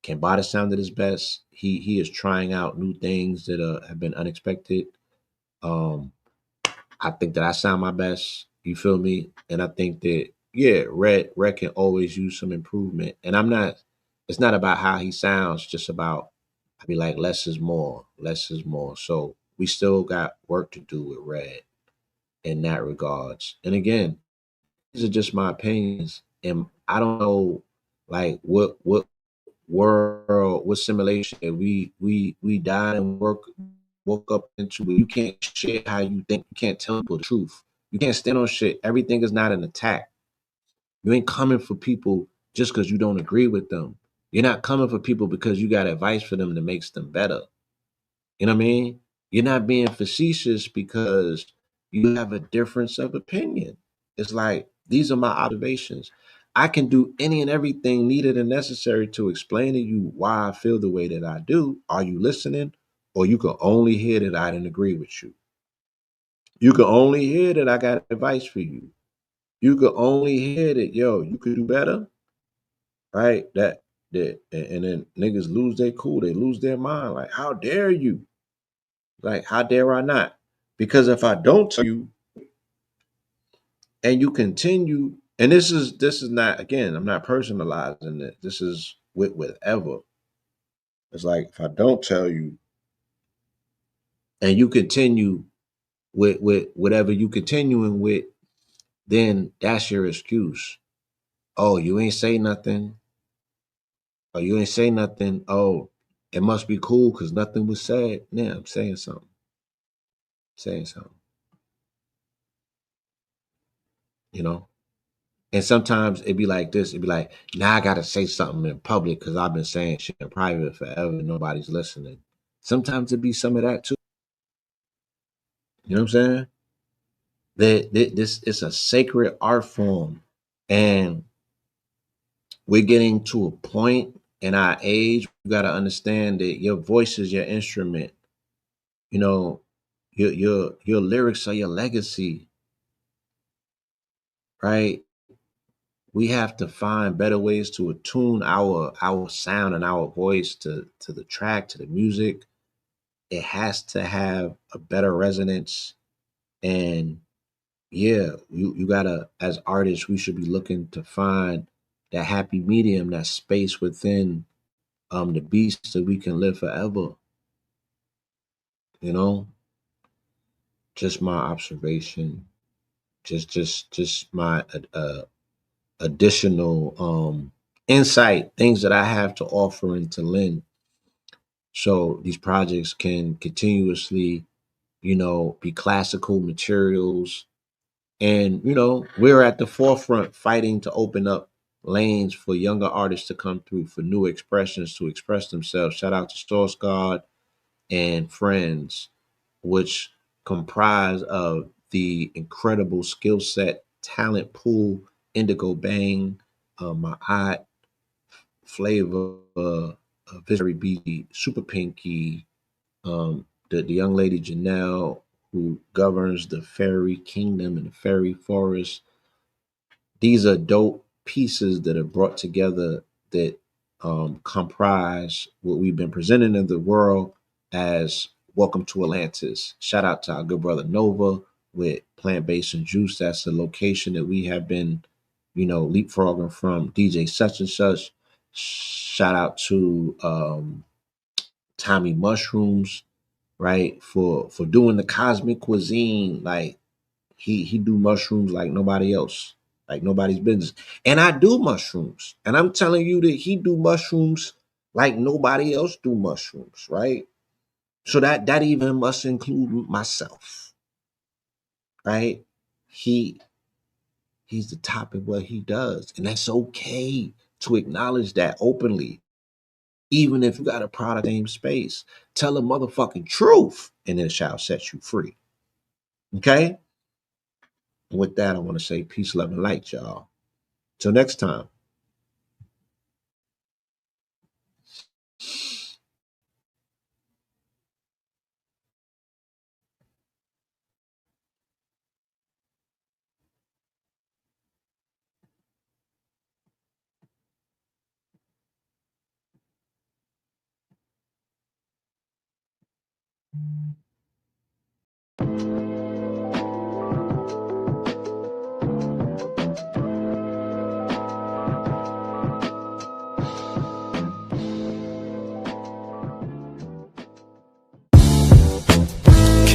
Kambada sounded his best. He is trying out new things that have been unexpected. Um, I think that I sound my best. You feel me? And I think that Red can always use some improvement. And I'm not. It's not about how he sounds. Just about. I be like, less is more. Less is more. So we still got work to do with Red in that regards. And again, are just my opinions, and I don't know like what world, what simulation that we died and woke up into. But you can't share how you think. You can't tell people the truth. You can't stand on shit. Everything is not an attack. You ain't coming for people just because you don't agree with them. You're not coming for people because you got advice for them that makes them better. You know what I mean? You're not being facetious because you have a difference of opinion. It's like, these are my observations. I can do any and everything needed and necessary to explain to you why I feel the way that I do. Are you listening? Or you can only hear that I didn't agree with you. You can only hear that I got advice for you. You can only hear that, yo, you could do better, right? That and then niggas lose their cool, they lose their mind. Like, how dare you? Like, how dare I not? Because if I don't tell you and you continue, and this is not, again, I'm not personalizing it. This is with whatever. It's like, if I don't tell you and you continue with whatever you continuing with, then that's your excuse. Oh, you ain't say nothing. Oh, you ain't say nothing. Oh, it must be cool because nothing was said. Yeah, I'm saying something. Saying something. You know? And sometimes it'd be like this. It'd be like, now I gotta say something in public because I've been saying shit in private forever and nobody's listening. Sometimes it'd be some of that too. You know what I'm saying? That this is a sacred art form. And we're getting to a point in our age, you gotta understand that your voice is your instrument. You know, your lyrics are your legacy, right? We have to find better ways to attune our sound and our voice to the track, to the music. It has to have a better resonance. And yeah, you gotta, as artists, we should be looking to find that happy medium, that space within the beast that we can live forever. You know, just my observation, just my additional insight, things that I have to offer and to lend. So these projects can continuously, be classical materials. And, we're at the forefront fighting to open up lanes for younger artists to come through, for new expressions to express themselves. Shout out to Source God and Friends, which comprise of the incredible skill set, talent pool, Indigo Bang, my aunt, Flavor, Visionary B, Super Pinky, the young lady Janelle, who governs the fairy kingdom and the fairy forest. These are dope pieces that are brought together that comprise what we've been presenting in the world as Welcome to Atlantis. Shout out to our good brother Nova with Plant Based and Juice. That's the location that we have been, leapfrogging from. DJ Such and Such. Shout out to Tommy Mushrooms, right? For doing the cosmic cuisine. Like, he do mushrooms like nobody else, like nobody's business. And I do mushrooms, and I'm telling you that he do mushrooms like nobody else do mushrooms, right? So that even must include myself, right? He he's the top of what he does, and that's okay to acknowledge that openly. Even if you got a product name space, tell the motherfucking truth, and it shall set you free. Okay. And with that, I want to say peace, love, and light, y'all. Till next time.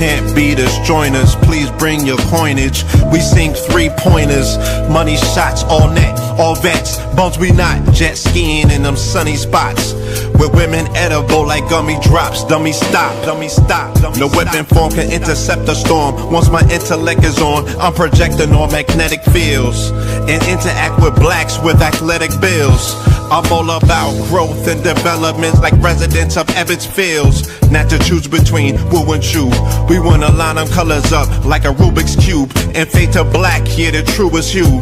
can't beat us, join us, please bring your coinage. We sink 3-pointers, money shots, all net, all vets. Bumps we not, jet skiing in them sunny spots. With women edible like gummy drops. Dummy stop, dummy stop. No weapon form can intercept a storm. Once my intellect is on, I'm projecting on magnetic fields and interact with blacks with athletic bills. I'm all about growth and development like residents of Ebbets Fields. Not to choose between woo and chew. We wanna line them colors up like a Rubik's Cube and fade to black, yeah, the truest hue.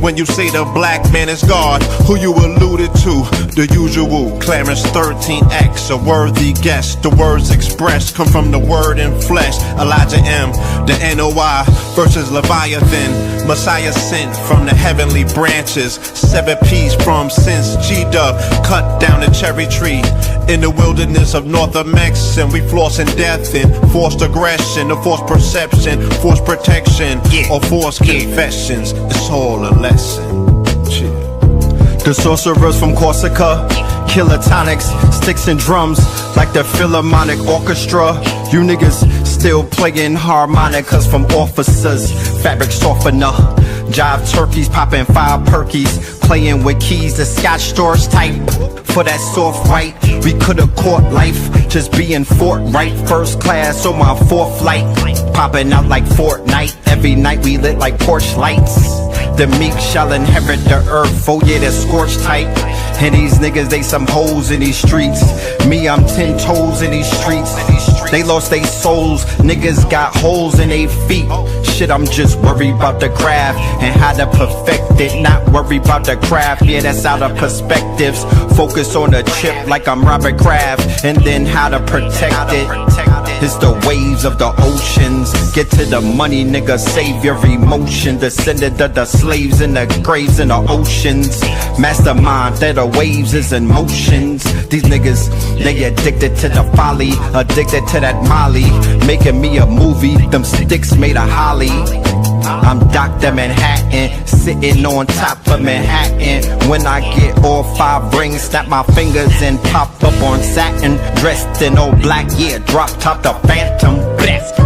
When you say the black man is God, who you alluded to? The usual Clarence 13X, a worthy guess. The words expressed come from the word in flesh. Elijah M, the NOI versus Leviathan. Messiah sent from the heavenly branches. 7 P's from since G-Dub cut down the cherry tree. In the wilderness of North Mex, and we flossing death and forced aggression, or forced perception, forced protection, or forced confessions. It's all a lesson. The sorcerers from Corsica, killer tonics, sticks and drums like the Philharmonic Orchestra. You niggas still playing harmonicas from officers, fabric softener. Jive turkeys popping 5 perkies, playing with keys, the Scotch Storch type. For that soft white, we could've caught life, just being forthright. First class on my 4th flight, popping out like Fortnite. Every night we lit like Porsche lights. The meek shall inherit the earth, oh yeah, they're scorched tight. And these niggas, they some hoes in these streets. Me, I'm 10 toes in these streets. They lost their souls, niggas got holes in their feet. Shit, I'm just worried about the craft and how to perfect it. Not worried about the craft, yeah, that's out of perspectives. Focus on the chip like I'm Robert Kraft, and then how to protect it. It's the waves of the oceans. Get to the money, nigga, save your emotion. Descended of the slaves in the graves in the oceans. Mastermind that the waves is in motions. These niggas, they addicted to the folly, addicted to that molly. Making me a movie, them sticks made of holly. I'm Dr. Manhattan, sitting on top of Manhattan. When I get all 5 rings, snap my fingers and pop up on satin. Dressed in all black, yeah, drop top the Phantom. Blast.